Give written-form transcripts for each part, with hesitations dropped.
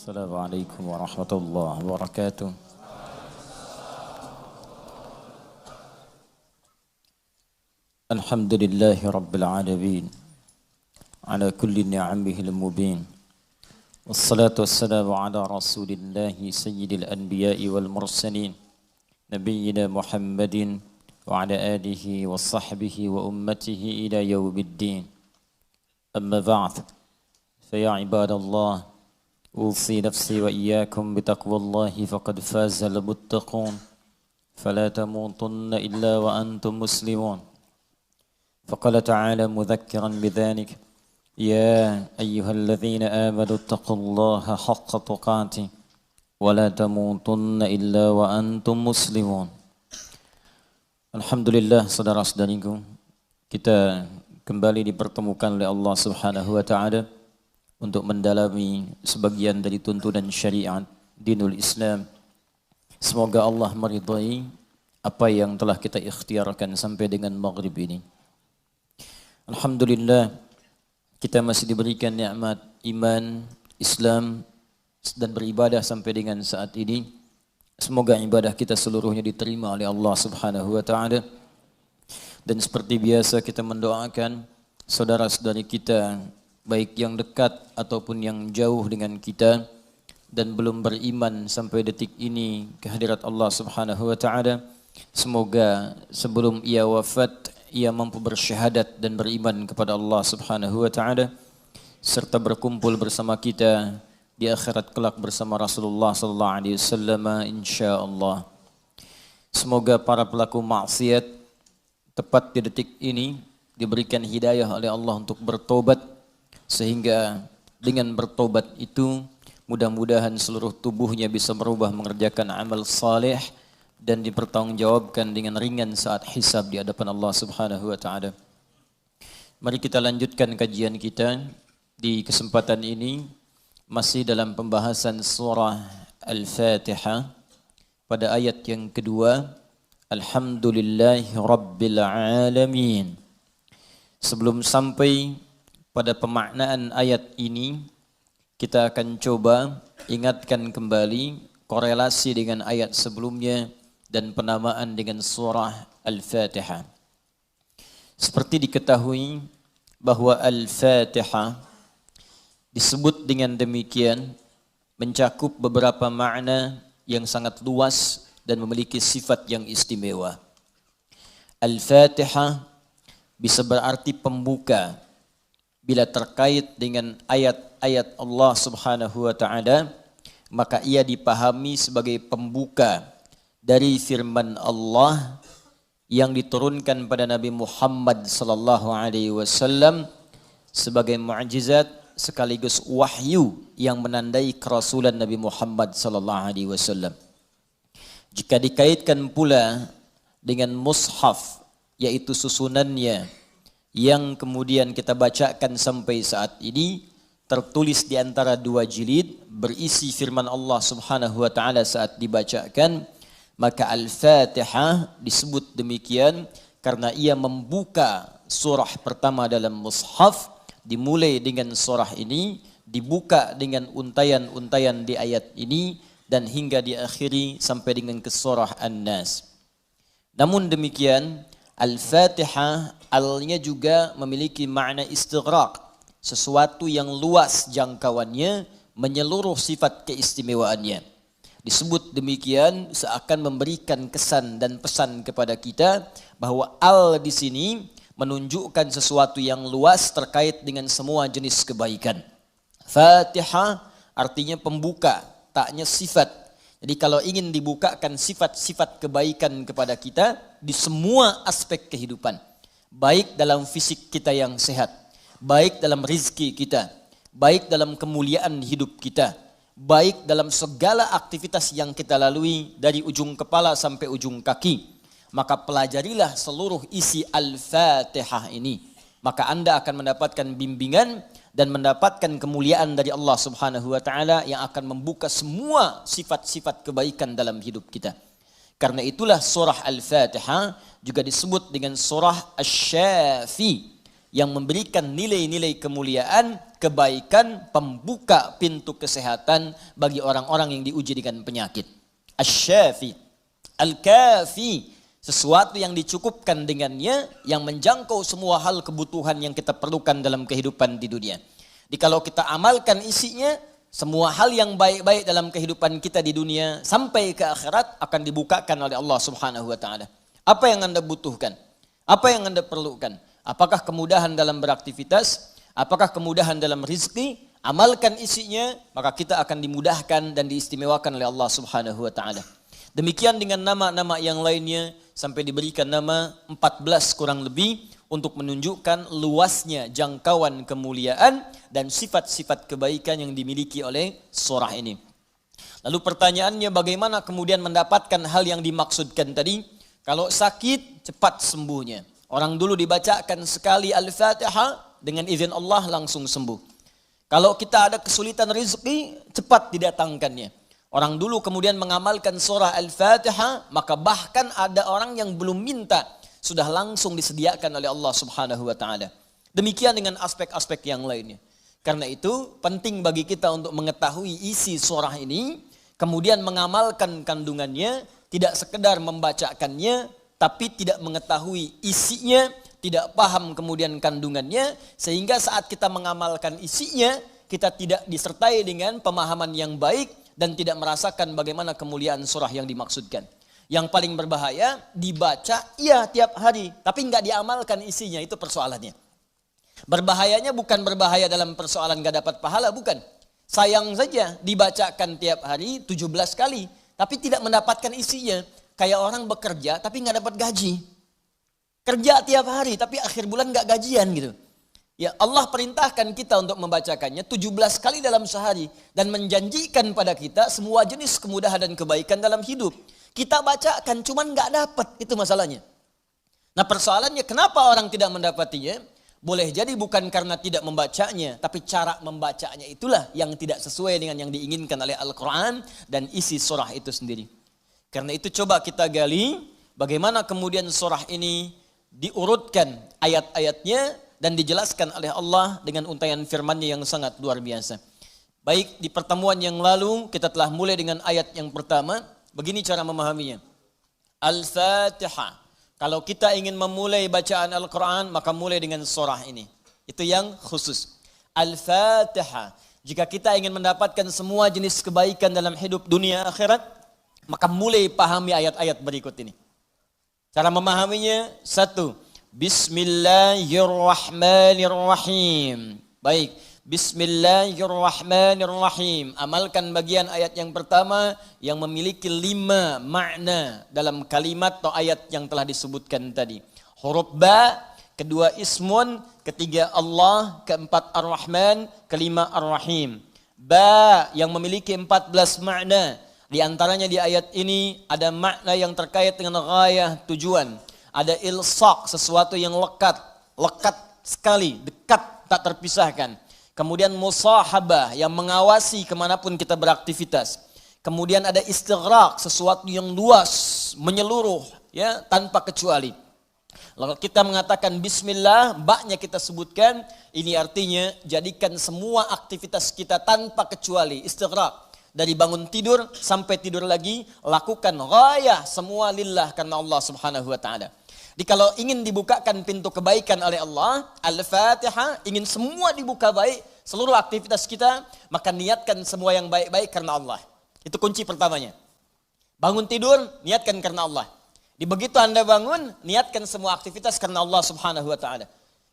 Assalamualaikum warahmatullahi wabarakatuh. Alhamdulillahi rabbil alamin ala kulli ni'amihil mubin. Wassalatu wassalamu ala rasulillahi sayyidil anbiya'i wal mursalin nabiyyina Muhammadin wa ala alihi wa sahbihi wa ummatihi ila yaumiddin. Amma ba'd. Fa ya ibadallah, أوصي نفسي وإياكم بتقوى الله فقد فاز المتقون فلا تموتن إلا وأنتم مسلمون. فقال تعالى مذكرا بذلك: يا أيها الذين آمنوا اتقوا الله حق تقاته ولا تموتن إلا وأنتم مسلمون. Alhamdulillah, saudara-saudariku, kita kembali dipertemukan oleh Allah Subhanahu wa taala untuk mendalami sebagian dari tuntunan syariat dinul Islam. Semoga Allah meridai apa yang telah kita ikhtiarkan sampai dengan maghrib ini. Alhamdulillah, kita masih diberikan nikmat iman, Islam, dan beribadah sampai dengan saat ini. Semoga ibadah kita seluruhnya diterima oleh Allah Subhanahu wa taala. Dan seperti biasa kita mendoakan saudara-saudari kita, baik yang dekat ataupun yang jauh dengan kita dan belum beriman sampai detik ini kehadirat Allah Subhanahu wa taala. Semoga sebelum ia wafat ia mampu bersyahadat dan beriman kepada Allah Subhanahu wa taala serta berkumpul bersama kita di akhirat kelak bersama Rasulullah sallallahu alaihi wasallam insyaallah. Semoga para pelaku maksiat tepat di detik ini diberikan hidayah oleh Allah untuk bertobat, sehingga dengan bertobat itu mudah-mudahan seluruh tubuhnya bisa berubah mengerjakan amal saleh dan dipertanggungjawabkan dengan ringan saat hisab di hadapan Allah Subhanahu wa taala. Mari kita lanjutkan kajian kita di kesempatan ini masih dalam pembahasan surah Al-Fatihah pada ayat yang kedua, Alhamdulillahi Rabbil Alamin. Sebelum sampai pada pemaknaan ayat ini, kita akan coba ingatkan kembali korelasi dengan ayat sebelumnya dan penamaan dengan surah Al-Fatihah. Seperti diketahui bahwa Al-Fatihah disebut dengan demikian mencakup beberapa makna yang sangat luas dan memiliki sifat yang istimewa. Al-Fatihah bisa berarti pembuka bila terkait dengan ayat-ayat Allah Subhanahu wa taala, maka ia dipahami sebagai pembuka dari firman Allah yang diturunkan pada Nabi Muhammad sallallahu alaihi wasallam sebagai mukjizat sekaligus wahyu yang menandai kerasulan Nabi Muhammad sallallahu alaihi wasallam. Jika dikaitkan pula dengan mushaf, yaitu susunannya yang kemudian kita bacakan sampai saat ini, tertulis di antara dua jilid, berisi firman Allah Subhanahu wa taala saat dibacakan, maka Al-Fatihah disebut demikian karena ia membuka surah pertama dalam mushaf, dimulai dengan surah ini, dibuka dengan untayan-untayan di ayat ini, dan hingga diakhiri sampai dengan ke surah An-Nas. Namun demikian, Al-Fatihah alnya juga memiliki makna istighraq, sesuatu yang luas jangkauannya, menyeluruh sifat keistimewaannya. Disebut demikian seakan memberikan kesan dan pesan kepada kita bahwa al di sini menunjukkan sesuatu yang luas terkait dengan semua jenis kebaikan. Fatihah artinya pembuka, taknya sifat. Jadi kalau ingin dibukakan sifat-sifat kebaikan kepada kita di semua aspek kehidupan, baik dalam fisik kita yang sehat, baik dalam rizki kita, baik dalam kemuliaan hidup kita, baik dalam segala aktivitas yang kita lalui dari ujung kepala sampai ujung kaki, maka pelajarilah seluruh isi Al-Fatihah ini. Maka Anda akan mendapatkan bimbingan dan mendapatkan kemuliaan dari Allah Subhanahu wa taala yang akan membuka semua sifat-sifat kebaikan dalam hidup kita. Karena itulah surah Al-Fatihah juga disebut dengan surah Asy-Syafi yang memberikan nilai-nilai kemuliaan kebaikan, pembuka pintu kesehatan bagi orang-orang yang diuji dengan penyakit. Asy-Syafi, Al-Kafi, sesuatu yang dicukupkan dengannya, yang menjangkau semua hal kebutuhan yang kita perlukan dalam kehidupan di dunia. Jadi kalau kita amalkan isinya, semua hal yang baik-baik dalam kehidupan kita di dunia sampai ke akhirat akan dibukakan oleh Allah Subhanahu wa taala. Apa yang Anda butuhkan? Apa yang Anda perlukan? Apakah kemudahan dalam beraktivitas? Apakah kemudahan dalam rizki? Amalkan isinya, maka kita akan dimudahkan dan diistimewakan oleh Allah Subhanahu wa taala. Demikian dengan nama-nama yang lainnya sampai diberikan nama 14 kurang lebih untuk menunjukkan luasnya jangkauan kemuliaan dan sifat-sifat kebaikan yang dimiliki oleh surah ini. Lalu pertanyaannya, bagaimana kemudian mendapatkan hal yang dimaksudkan tadi? Kalau sakit, cepat sembuhnya. Orang dulu dibacakan sekali Al-Fatihah, dengan izin Allah langsung sembuh. Kalau kita ada kesulitan rezeki, cepat didatangkannya. Orang dulu kemudian mengamalkan surah Al-Fatihah, maka bahkan ada orang yang belum minta, sudah langsung disediakan oleh Allah Subhanahu wa taala. Demikian dengan aspek-aspek yang lainnya. Karena itu penting bagi kita untuk mengetahui isi surah ini, kemudian mengamalkan kandungannya, tidak sekedar membacakannya, tapi tidak mengetahui isinya, tidak paham kemudian kandungannya, sehingga saat kita mengamalkan isinya, kita tidak disertai dengan pemahaman yang baik, dan tidak merasakan bagaimana kemuliaan surah yang dimaksudkan. Yang paling berbahaya, dibaca iya tiap hari, tapi nggak diamalkan isinya, itu persoalannya. Berbahayanya bukan berbahaya dalam persoalan nggak dapat pahala, bukan. Sayang saja dibacakan tiap hari 17 kali, tapi tidak mendapatkan isinya. Kayak orang bekerja tapi nggak dapat gaji. Kerja tiap hari tapi akhir bulan nggak gajian gitu. Ya, Allah perintahkan kita untuk membacakannya 17 kali dalam sehari dan menjanjikan pada kita semua jenis kemudahan dan kebaikan dalam hidup. Kita bacakan cuman nggak dapat, itu masalahnya. Nah, persoalannya kenapa orang tidak mendapatinya? Boleh jadi bukan karena tidak membacanya, tapi cara membacanya itulah yang tidak sesuai dengan yang diinginkan oleh Al-Quran dan isi surah itu sendiri. Karena itu coba kita gali bagaimana kemudian surah ini diurutkan ayat-ayatnya dan dijelaskan oleh Allah dengan untaian firman-Nya yang sangat luar biasa. Baik, di pertemuan yang lalu kita telah mulai dengan ayat yang pertama. Begini cara memahaminya. Al-Fatihah. Kalau kita ingin memulai bacaan Al-Quran, maka mulai dengan surah ini. Itu yang khusus. Al-Fatihah. Jika kita ingin mendapatkan semua jenis kebaikan dalam hidup dunia akhirat, maka mulai pahami ayat-ayat berikut ini. Cara memahaminya, satu. Bismillahirrahmanirrahim. Baik, Bismillahirrahmanirrahim. Amalkan bagian ayat yang pertama yang memiliki 5 makna dalam kalimat atau ayat yang telah disebutkan tadi. Huruf ba, kedua ismun, ketiga Allah, keempat ar-Rahman, kelima ar-Rahim. Ba yang memiliki 14 makna. Di antaranya di ayat ini ada makna yang terkait dengan ghayah, tujuan. Ada ilsaq, sesuatu yang lekat sekali, dekat, tak terpisahkan. Kemudian musahabah, yang mengawasi kemanapun kita beraktivitas. Kemudian ada istighraq, sesuatu yang luas, menyeluruh, ya, tanpa kecuali. Lalu kita mengatakan bismillah, baknya kita sebutkan, ini artinya jadikan semua aktivitas kita tanpa kecuali, istighraq. Dari bangun tidur sampai tidur lagi, lakukan ghayah, semua lillah karena Allah Subhanahu wa taala. Jadi kalau ingin dibukakan pintu kebaikan oleh Allah, Al-Fatihah, ingin semua dibuka baik, seluruh aktivitas kita, maka niatkan semua yang baik-baik karena Allah. Itu kunci pertamanya. Bangun tidur, niatkan karena Allah. Di begitu Anda bangun, niatkan semua aktivitas karena Allah Subhanahu wa taala.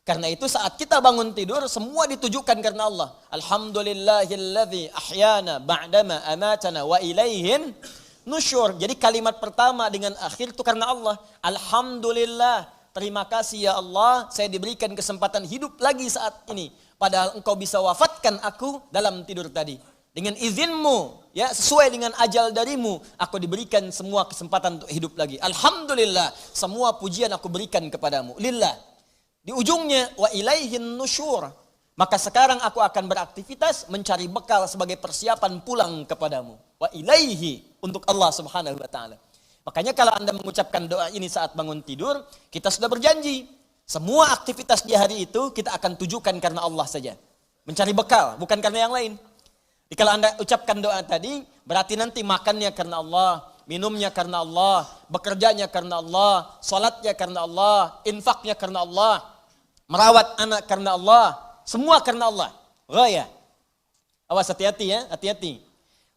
Karena itu saat kita bangun tidur, semua ditujukan karena Allah. Alhamdulillahilladzi ahyana ba'dama amatana wa ilaihin nusyur. Jadi kalimat pertama dengan akhir itu karena Allah. Alhamdulillah, terima kasih ya Allah, saya diberikan kesempatan hidup lagi saat ini. Padahal engkau bisa wafatkan aku dalam tidur tadi. Dengan izinmu, ya, sesuai dengan ajal darimu, aku diberikan semua kesempatan untuk hidup lagi. Alhamdulillah, semua pujian aku berikan kepadamu. Lillah. Di ujungnya, wa ilaihin nusyur. Maka sekarang aku akan beraktivitas mencari bekal sebagai persiapan pulang kepadamu. Wa ilaihi, untuk Allah Subhanahu wa taala. Makanya kalau Anda mengucapkan doa ini saat bangun tidur, kita sudah berjanji. Semua aktivitas di hari itu kita akan tujukan karena Allah saja. Mencari bekal, bukan karena yang lain. Jadi kalau Anda ucapkan doa tadi, berarti nanti makannya karena Allah, minumnya karena Allah, bekerjanya karena Allah, salatnya karena Allah, infaknya karena Allah, merawat anak karena Allah, semua karena Allah. Ghaya. Awas, hati-hati ya, hati-hati.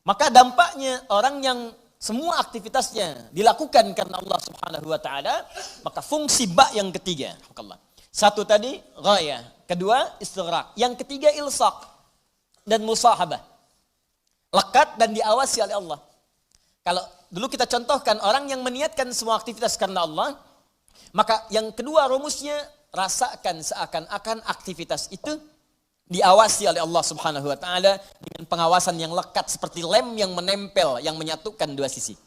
Maka dampaknya orang yang semua aktivitasnya dilakukan karena Allah Subhanahu wa taala, maka fungsi ba yang ketiga. Satu tadi ghaya, kedua istighraq, yang ketiga ilsaq dan musahabah. Lekat dan diawasi oleh Allah. Kalau dulu kita contohkan orang yang meniatkan semua aktivitas karena Allah, maka yang kedua rumusnya rasakan seakan-akan aktivitas itu diawasi oleh Allah Subhanahu wa taala dengan pengawasan yang lekat seperti lem yang menempel, yang menyatukan dua sisi.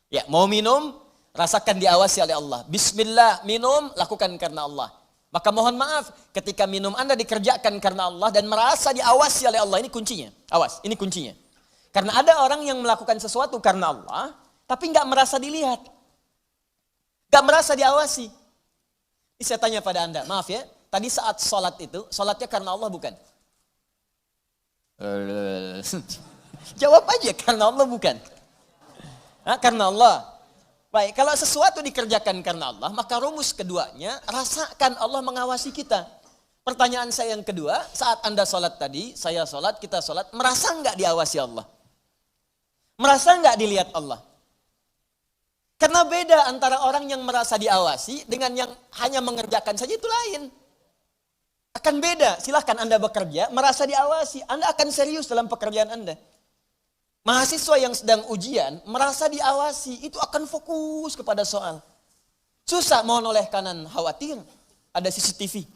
Ya, mau minum, rasakan diawasi oleh Allah. Bismillah, minum, lakukan karena Allah. Maka mohon maaf, ketika minum Anda dikerjakan karena Allah dan merasa diawasi oleh Allah, ini kuncinya. Awas, ini kuncinya. Karena ada orang yang melakukan sesuatu karena Allah, tapi nggak merasa dilihat. Nggak merasa diawasi. Ini saya tanya pada Anda, maaf ya, tadi saat sholat itu, sholatnya karena Allah bukan? Jawab aja, karena Allah bukan? Karena Allah. Baik, kalau sesuatu dikerjakan karena Allah, maka rumus keduanya, rasakan Allah mengawasi kita. Pertanyaan saya yang kedua, saat Anda sholat tadi, saya sholat, kita sholat, merasa nggak diawasi Allah? Merasa nggak dilihat Allah? Karena beda antara orang yang merasa diawasi dengan yang hanya mengerjakan saja, itu lain. Akan beda, silahkan Anda bekerja, merasa diawasi, Anda akan serius dalam pekerjaan Anda. Mahasiswa yang sedang ujian, merasa diawasi, itu akan fokus kepada soal. Susah, mau noleh kanan khawatir, ada CCTV.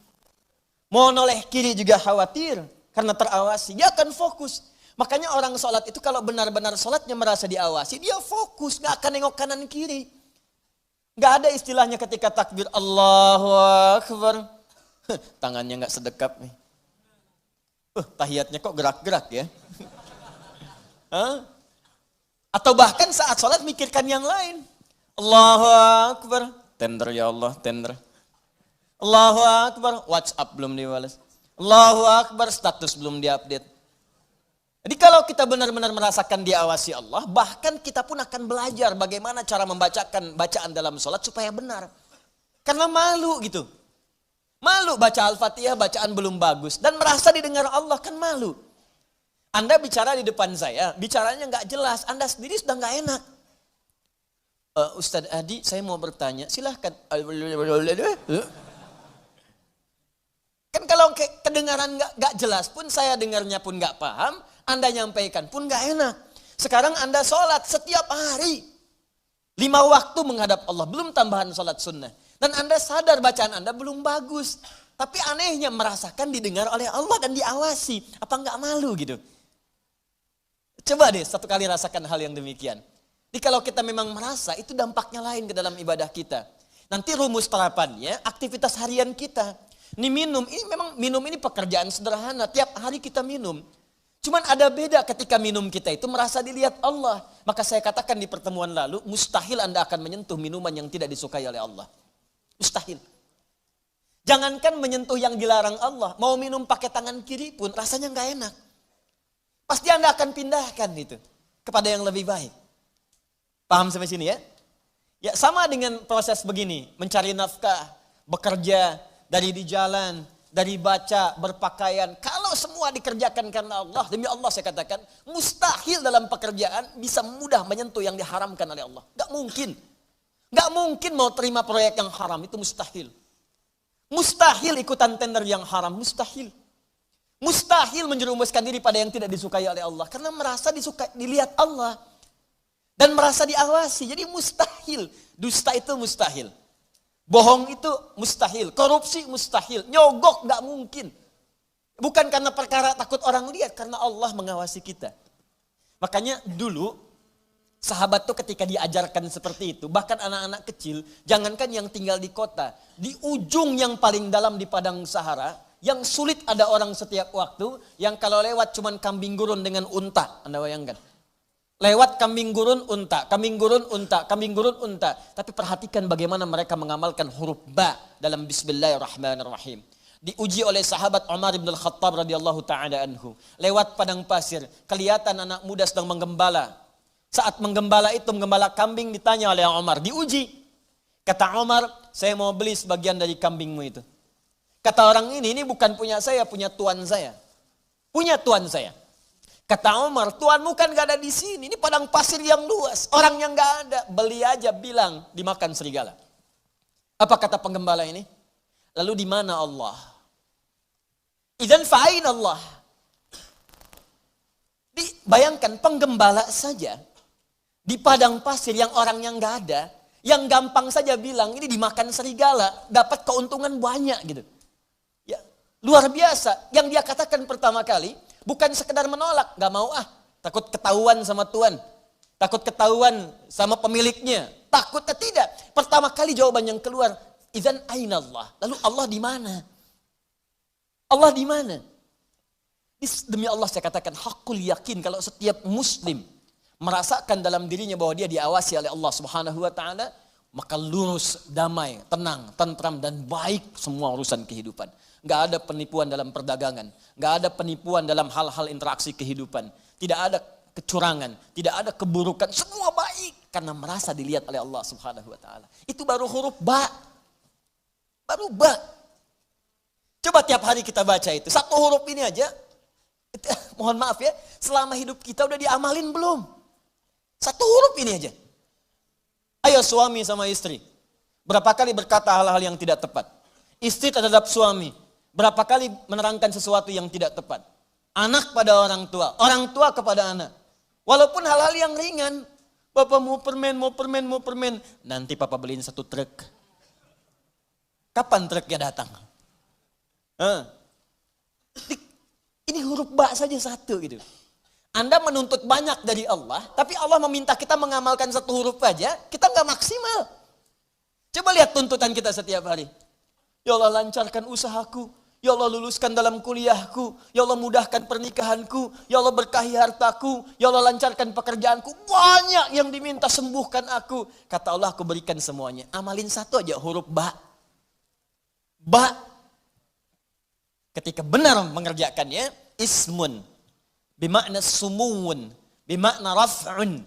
Mau noleh kiri juga khawatir, karena terawasi, dia akan fokus. Makanya orang sholat itu kalau benar-benar sholatnya merasa diawasi, dia fokus, gak akan nengok kanan kiri. Gak ada istilahnya ketika takbir Allahu Akbar, tangannya gak sedekap nih. Tahiyatnya kok gerak-gerak ya. Atau bahkan saat sholat mikirkan yang lain. Allahu Akbar, tender ya Allah, tender. Allahu Akbar, WhatsApp belum dibalas. Allahu Akbar, status belum diupdate. Jadi kalau kita benar-benar merasakan diawasi Allah, bahkan kita pun akan belajar bagaimana cara membacakan bacaan dalam sholat supaya benar. Karena malu gitu. Malu baca Al-Fatihah, bacaan belum bagus. Dan merasa didengar Allah, kan malu. Anda bicara di depan saya, bicaranya nggak jelas, Anda sendiri sudah nggak enak. Ustadz Adi, saya mau bertanya, silahkan. Kan kalau kedengaran nggak jelas pun, saya dengarnya pun nggak paham, Anda nyampaikan pun nggak enak. Sekarang Anda sholat setiap hari, 5 waktu menghadap Allah, belum tambahan sholat sunnah. Dan Anda sadar bacaan Anda belum bagus. Tapi anehnya merasakan didengar oleh Allah dan diawasi. Apa nggak malu gitu? Coba deh satu kali rasakan hal yang demikian. Jadi kalau kita memang merasa, itu dampaknya lain ke dalam ibadah kita. Nanti rumus terapannya, aktivitas harian kita. Ini minum ini pekerjaan sederhana, tiap hari kita minum. Cuman ada beda ketika minum kita itu merasa dilihat Allah. Maka saya katakan di pertemuan lalu, mustahil Anda akan menyentuh minuman yang tidak disukai oleh Allah. Mustahil. Jangankan menyentuh yang dilarang Allah, mau minum pakai tangan kiri pun rasanya nggak enak. Pasti Anda akan pindahkan itu kepada yang lebih baik. Paham sampai sini ya? Ya sama dengan proses begini, mencari nafkah, bekerja, dari di jalan, dari baca, berpakaian. Kalau semua dikerjakan karena Allah, demi Allah saya katakan, mustahil dalam pekerjaan bisa mudah menyentuh yang diharamkan oleh Allah. Gak mungkin. Gak mungkin mau terima proyek yang haram, itu mustahil. Mustahil ikutan tender yang haram, mustahil. Mustahil menjerumuskan diri pada yang tidak disukai oleh Allah. Karena merasa dilihat Allah. Dan merasa diawasi, jadi mustahil. Dusta itu mustahil. Bohong itu mustahil, korupsi mustahil, nyogok gak mungkin. Bukan karena perkara takut orang lihat, karena Allah mengawasi kita. Makanya dulu, sahabat tuh ketika diajarkan seperti itu, bahkan anak-anak kecil, jangankan yang tinggal di kota, di ujung yang paling dalam di padang Sahara, yang sulit ada orang setiap waktu, yang kalau lewat cuman kambing gurun dengan unta, Anda bayangkan. Lewat kambing gurun unta, kambing gurun unta, kambing gurun unta. Tapi perhatikan bagaimana mereka mengamalkan huruf ba dalam Bismillahirrahmanirrahim. diuji oleh sahabat Umar bin Al-Khattab radhiyallahu taala anhu. Lewat padang pasir, kelihatan anak muda sedang menggembala. Saat menggembala itu, menggembala kambing, ditanya oleh Umar, diuji. Kata Umar, saya mau beli sebagian dari kambingmu itu. Kata orang ini bukan punya saya, punya tuan saya. Punya tuan saya. Kata Umar, tuanmu kan gak ada di sini, ini padang pasir yang luas. Orang yang gak ada, beli aja, bilang dimakan serigala. Apa kata penggembala ini? Lalu di mana Allah? Idzan fa'ain Allah. Bayangkan penggembala saja di padang pasir yang orang yang gak ada, yang gampang saja bilang ini dimakan serigala, dapat keuntungan banyak gitu. Ya, luar biasa. Yang dia katakan pertama kali bukan sekedar menolak, gak mau takut ketahuan sama tuan, takut ketahuan sama pemiliknya, takutnya tidak. Pertama kali jawaban yang keluar, idzan aina Allah. Lalu Allah di mana? Allah di mana? Demi Allah saya katakan hakul yakin kalau setiap muslim merasakan dalam dirinya bahwa dia diawasi oleh Allah Subhanahu wa taala, maka lurus, damai, tenang, tentram dan baik semua urusan kehidupan. Enggak ada penipuan dalam perdagangan, enggak ada penipuan dalam hal-hal interaksi kehidupan, tidak ada kecurangan, tidak ada keburukan, semua baik karena merasa dilihat oleh Allah Subhanahu wa taala. Itu baru huruf ba. Baru ba. Coba tiap hari kita baca itu. Satu huruf ini aja. Mohon maaf ya. Selama hidup kita udah diamalin belum? Satu huruf ini aja. Ayo suami sama istri. Berapa kali berkata hal-hal yang tidak tepat? Istri terhadap suami. Berapa kali menerangkan sesuatu yang tidak tepat? Anak pada orang tua. Orang tua kepada anak. Walaupun hal-hal yang ringan. Bapak mau permen, mau permen, mau permen. Nanti papa beliin satu truk. Kapan truknya datang? Ini huruf ba saja satu gitu. Anda menuntut banyak dari Allah, tapi Allah meminta kita mengamalkan satu huruf aja, kita nggak maksimal. Coba lihat tuntutan kita setiap hari. Ya Allah lancarkan usahaku, ya Allah luluskan dalam kuliahku, ya Allah mudahkan pernikahanku, ya Allah berkahi hartaku, ya Allah lancarkan pekerjaanku. Banyak yang diminta, sembuhkan aku. Kata Allah, aku berikan semuanya. Amalin satu aja huruf ba. Ba. Ketika benar mengerjakannya, ismun, bimakna sumuun, bimakna raf'un,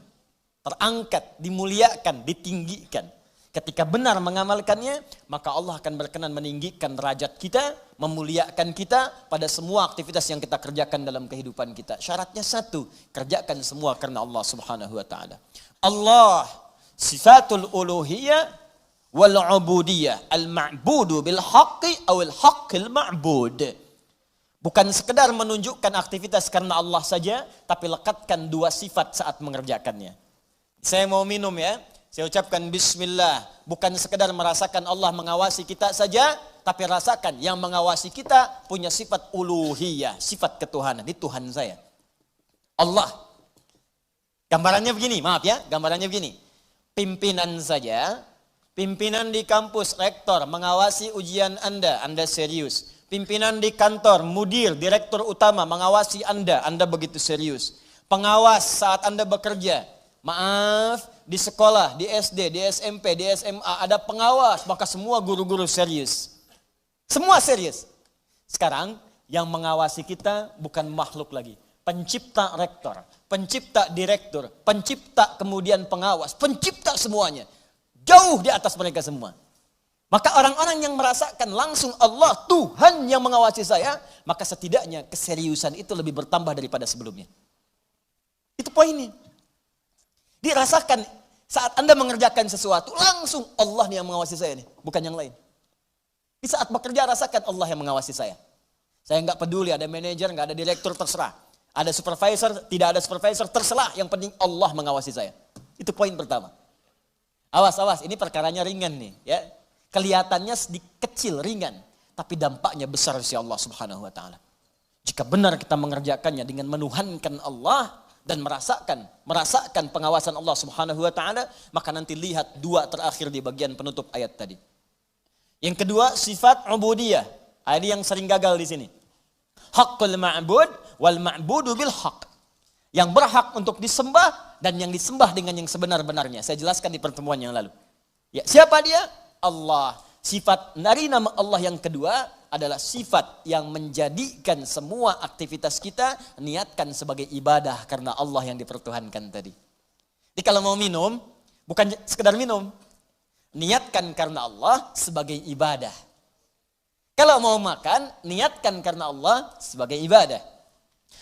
terangkat, dimuliakan, ditinggikan. Ketika benar mengamalkannya, maka Allah akan berkenan meninggikan derajat kita, memuliakan kita pada semua aktivitas yang kita kerjakan dalam kehidupan kita. Syaratnya satu, kerjakan semua karena Allah Subhanahu wa taala. Allah sifatul uluhiyah wal ubudiyah, al-ma'budu bil haqqi awil haqqil ma'bud. Bukan sekedar menunjukkan aktivitas karena Allah saja, tapi lekatkan dua sifat saat mengerjakannya. Saya mau minum ya, saya ucapkan bismillah. Bukan sekedar merasakan Allah mengawasi kita saja, tapi rasakan yang mengawasi kita punya sifat uluhiyah, sifat ketuhanan. Ini Tuhan saya. Allah. Gambarannya begini, maaf ya, gambarannya begini. Pimpinan saja, pimpinan di kampus, rektor mengawasi ujian Anda serius. Pimpinan di kantor, mudir, direktur utama mengawasi Anda begitu serius. Pengawas saat Anda bekerja, maaf, di sekolah, di SD, di SMP, di SMA ada pengawas, maka semua guru-guru serius. Semua serius. Sekarang yang mengawasi kita bukan makhluk lagi. Pencipta rektor, pencipta direktur, pencipta kemudian pengawas, pencipta semuanya. Jauh di atas mereka semua. Maka orang-orang yang merasakan langsung Allah, Tuhan yang mengawasi saya, maka setidaknya keseriusan itu lebih bertambah daripada sebelumnya. Itu poinnya. Dirasakan saat Anda mengerjakan sesuatu, langsung Allah yang mengawasi saya nih, bukan yang lain. Di saat bekerja rasakan Allah yang mengawasi saya. Saya nggak peduli ada manajer, nggak ada direktur, terserah. Ada supervisor, tidak ada supervisor, terserah. Yang penting Allah mengawasi saya. Itu poin pertama. Awas, ini perkaranya ringan nih, ya. Kelihatannya sedikit kecil, ringan, tapi dampaknya besar si Allah Subhanahu wa taala. Jika benar kita mengerjakannya dengan menuhankan Allah dan merasakan pengawasan Allah Subhanahu wa taala, maka nanti lihat dua terakhir di bagian penutup ayat tadi. Yang kedua, sifat ubudiyah. Ini yang sering gagal di sini. Haqqul ma'bud wal ma'budu bil haqq. Yang berhak untuk disembah dan yang disembah dengan yang sebenar-benarnya. Saya jelaskan di pertemuan yang lalu. Ya, siapa dia? Allah. Sifat dari nama Allah yang kedua adalah sifat yang menjadikan semua aktivitas kita niatkan sebagai ibadah karena Allah yang dipertuhankan tadi. Jadi kalau mau minum, bukan sekedar minum. Niatkan karena Allah sebagai ibadah. Kalau mau makan, niatkan karena Allah sebagai ibadah.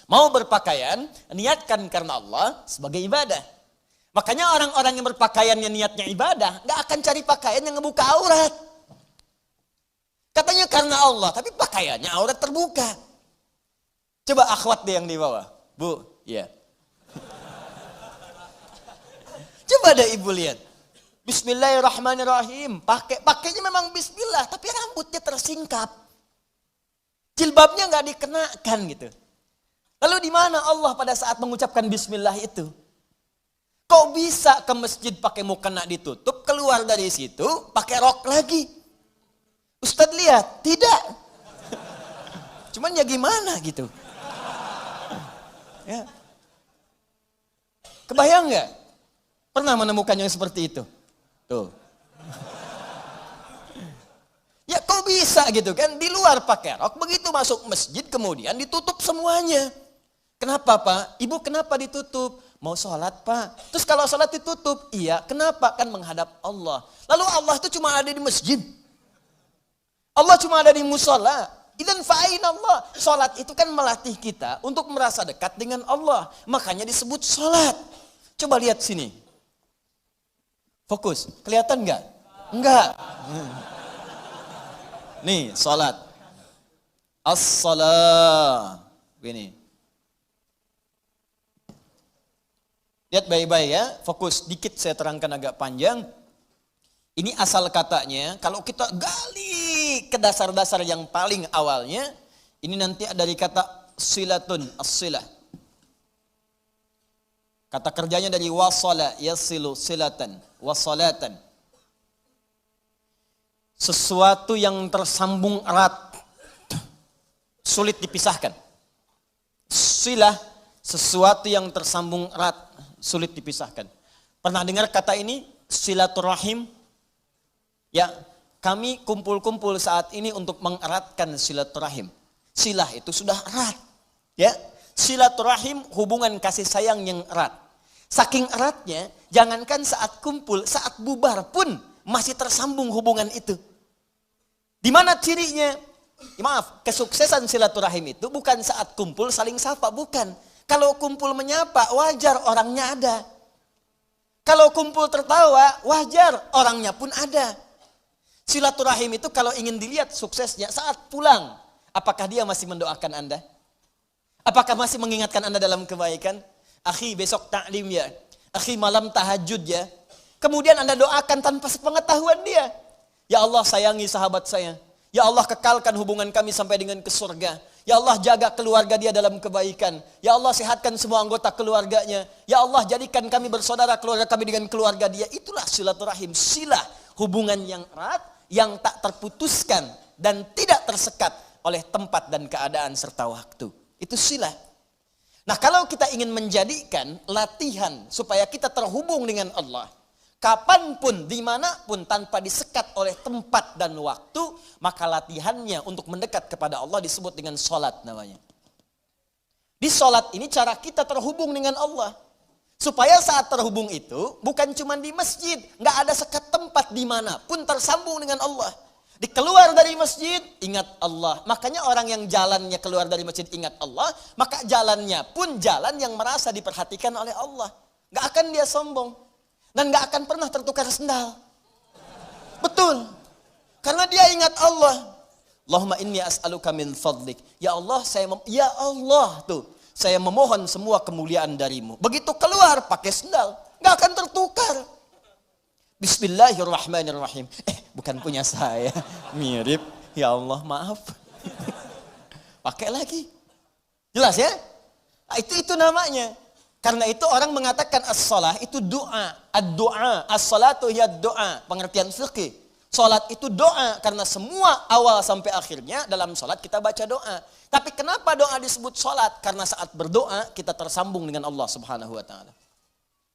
Mau berpakaian, niatkan karena Allah sebagai ibadah. Makanya orang-orang yang berpakaian yang niatnya ibadah, gak akan cari pakaian yang ngebuka aurat. Katanya karena Allah, tapi pakaiannya aurat terbuka. Coba akhwat deh yang di bawah. Bu, iya. Coba deh ibu lihat. Bismillahirrahmanirrahim. Pakainya memang bismillah, tapi rambutnya tersingkap. Jilbabnya nggak dikenakan gitu. Lalu di mana Allah pada saat mengucapkan bismillah itu? Kok bisa ke masjid pakai mukena ditutup, keluar dari situ pakai rok lagi? Ustadz lihat, tidak. Cuman ya gimana gitu. Ya. Kebayang nggak? Pernah menemukan yang seperti itu? Tuh. Ya kok bisa gitu kan? Di luar pakai rok, begitu masuk masjid kemudian ditutup semuanya. Kenapa Pak? Ibu kenapa ditutup? Mau sholat Pak. Terus kalau sholat ditutup? Iya, kenapa? Kan menghadap Allah. Lalu Allah itu cuma ada di masjid. Allah cuma ada di musola. Idzan fa'aina Allah. Salat itu kan melatih kita untuk merasa dekat dengan Allah. Makanya disebut salat. Coba lihat sini. Fokus. Kelihatan enggak? Enggak. Nih, salat. As-salah. Begini. Lihat baik-baik ya. Fokus. Dikit saya terangkan agak panjang. Ini asal katanya, kalau kita gali ke dasar-dasar yang paling awalnya, ini nanti dari kata silatun, as-silah. Kata kerjanya dari wasala, yasilu, silatan, wasalatan. Sesuatu yang tersambung erat, sulit dipisahkan. Silah, sesuatu yang tersambung erat, sulit dipisahkan. Pernah dengar kata ini? Silaturahim? Ya, kami kumpul-kumpul saat ini untuk mengeratkan silaturahim. Silah itu sudah erat. Ya, silaturahim hubungan kasih sayang yang erat. Saking eratnya, jangankan saat kumpul, saat bubar pun masih tersambung hubungan itu. Di mana cirinya? Maaf, kesuksesan silaturahim itu bukan saat kumpul saling sapa, bukan. Kalau kumpul menyapa, wajar orangnya ada. Kalau kumpul tertawa, wajar orangnya pun ada. Silaturahim itu kalau ingin dilihat suksesnya saat pulang. Apakah dia masih mendoakan Anda? Apakah masih mengingatkan Anda dalam kebaikan? Akhi besok taklim ya. Akhi malam tahajud ya. Kemudian Anda doakan tanpa sepengetahuan dia. Ya Allah sayangi sahabat saya. Ya Allah kekalkan hubungan kami sampai dengan ke surga. Ya Allah jaga keluarga dia dalam kebaikan. Ya Allah sehatkan semua anggota keluarganya. Ya Allah jadikan kami bersaudara keluarga kami dengan keluarga dia. Itulah silaturahim. Silah hubungan yang erat, yang tak terputuskan dan tidak tersekat oleh tempat dan keadaan serta waktu. Itu silah. Nah kalau kita ingin menjadikan latihan supaya kita terhubung dengan Allah, kapanpun, dimanapun tanpa disekat oleh tempat dan waktu, maka latihannya untuk mendekat kepada Allah disebut dengan sholat namanya. Di sholat ini cara kita terhubung dengan Allah. Supaya saat terhubung itu bukan cuma di masjid, nggak ada sekat tempat dimanapun tersambung dengan Allah. Dikeluar dari masjid, ingat Allah. Makanya orang yang jalannya keluar dari masjid ingat Allah, maka jalannya pun jalan yang merasa diperhatikan oleh Allah. Nggak akan dia sombong dan nggak akan pernah tertukar sendal. Betul, karena dia ingat Allah. Allahumma inni as'aluka min fadlik. Ya Allah, ya Allah tuh. Saya memohon semua kemuliaan darimu. Begitu keluar pakai sendal, nggak akan tertukar. Bismillahirrahmanirrahim. Bukan punya saya, mirip. Ya Allah maaf. Pakai lagi. Jelas ya? Nah, itu namanya. Karena itu orang mengatakan as-salah itu doa. Ad-doa, as-salatu hiya doa. Pengertian fikih. Salat itu doa karena semua awal sampai akhirnya dalam salat kita baca doa. Tapi kenapa doa disebut salat? Karena saat berdoa kita tersambung dengan Allah Subhanahu wa taala.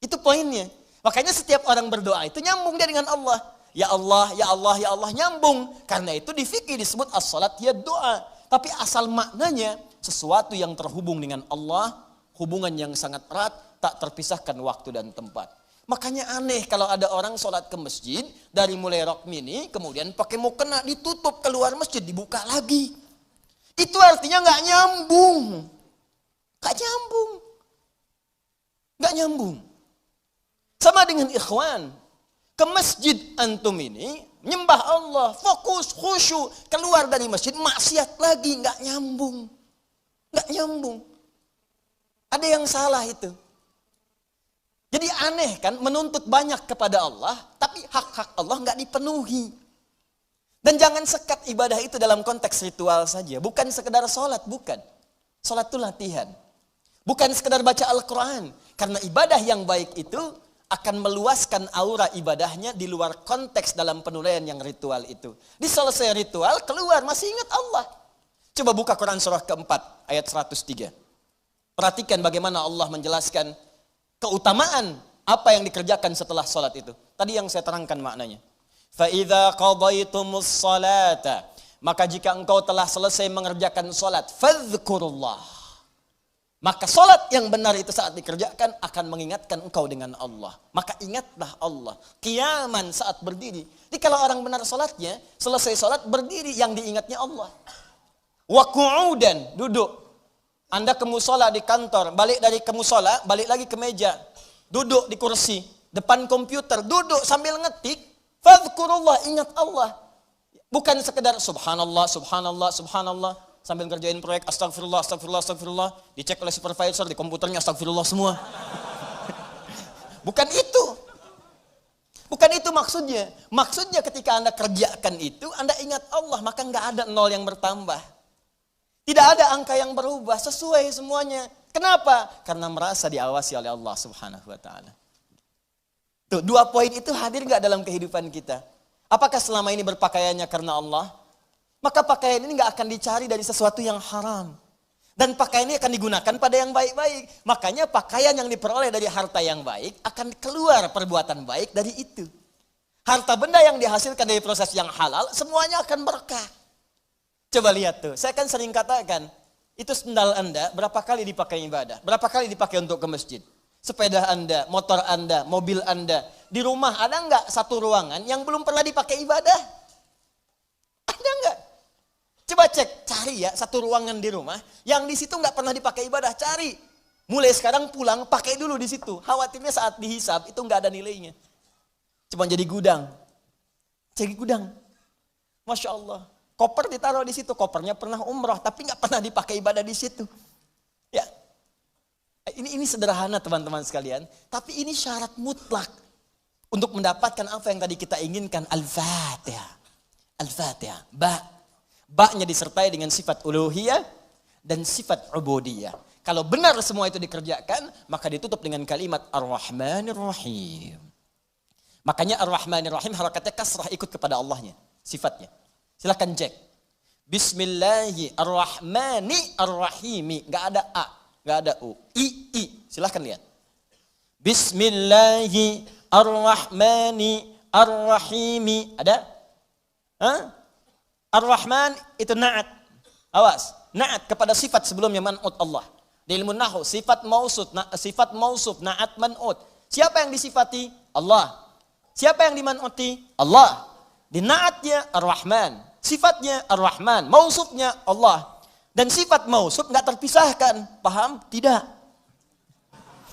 Itu poinnya. Makanya setiap orang berdoa itu nyambung dia dengan Allah. Ya Allah, ya Allah, ya Allah, nyambung. Karena itu di fikih disebut as-salat ya doa. Tapi asal maknanya sesuatu yang terhubung dengan Allah, hubungan yang sangat erat, tak terpisahkan waktu dan tempat. Makanya aneh kalau ada orang sholat ke masjid, dari mulai rok mini, kemudian pakai mukena ditutup, keluar masjid dibuka lagi. Itu artinya nggak nyambung. Nggak nyambung. Nggak nyambung. Sama dengan ikhwan. Ke masjid antum ini, nyembah Allah, fokus, khusyuk, keluar dari masjid, maksiat lagi, nggak nyambung. Nggak nyambung. Ada yang salah itu. Jadi aneh kan, menuntut banyak kepada Allah, tapi hak-hak Allah nggak dipenuhi. Dan jangan sekat ibadah itu dalam konteks ritual saja. Bukan sekedar sholat, bukan. Sholat itu latihan. Bukan sekedar baca Al-Quran. Karena ibadah yang baik itu akan meluaskan aura ibadahnya di luar konteks dalam penilaian yang ritual itu. Di selesai ritual, keluar, masih ingat Allah. Coba buka Quran surah keempat, ayat 103. Perhatikan bagaimana Allah menjelaskan keutamaan apa yang dikerjakan setelah sholat itu. Tadi yang saya terangkan maknanya. فَإِذَا قَضَيْتُمُ الصَّلَاةَ Maka jika engkau telah selesai mengerjakan sholat, فَذْكُرُ اللَّهِ Maka sholat yang benar itu saat dikerjakan akan mengingatkan engkau dengan Allah. Maka ingatlah Allah. Qiyaman saat berdiri. Jadi kalau orang benar sholatnya, selesai sholat berdiri, yang diingatnya Allah. Wa qu'udan, duduk. Anda ke musola di kantor, balik dari ke musola, balik lagi ke meja. Duduk di kursi, depan komputer, duduk sambil ngetik. Fadhkurullah, ingat Allah. Bukan sekedar subhanallah, subhanallah, subhanallah. Sambil ngerjain proyek, astagfirullah, astagfirullah, astagfirullah. Dicek oleh supervisor, di komputernya astagfirullah semua. Bukan itu. Bukan itu maksudnya. Maksudnya ketika Anda kerjakan itu, Anda ingat Allah, maka nggak ada nol yang bertambah. Tidak ada angka yang berubah, sesuai semuanya. Kenapa? Karena merasa diawasi oleh Allah Subhanahu wa ta'ala. Tuh, 2 poin itu hadir nggak dalam kehidupan kita? Apakah selama ini berpakaiannya karena Allah? Maka pakaian ini nggak akan dicari dari sesuatu yang haram. Dan pakaian ini akan digunakan pada yang baik-baik. Makanya pakaian yang diperoleh dari harta yang baik akan keluar perbuatan baik dari itu. Harta benda yang dihasilkan dari proses yang halal semuanya akan berkah. Coba lihat tuh, saya kan sering katakan, itu sendal Anda berapa kali dipakai ibadah? Berapa kali dipakai untuk ke masjid? Sepeda Anda, motor Anda, mobil Anda. Di rumah ada nggak satu ruangan yang belum pernah dipakai ibadah? Ada nggak? Coba cek, cari ya satu ruangan di rumah yang di situ nggak pernah dipakai ibadah, cari. Mulai sekarang pulang pakai dulu di situ. Khawatirnya saat dihisab itu nggak ada nilainya. Cuma jadi gudang. Jadi gudang. Masya Allah. Koper ditaruh di situ, kopernya pernah umroh tapi nggak pernah dipakai ibadah di situ. Ya. Ini sederhana teman-teman sekalian, tapi ini syarat mutlak untuk mendapatkan apa yang tadi kita inginkan. Al-Fatihah. Al-Fatihah. Ba-nya disertai dengan sifat uluhiyah dan sifat ubudiyah. Kalau benar semua itu dikerjakan, maka ditutup dengan kalimat Ar-Rahmanir Rahim. Makanya Ar-Rahmanir Rahim harakatnya kasrah ikut kepada Allahnya, sifatnya. Silakan cek. Bismillahirrahmanirrahim. Enggak ada A, enggak ada U. I. Silakan lihat. Bismillahirrahmanirrahim. Ada? Hah? Ar-Rahman itu na'at. Awas, na'at kepada sifat sebelumnya man'ut Allah. Di ilmu nahwu sifat mausuf, na'at man'ut. Siapa yang disifati? Allah. Siapa yang diman'uti? Allah. Di na'atnya Ar-Rahman, sifatnya Ar-Rahman, mausufnya Allah. Dan sifat mausuf enggak terpisahkan. Paham? Tidak.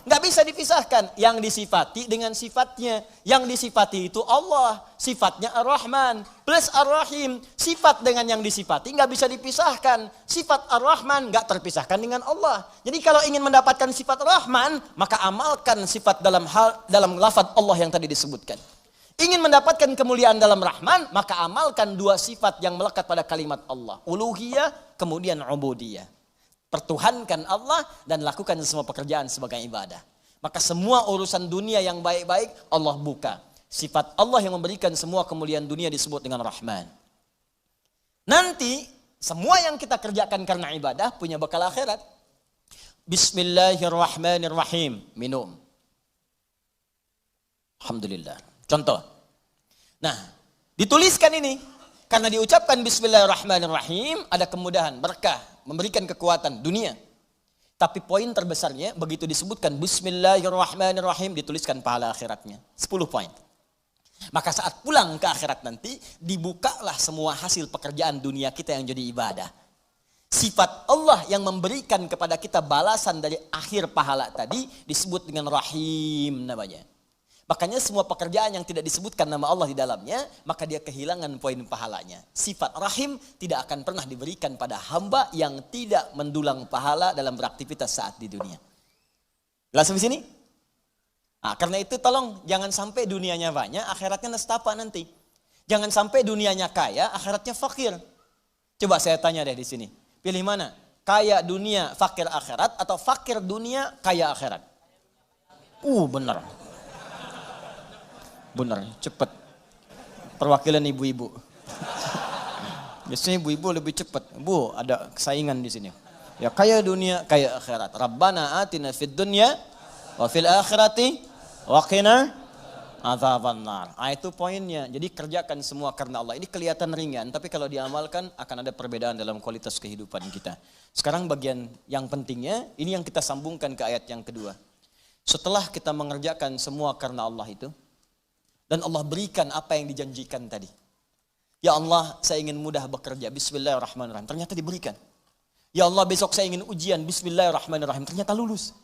Nggak bisa dipisahkan. Yang disifati dengan sifatnya. Yang disifati itu Allah. Sifatnya Ar-Rahman. Plus Ar-Rahim. Sifat dengan yang disifati nggak bisa dipisahkan. Sifat Ar-Rahman nggak terpisahkan dengan Allah. Jadi kalau ingin mendapatkan sifat Rahman, maka amalkan sifat dalam lafaz Allah yang tadi disebutkan. Ingin mendapatkan kemuliaan dalam Rahman, maka amalkan 2 sifat yang melekat pada kalimat Allah. Uluhiyah, kemudian ubudiyah. Pertuhankan Allah dan lakukan semua pekerjaan sebagai ibadah. Maka semua urusan dunia yang baik-baik Allah buka. Sifat Allah yang memberikan semua kemuliaan dunia disebut dengan Rahman. Nanti semua yang kita kerjakan karena ibadah punya bekal akhirat. Bismillahirrahmanirrahim. Minum. Alhamdulillah. Contoh. Nah, dituliskan ini. Karena diucapkan bismillahirrahmanirrahim, ada kemudahan, berkah, memberikan kekuatan dunia. Tapi poin terbesarnya, begitu disebutkan bismillahirrahmanirrahim, dituliskan pahala akhiratnya. 10 poin. Maka saat pulang ke akhirat nanti, dibukalah semua hasil pekerjaan dunia kita yang jadi ibadah. Sifat Allah yang memberikan kepada kita balasan dari akhir pahala tadi, disebut dengan rahim namanya. Makanya semua pekerjaan yang tidak disebutkan nama Allah di dalamnya, maka dia kehilangan poin pahalanya. Sifat rahim tidak akan pernah diberikan pada hamba yang tidak mendulang pahala dalam beraktivitas saat di dunia. Jelas sampai sini? Nah, karena itu tolong jangan sampai dunianya banyak, akhiratnya nestapa nanti. Jangan sampai dunianya kaya, akhiratnya fakir. Coba saya tanya deh di sini, pilih mana? Kaya dunia, fakir akhirat, atau fakir dunia, kaya akhirat? Benar. Benar, cepat. Perwakilan ibu-ibu. Biasanya ibu-ibu lebih cepat. Bu, ada saingan di sini. Ya kaya dunia, kaya akhirat. Rabbana atina fid dunya wa fil akhirati wa qina adzabannar. Itu poinnya. Jadi kerjakan semua karena Allah. Ini kelihatan ringan, tapi kalau diamalkan akan ada perbedaan dalam kualitas kehidupan kita. Sekarang bagian yang pentingnya, ini yang kita sambungkan ke ayat yang kedua. Setelah kita mengerjakan semua karena Allah itu, dan Allah berikan apa yang dijanjikan tadi. Ya Allah, saya ingin mudah bekerja. Bismillahirrahmanirrahim. Ternyata diberikan. Ya Allah, besok saya ingin ujian. Bismillahirrahmanirrahim. Ternyata lulus.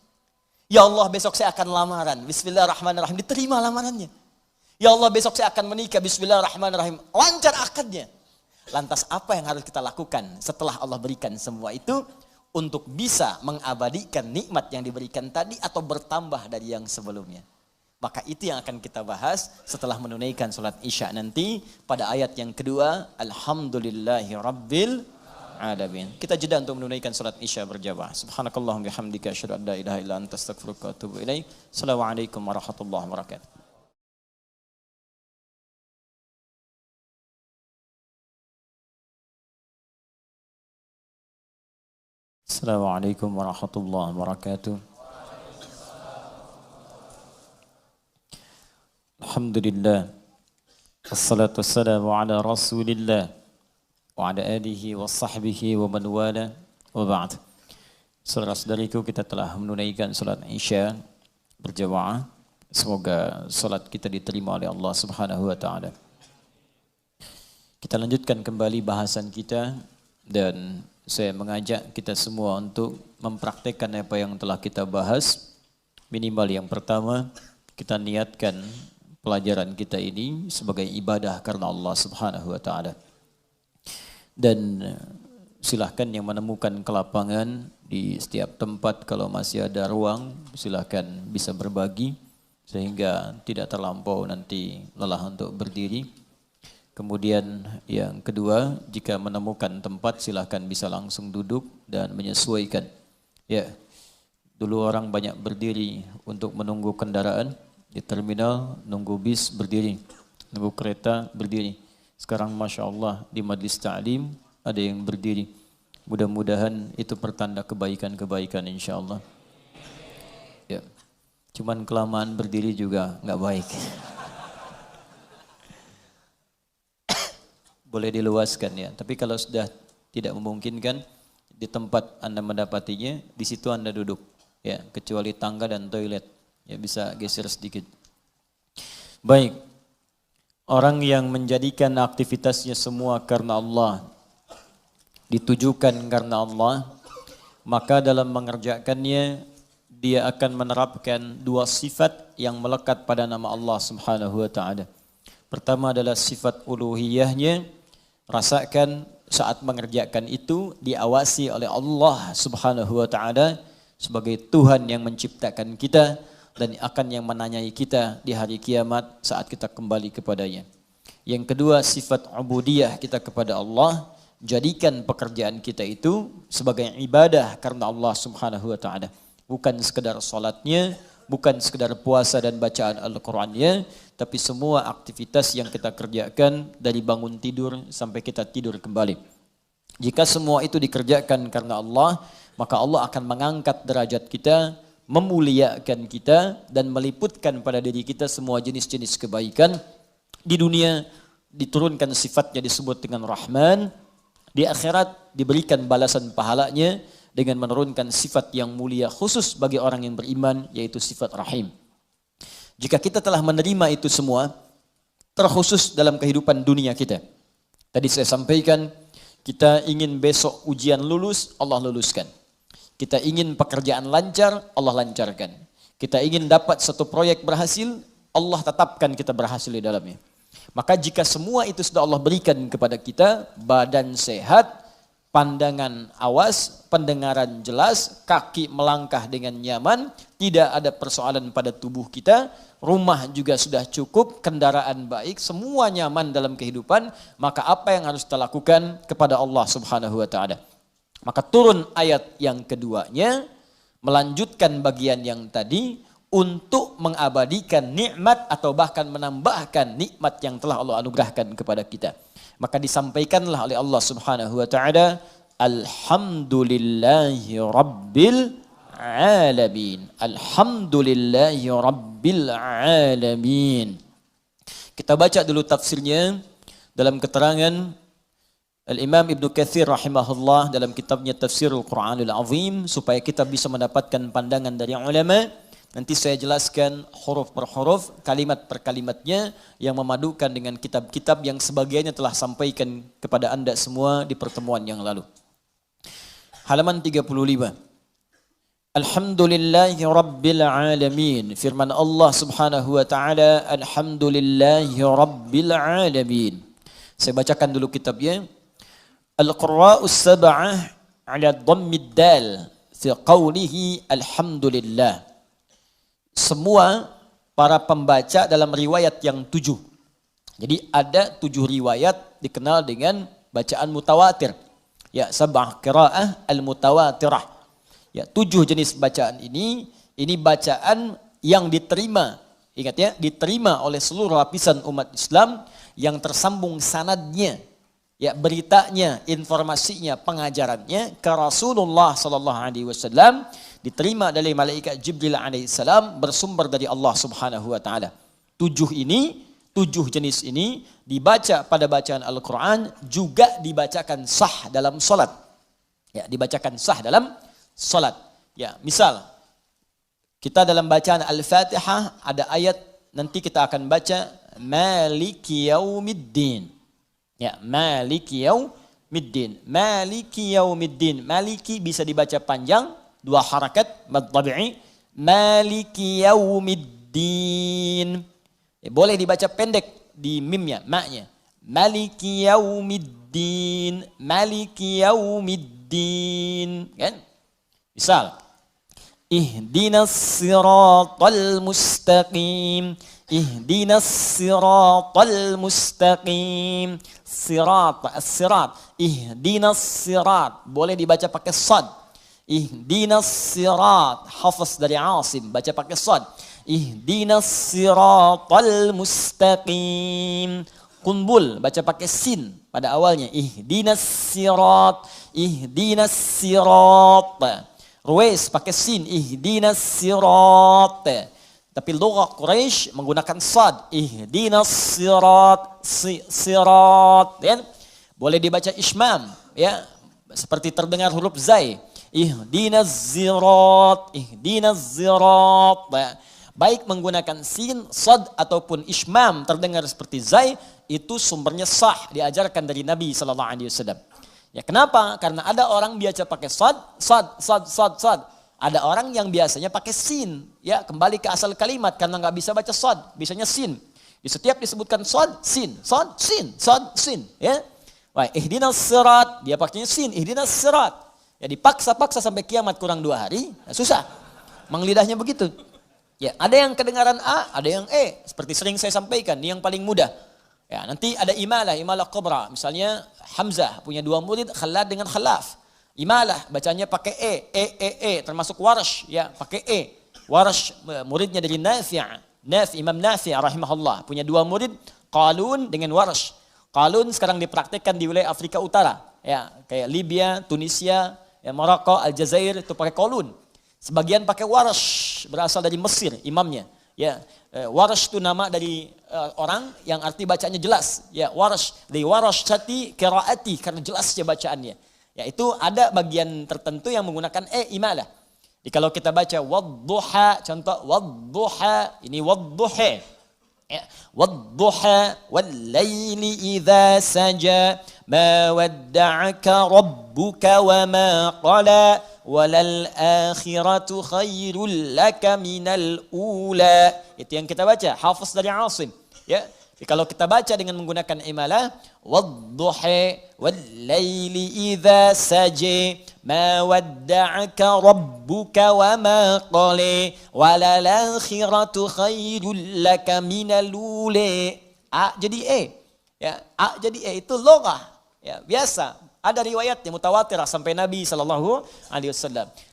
Ya Allah, besok saya akan lamaran. Bismillahirrahmanirrahim. Diterima lamarannya. Ya Allah, besok saya akan menikah. Bismillahirrahmanirrahim. Lancar akadnya. Lantas apa yang harus kita lakukan setelah Allah berikan semua itu untuk bisa mengabadikan nikmat yang diberikan tadi atau bertambah dari yang sebelumnya? Maka itu yang akan kita bahas setelah menunaikan salat Isya nanti pada ayat yang kedua, Alhamdulillahi Rabbil Alamin. Kita jeda untuk menunaikan salat Isya berjamaah. Subhanakallahumma bihamdika asyhadu an la ilaha illa anta astaghfiruka wa atubu ilaik. Assalamualaikum warahmatullahi wabarakatuh. Assalamualaikum warahmatullahi wabarakatuh. Alhamdulillah. Wassalatu wassalamu ala Rasulillah wa ala alihi wa sahbihi wa man wala wa ba'd. Saudara-saudariku, kita telah menunaikan salat Isya berjamaah. Semoga salat kita diterima oleh Allah Subhanahu wa taala. Kita lanjutkan kembali bahasan kita dan saya mengajak kita semua untuk mempraktekkan apa yang telah kita bahas. Minimal yang pertama, kita niatkan pelajaran kita ini sebagai ibadah karena Allah Subhanahu wa taala. Dan silahkan yang menemukan kelapangan di setiap tempat, kalau masih ada ruang, silahkan bisa berbagi sehingga tidak terlampau nanti lelah untuk berdiri. Kemudian yang kedua, jika menemukan tempat silahkan bisa langsung duduk dan menyesuaikan. Ya, dulu orang banyak berdiri untuk menunggu kendaraan. Di terminal, nunggu bis berdiri, nunggu kereta berdiri. Sekarang Masya Allah di majlis ta'lim ada yang berdiri. Mudah-mudahan itu pertanda kebaikan-kebaikan insya Allah. Ya. Cuman kelamaan berdiri juga nggak baik. Boleh diluaskan ya. Tapi kalau sudah tidak memungkinkan di tempat Anda mendapatinya, di situ Anda duduk. Ya, kecuali tangga dan toilet. Ya bisa geser sedikit. Baik. Orang yang menjadikan aktivitasnya semua karena Allah, ditujukan karena Allah, maka dalam mengerjakannya dia akan menerapkan dua sifat yang melekat pada nama Allah Subhanahu wa taala. Pertama adalah sifat uluhiyahnya. Rasakan saat mengerjakan itu diawasi oleh Allah Subhanahu wa taala sebagai Tuhan yang menciptakan kita dan akan yang menanyai kita di hari kiamat saat kita kembali kepadanya. Yang kedua, sifat ubudiyah kita kepada Allah. Jadikan pekerjaan kita itu sebagai ibadah karena Allah Subhanahu wa taala. Bukan sekedar salatnya, bukan sekedar puasa dan bacaan Al-Qur'annya, tapi semua aktivitas yang kita kerjakan dari bangun tidur sampai kita tidur kembali. Jika semua itu dikerjakan karena Allah, maka Allah akan mengangkat derajat kita, memuliakan kita dan meliputkan pada diri kita semua jenis-jenis kebaikan Di dunia diturunkan sifatnya disebut dengan Rahman, di akhirat diberikan balasan pahalanya dengan menurunkan sifat yang mulia khusus bagi orang yang beriman, yaitu sifat Rahim. Jika kita telah menerima itu semua, terkhusus dalam kehidupan dunia kita. Tadi saya sampaikan, kita ingin besok ujian lulus, Allah luluskan. Kita ingin pekerjaan lancar, Allah lancarkan. Kita ingin dapat satu proyek berhasil, Allah tetapkan kita berhasil di dalamnya. Maka jika semua itu sudah Allah berikan kepada kita, badan sehat, pandangan awas, pendengaran jelas, kaki melangkah dengan nyaman, tidak ada persoalan pada tubuh kita, rumah juga sudah cukup, kendaraan baik, semua nyaman dalam kehidupan, maka apa yang harus kita lakukan kepada Allah Subhanahu wa taala? Maka turun ayat yang keduanya, melanjutkan bagian yang tadi untuk mengabadikan nikmat atau bahkan menambahkan nikmat yang telah Allah anugerahkan kepada kita. Maka disampaikanlah oleh Allah Subhanahu wa taala, alhamdulillahi rabbil alamin. Alhamdulillahi rabbil alamin. Kita baca dulu tafsirnya dalam keterangan Al-Imam Ibnu Katsir rahimahullah dalam kitabnya Tafsirul Qur'anul Azim, supaya kita bisa mendapatkan pandangan dari ulama. Nanti saya jelaskan huruf per huruf, kalimat per kalimatnya yang memadukan dengan kitab-kitab yang sebagiannya telah sampaikan kepada Anda semua di pertemuan yang lalu. Halaman 35. Alhamdulillahi rabbil alamin. Firman Allah Subhanahu wa taala, alhamdulillahi rabbil alamin. Saya bacakan dulu kitabnya. Al-Qurra'us sab'ah 'ala dhammid dal fi qawlihi alhamdulillah. Semua para pembaca dalam riwayat yang 7. Jadi ada 7 riwayat dikenal dengan bacaan mutawatir. Ya, sab'ah qiraah al-mutawatirah. Ya, 7 jenis bacaan ini bacaan yang diterima. Ingat ya, diterima oleh seluruh lapisan umat Islam yang tersambung sanadnya. Ya, beritanya, informasinya, pengajarannya ke Rasulullah sallallahu alaihi wasallam, diterima dari malaikat Jibril alaihissalam, bersumber dari Allah Subhanahu wa taala. 7 jenis ini dibaca pada bacaan Al-Qur'an, juga dibacakan sah dalam salat. Ya, dibacakan sah dalam salat. Ya, misal kita dalam bacaan Al-Fatihah ada ayat, nanti kita akan baca Maliki Yaumiddin. Ya, Maliki Yaumiddin. Maliki Yaumiddin. Maliki bisa dibaca panjang, 2 harakat mad tabi'i, Maliki Yaumiddin. Boleh dibaca pendek di mimnya, maknya. Maliki Yaumiddin, Maliki Yaumiddin, kan? Misal, Ihdinas siratal mustaqim, Ihdinas siratal mustaqim. Sirat, as-sirat, Ihdinas sirat. Boleh dibaca pakai sad. Ihdinas sirat, hafaz dari Asim, baca pakai sad. Ihdinas siratal mustaqim. Qunbul, baca pakai sin pada awalnya. Ihdinas sirat, Ihdinas sirat. Ruwais pakai sin, Ihdinas sirat. Tapi lugah Quraisy menggunakan sad. Ihdinas sirat, sirat. Ya? Boleh dibaca ismam, ya, seperti terdengar huruf zai. Ihdinas zirat, Ihdinas zirat. Baik menggunakan sin, sad ataupun ismam terdengar seperti zai, itu sumbernya sah, diajarkan dari Nabi sallallahu alaihi wasallam. Ya, kenapa? Karena ada orang biasa pakai sad. Ada orang yang biasanya pakai sin. Ya, kembali ke asal kalimat karena nggak bisa baca sad, bisanya sin. Di setiap disebutkan sad, sin, sad, sin, sad, sin. Ya, wah, ihdinas sirat, dia pakainya sin, ihdinas sirat. Ya, dipaksa-paksa sampai kiamat kurang 2 hari, ya, susah. Menglidahnya begitu. Ya, ada yang kedengaran A, ada yang E. Seperti sering saya sampaikan, ini yang paling mudah. Ya, nanti ada imalah kubra. Misalnya Hamzah punya 2 murid, Khalad dengan Khalaf. Imalah bacanya pakai E, termasuk Warsh, ya, pakai E. Warsh muridnya dari Nafi', Imam Nafi' rahimahullah, punya 2 murid, Qalun dengan Warsh. Qalun sekarang dipraktikkan di wilayah Afrika Utara, ya, kayak Libya, Tunisia, ya, Maroko, Aljazair, itu pakai Qalun. Sebagian pakai Warsh, berasal dari Mesir imamnya. Ya, Warsh itu nama dari orang yang arti bacanya jelas. Ya, warash, li warashati qiraati, karena jelasnya bacaannya. Ya, itu ada bagian tertentu yang menggunakan imalah. Jadi kalau kita baca wadduha, contoh wadduha, ini wadduha. Ya, wadduha wal laili idza saja ma wadda'aka rabbuka wa ma qala walal akhiratu khairul laka minal ula. Itu yang kita baca, hafaz dari Asim. Ya. Jadi kalau kita baca dengan menggunakan imalah, wadduha wal laili idza saja ma wadda'aka rabbuka wa ma qala walal akhiratu khairul laka minal ula. A jadi ya, A jadi itu loghah. Ya, biasa. Ada riwayat yang mutawatirah sampai Nabi SAW.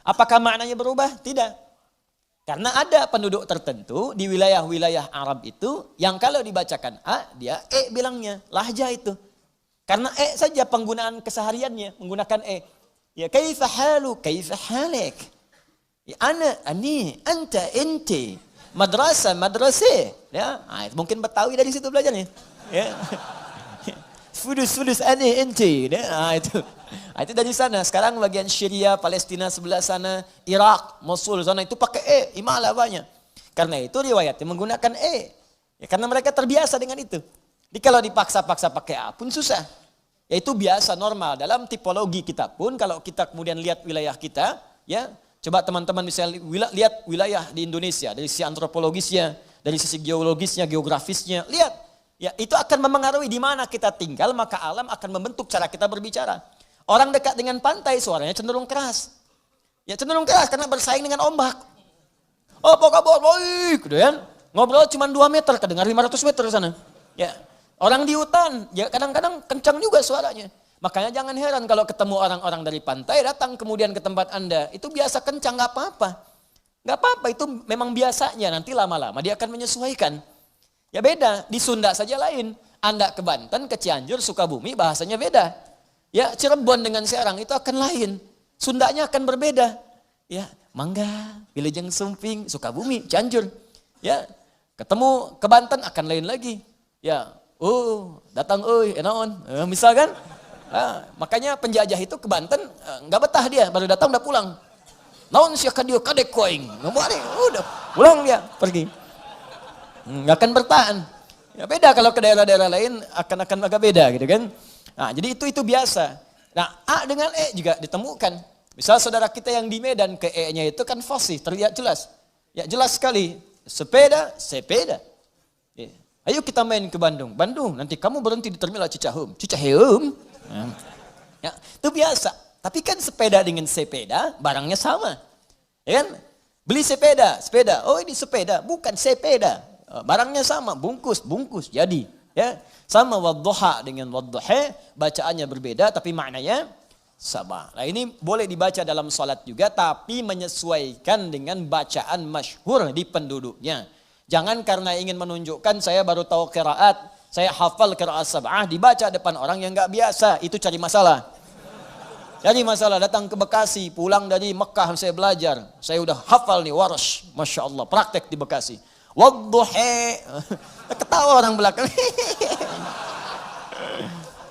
Apakah maknanya berubah? Tidak. Karena ada penduduk tertentu di wilayah-wilayah Arab itu yang kalau dibacakan A, dia bilangnya. Lahjah itu. Karena saja penggunaan kesehariannya menggunakan Ya, kaifa halu, kaifa halik. Ya, ana, ani, anta, inti. Madrasah, madrasah. Ya, mungkin Betawi dari situ belajarnya. Ya. Sudus aneh ente. Itu dari sana. Sekarang bagian Syria, Palestina sebelah sana, Irak, Mosul sana itu pakai imalah banyak. Karena itu riwayatnya menggunakan Ya, karena mereka terbiasa dengan itu. Jadi kalau dipaksa-paksa pakai A pun susah. Ya itu biasa normal. Dalam tipologi kita pun kalau kita kemudian lihat wilayah kita, ya coba teman-teman bisa lihat wilayah di Indonesia dari sisi antropologisnya, dari sisi geologisnya, geografisnya, lihat. Ya, itu akan memengaruhi di mana kita tinggal, maka alam akan membentuk cara kita berbicara. Orang dekat dengan pantai suaranya cenderung keras. Ya, cenderung keras karena bersaing dengan ombak. Oh, apa kabar? Baik, gitu kan. Ngobrol cuma 2 meter, kedengar 500 meter sana. Ya. Orang di hutan, ya kadang-kadang kencang juga suaranya. Makanya jangan heran kalau ketemu orang-orang dari pantai datang kemudian ke tempat Anda, itu biasa kencang, enggak apa-apa. Enggak apa-apa, itu memang biasanya, nanti lama-lama dia akan menyesuaikan. Ya beda, di Sunda saja lain. Anda ke Banten, ke Cianjur, Sukabumi bahasanya beda. Ya Cirebon dengan Serang itu akan lain. Sundanya akan berbeda. Ya, Mangga, Wilujeng Sumping, Sukabumi, Cianjur. Ya, ketemu ke Banten akan lain lagi. Ya, datang enaon. Misalkan, makanya penjajah itu ke Banten nggak betah dia, baru datang udah pulang. Naon sia ka dieu kadek koing. Udah pulang dia, pergi. Nggak akan bertahan. Ya beda kalau ke daerah-daerah lain akan agak beda gitu kan. Nah, jadi itu biasa. Nah, A dengan juga ditemukan. Misal saudara kita yang di Medan ke nya itu kan fasih, terlihat jelas. Ya jelas sekali. Sepeda, sepeda. Ya. Ayo kita main ke Bandung. Bandung, nanti kamu berhenti di terminal Cicaheum. Cicaheum. Ya, itu biasa. Tapi kan sepeda dengan sepeda barangnya sama. Ya kan? Beli sepeda. Oh ini sepeda, bukan sepeda. Barangnya sama, bungkus, jadi ya sama wadduha dengan wadduha, bacaannya berbeda tapi maknanya sama. Nah ini boleh dibaca dalam salat juga tapi menyesuaikan dengan bacaan masyhur di penduduknya. Jangan karena ingin menunjukkan saya baru tahu qiraat, saya hafal qiraat sab'ah dibaca depan orang yang enggak biasa, itu cari masalah. Cari masalah, datang ke Bekasi, pulang dari Mekah saya belajar, saya udah hafal nih warash, Masya Allah, praktek di Bekasi. Wadduha. Ketawa orang belakang.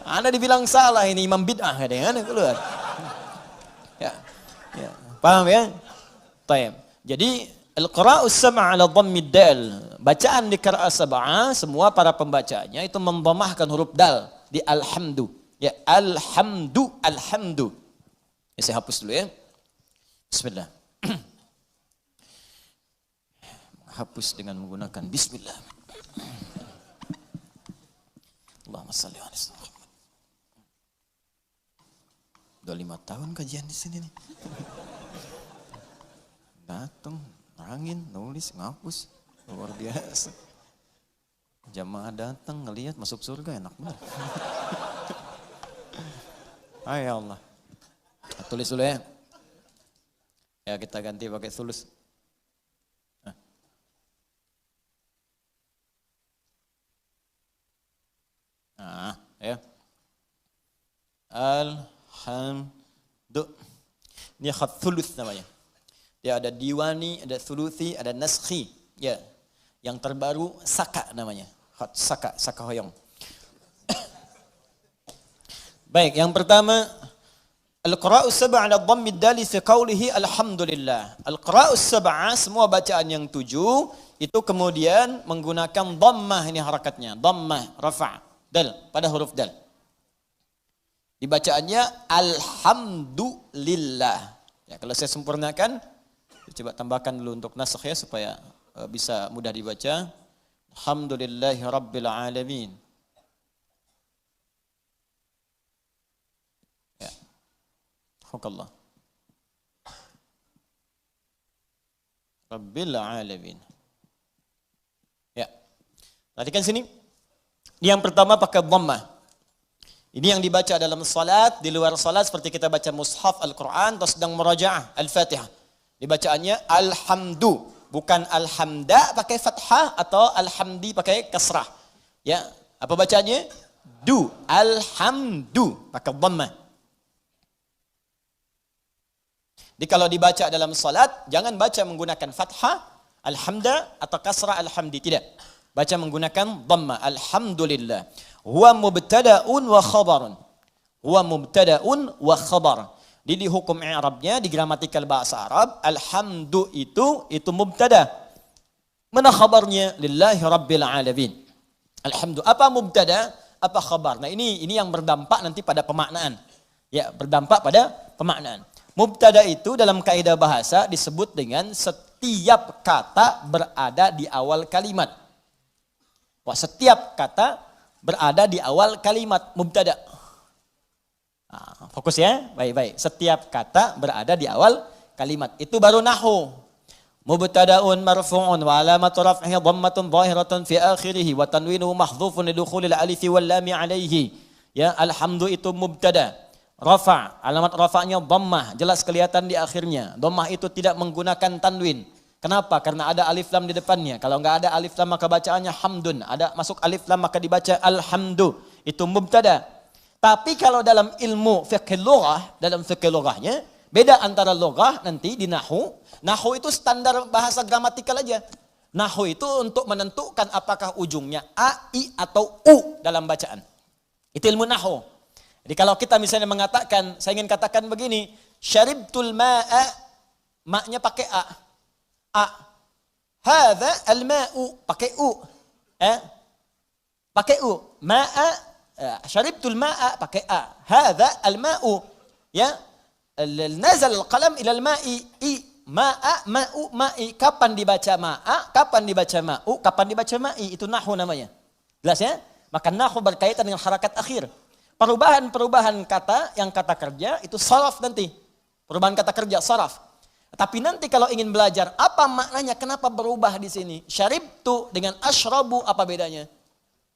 Anda dibilang salah ini imam bid'ah kadang keluar. Ya. Paham ya? Baik. Jadi al-qira'us sab'a 'ala dhammid dal. Bacaan di qira'ah sab'ah semua para pembacanya itu mendhammahkan huruf dal di alhamdu. Ya, alhamdu. Ya, saya hapus dulu ya. Bismillah. Hapus dengan menggunakan bismillah. Allahumma shalli ala Muhammad. Udah 5 tahun kajian di sini nih. Datang, angin, nulis, ngapus. Luar biasa. Jamaah datang, ngelihat masuk surga enak banget. Ya Allah. Tulis dulu ya. Ya kita ganti pakai tulis. Ya. Alhamdu. Ini khat thuluth namanya. Dia ada diwani, ada thuluthi, ada naskhi. Ya. Yang terbaru saka namanya. Saka hoyong. Baik, yang pertama al-qira'us sab'a 'ala dhammid dali fi qawlihi alhamdulillah. Al-qira'us sab'a semua bacaan yang 7 itu kemudian menggunakan dhammah, ini harakatnya, dhammah rafa' dal pada huruf dal. Dibacaannya alhamdulillah. Ya, kalau saya sempurnakan, coba tambahkan dulu untuk nasakh ya supaya bisa mudah dibaca. Alhamdulillahi rabbil alamin. Ya. Alhamdulillah. Rabbil alamin. Ya. Perhatikan sini. Yang pertama pakai dhammah. Ini yang dibaca dalam salat, di luar salat seperti kita baca mushaf Al-Qur'an atau sedang murajaah Al-Fatihah. Dibacaannya alhamdu, bukan alhamda pakai fathah atau alhamdi pakai kasrah. Ya, apa bacanya? Du, alhamdu pakai dhammah. Jadi kalau dibaca dalam salat jangan baca menggunakan fathah alhamda atau kasrah alhamdi, tidak. Baca menggunakan dhammah, alhamdulillah. Huwa mubtada'un wa khabarun. Huwa mubtada'un wa khabar. Di hukum i'rabnya, di gramatikal bahasa Arab, alhamdu itu mubtada. Mana khabarnya? Lillahi rabbil alamin. Alhamdu. Apa mubtada? Apa khabar? Nah, ini yang berdampak nanti pada pemaknaan. Ya, berdampak pada pemaknaan. Mubtada itu dalam kaidah bahasa disebut dengan setiap kata berada di awal kalimat. Wah, setiap kata berada di awal kalimat mubtada. Nah, fokus ya, baik-baik. Setiap kata berada di awal kalimat. Itu baru nahwu. Mubtada'un marfu'un wa alamatu raf'ihi dhammatun zahiratun fi akhirih wa tanwinuhu mahdhufun lidukhulil alifi wal lami alaihi. Ya, alhamdu itu mubtada. Rafa', alamat rafa'nya dhammah, jelas kelihatan di akhirnya. Dhammah itu tidak menggunakan tanwin. Kenapa? Karena ada alif lam di depannya. Kalau enggak ada alif lam maka bacaannya hamdun. Ada masuk alif lam maka dibaca alhamdu. Itu mubtada. Tapi kalau dalam ilmu fiqh lughah, dalam fiqh lughahnya beda antara lughah nanti di nahwu. Nahwu itu standar bahasa gramatikal aja. Nahwu itu untuk menentukan apakah ujungnya a, i atau u dalam bacaan. Itu ilmu nahwu. Jadi kalau kita misalnya mengatakan, saya ingin katakan begini, syaribtul ma'a, maknya pakai a. A. Hadza al-ma'u, pakai u. Pakai u. Ma'a, syaribtul ma'a, pakai a. Hadza al-ma'u. Ya. Nazal al-qalam ila al-ma'i. I. Ma'a, ma'u, ma'i. Kapan dibaca ma'a, kapan dibaca ma'u, kapan dibaca ma'i. Itu nahwu namanya. Jelas ya? Maka nahwu berkaitan dengan harakat akhir. Perubahan-perubahan kata, yang kata kerja, itu saraf nanti. Perubahan kata kerja, saraf. Tapi nanti kalau ingin belajar apa maknanya, kenapa berubah di sini? Syaribtu dengan asyrabu apa bedanya?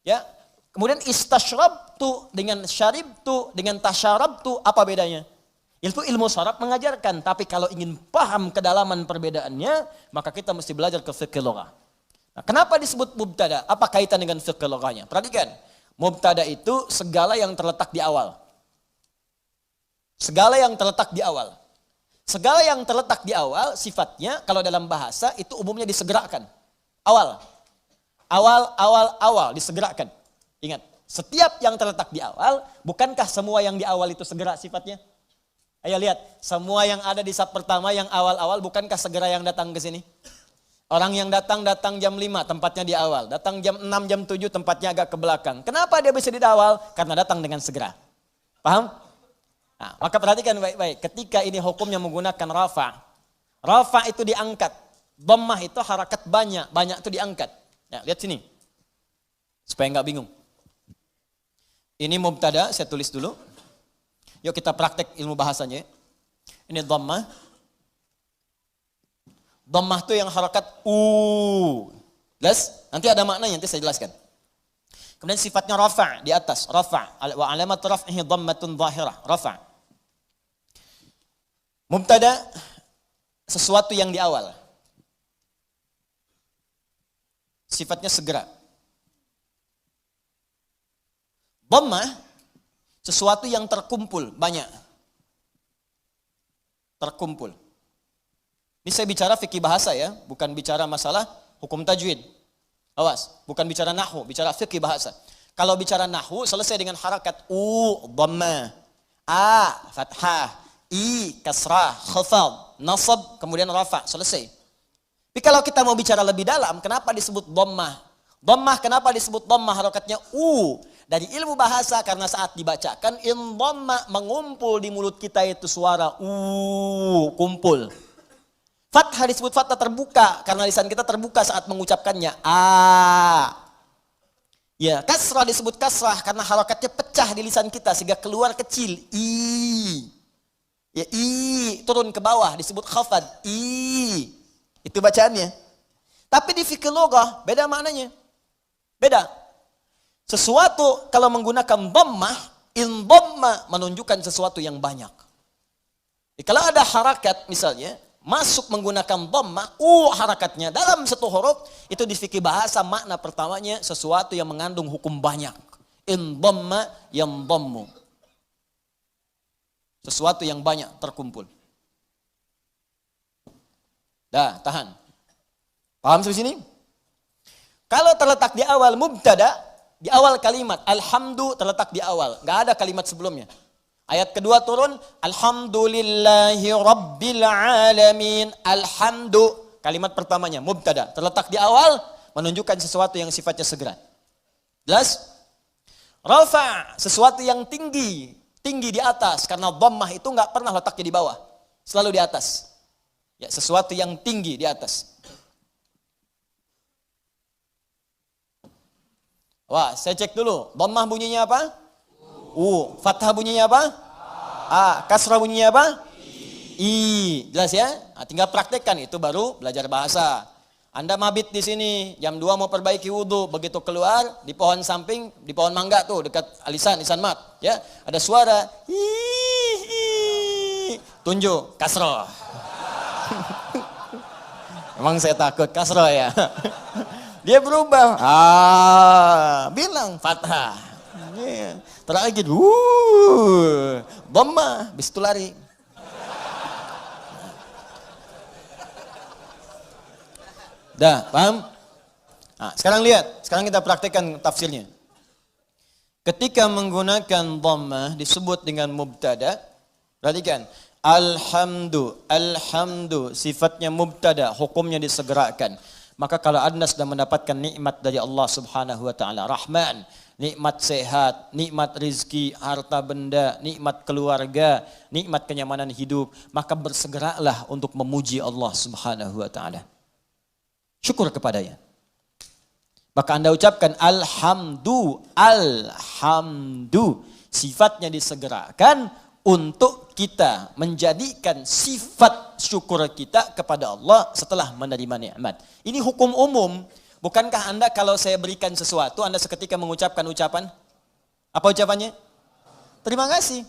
Ya. Kemudian istasyrabtu dengan syaribtu dengan tasyarabtu apa bedanya? Itu ilmu syaraf mengajarkan, tapi kalau ingin paham kedalaman perbedaannya, maka kita mesti belajar ke fiqh lughah. Nah, kenapa disebut mubtada? Apa kaitan dengan fiqh lughahnya? Perhatikan. Mubtada itu segala yang terletak di awal. Segala yang terletak di awal. Segala yang terletak di awal sifatnya kalau dalam bahasa itu umumnya disegerakan. Awal. Awal disegerakan. Ingat, setiap yang terletak di awal, bukankah semua yang di awal itu segera sifatnya? Ayo lihat, semua yang ada di sab pertama yang awal-awal bukankah segera yang datang ke sini? Orang yang datang jam 5 tempatnya di awal. Datang jam 6, jam 7 tempatnya agak ke belakang. Kenapa dia bisa di awal? Karena datang dengan segera. Paham? Nah, maka perhatikan baik-baik. Ketika ini hukumnya menggunakan rafa'. Rafa' itu diangkat. Dhammah itu harakat banyak. Banyak itu diangkat. Ya, lihat sini. Supaya nggak bingung. Ini mubtada, saya tulis dulu. Yuk kita praktek ilmu bahasanya. Ini dhammah. Dhammah itu yang harakat u. Jelas? Nanti ada maknanya, nanti saya jelaskan. Kemudian sifatnya rafa' di atas, rafa'. Wa alamat raf'ihi dhammatun zahirah, rafa'. Mubtada sesuatu yang di awal. Sifatnya segera. Dhammah sesuatu yang terkumpul, banyak. Terkumpul. Ini saya bicara fikih bahasa ya, bukan bicara masalah hukum tajwid. Awas, bukan bicara nahwu, bicara fikih bahasa. Kalau bicara nahwu selesai dengan harakat dhammah, a fathah, i kasrah, khafad, nasab, kemudian rafa, selesai. Tapi kalau kita mau bicara lebih dalam, kenapa disebut dhammah? Dhammah kenapa disebut dhammah, harakatnya u? Dari ilmu bahasa karena saat dibacakan in dhamma, mengumpul di mulut kita itu suara kumpul. Fathah disebut fathah terbuka karena lisan kita terbuka saat mengucapkannya. Ya, kasrah disebut kasrah karena harakatnya pecah di lisan kita sehingga keluar kecil. Ya, turun ke bawah disebut khafad. Itu bacaannya. Tapi di fikih logah beda maknanya. Beda. Sesuatu kalau menggunakan dhammah, in dhamma menunjukkan sesuatu yang banyak. Jadi, kalau ada harakat misalnya masuk menggunakan dhammah, harakatnya dalam satu huruf, itu di fikih bahasa makna pertamanya sesuatu yang mengandung hukum banyak. In dhamma yang dhammu. Sesuatu yang banyak terkumpul. Dah, tahan. Paham sampai sini? Kalau terletak di awal mubtada, di awal kalimat, alhamdu terletak di awal. Nggak ada kalimat sebelumnya. Ayat kedua turun, alhamdulillahi rabbil alamin. Alhamdu, kalimat pertamanya, mubtada. Terletak di awal, menunjukkan sesuatu yang sifatnya segera. Jelas? Rafa, sesuatu yang tinggi. Tinggi di atas. Karena dhammah itu nggak pernah letaknya di bawah. Selalu di atas. Ya, sesuatu yang tinggi di atas. Wah, saya cek dulu. Dhammah bunyinya apa? Fathah bunyinya apa? Kasrah bunyinya apa? I. Jelas ya? Nah, tinggal praktekkan, itu baru belajar bahasa. Anda mabit di sini, jam 2 mau perbaiki wudhu, begitu keluar di pohon samping, di pohon mangga tuh dekat alisan mat, ya, ada suara tunjuk kasrah. Emang saya takut kasrah ya. Dia berubah. Bilang fathah. Terakhir, dhammah, bis itu lari. Dah, paham? Nah, sekarang lihat, sekarang kita praktekkan tafsirnya. Ketika menggunakan dhammah disebut dengan mubtada, perhatikan. Alhamdu, sifatnya mubtada, hukumnya disegerakan. Maka kalau Anda sudah mendapatkan nikmat dari Allah Subhanahu wa taala, Rahman, nikmat sehat, nikmat rizki, harta benda, nikmat keluarga, nikmat kenyamanan hidup, maka bersegeralah untuk memuji Allah Subhanahu wa taala. Syukur kepadanya. Maka Anda ucapkan alhamdu, sifatnya disegerakan untuk kita menjadikan sifat syukur kita kepada Allah setelah menerima nikmat. Ini hukum umum. Bukankah Anda kalau saya berikan sesuatu, Anda seketika mengucapkan ucapan? Apa ucapannya? Terima kasih.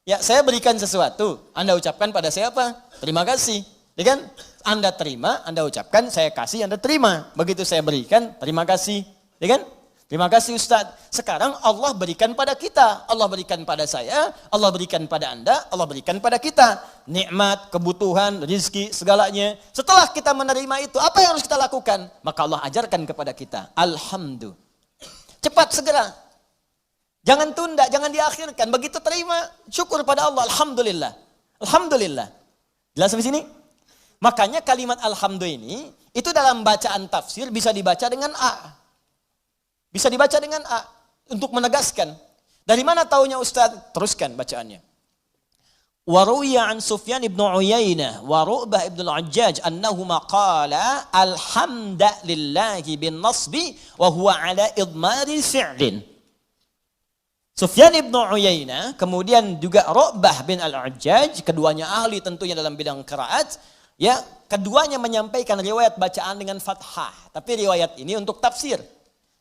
Ya, saya berikan sesuatu, Anda ucapkan pada saya apa? Terima kasih. Ya kan? Anda terima, Anda ucapkan, saya kasih, Anda terima. Begitu saya berikan, terima kasih. Ya kan? Terima kasih Ustaz. Sekarang Allah berikan pada kita. Allah berikan pada saya, Allah berikan pada Anda, Allah berikan pada kita. Nikmat, kebutuhan, rizki, segalanya. Setelah kita menerima itu, apa yang harus kita lakukan? Maka Allah ajarkan kepada kita. Alhamdulillah. Cepat, segera. Jangan tunda, jangan diakhirkan. Begitu terima, syukur pada Allah. Alhamdulillah. Alhamdulillah. Jelas sampai sini? Makanya kalimat alhamdulillah ini, itu dalam bacaan tafsir bisa dibaca dengan A. Bisa dibaca dengan A untuk menegaskan. Dari mana taunya Ustaz? Teruskan bacaannya. Wa ruwiya an Sufyan ibn Uyainah wa Ru'bah ibn al-Ajjaj annahuma qala alhamdulillahi bin nasbi wa huwa ala idmari fi'lin. Sufyan ibn Uyainah, kemudian juga Ru'bah bin al-Ajjaj, keduanya ahli tentunya dalam bidang qiraat, ya, keduanya menyampaikan riwayat bacaan dengan fathah, tapi riwayat ini untuk tafsir.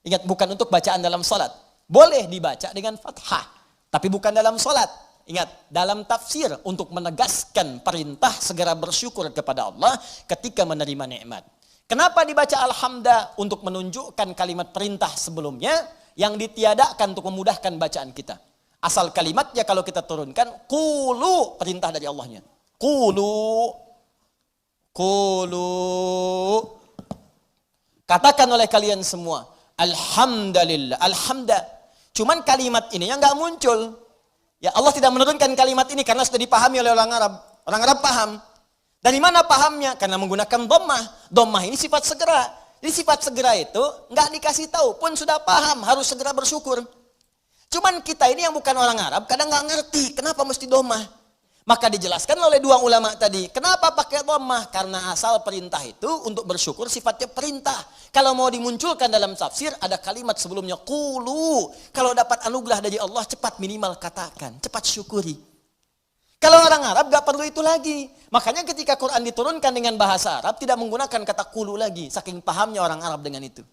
Ingat, bukan untuk bacaan dalam salat. Boleh dibaca dengan fathah, tapi bukan dalam salat. Ingat, dalam tafsir untuk menegaskan perintah segera bersyukur kepada Allah ketika menerima nikmat. Kenapa dibaca alhamdulillah? Untuk menunjukkan kalimat perintah sebelumnya yang ditiadakan untuk memudahkan bacaan kita. Asal kalimatnya kalau kita turunkan, qulu, perintah dari Allahnya. Qulu. Katakan oleh kalian semua, alhamdulillah, alhamdulillah. Cuman kalimat ini yang nggak muncul. Ya Allah tidak menurunkan kalimat ini karena sudah dipahami oleh orang Arab. Orang Arab paham. Dari mana pahamnya? Karena menggunakan dhammah. Dhammah ini sifat segera. Jadi sifat segera itu nggak dikasih tahu pun sudah paham, harus segera bersyukur. Cuman kita ini yang bukan orang Arab kadang nggak ngerti kenapa mesti dhammah. Maka dijelaskan oleh dua ulama tadi, kenapa pakai dhammah? Karena asal perintah itu untuk bersyukur sifatnya perintah. Kalau mau dimunculkan dalam tafsir ada kalimat sebelumnya qulu. Kalau dapat anugerah dari Allah cepat minimal katakan, cepat syukuri. Kalau orang Arab gak perlu itu lagi. Makanya ketika Quran diturunkan dengan bahasa Arab tidak menggunakan kata qulu lagi, saking pahamnya orang Arab dengan itu.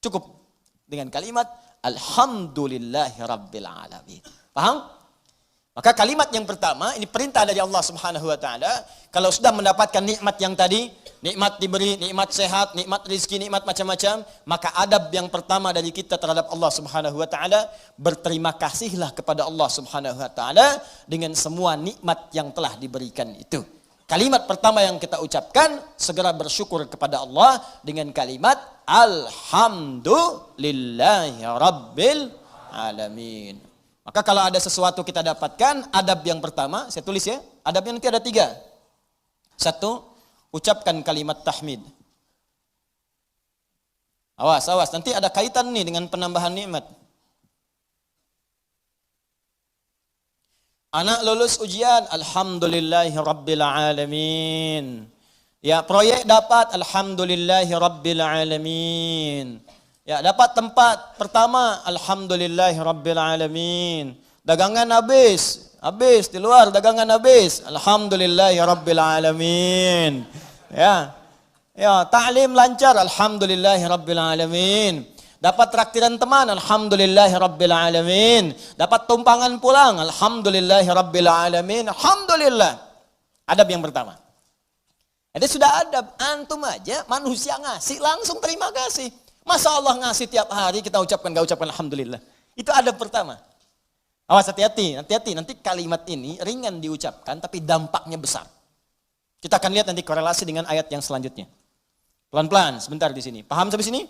Cukup dengan kalimat alhamdulillahi rabbil alamin. Paham? Maka kalimat yang pertama, ini perintah dari Allah Subhanahu wa taala, kalau sudah mendapatkan nikmat yang tadi, nikmat diberi, nikmat sehat, nikmat rezeki, nikmat macam-macam, maka adab yang pertama dari kita terhadap Allah Subhanahu wa taala, berterima kasihlah kepada Allah Subhanahu wa taala dengan semua nikmat yang telah diberikan itu. Kalimat pertama yang kita ucapkan, segera bersyukur kepada Allah dengan kalimat alhamdulillahi rabbil alamin. Maka kalau ada sesuatu kita dapatkan, adab yang pertama, saya tulis ya, adabnya nanti ada 3. 1, ucapkan kalimat tahmid. Awas, nanti ada kaitan nih dengan penambahan nikmat. Anak lulus ujian, alhamdulillahi rabbil alamin. Ya, proyek dapat, alhamdulillahi rabbil alamin. Ya, dapat tempat pertama, alhamdulillahi rabbil alamin. Dagangan habis di luar dagangan habis, alhamdulillahi rabbil alamin. Ya, ta'lim lancar, alhamdulillahi rabbil alamin. Dapat traktiran teman, alhamdulillahi rabbil alamin. Dapat tumpangan pulang, alhamdulillahi rabbil alamin. Alhamdulillah. Adab yang pertama. Jadi sudah adab, antum aja manusia ngasih langsung terima kasih. Masa Allah ngasih tiap hari kita gak ucapkan alhamdulillah. Itu adab pertama. Awas, hati-hati. Nanti kalimat ini ringan diucapkan tapi dampaknya besar. Kita akan lihat nanti korelasi dengan ayat yang selanjutnya. Pelan-pelan sebentar di sini. Paham sampai sini?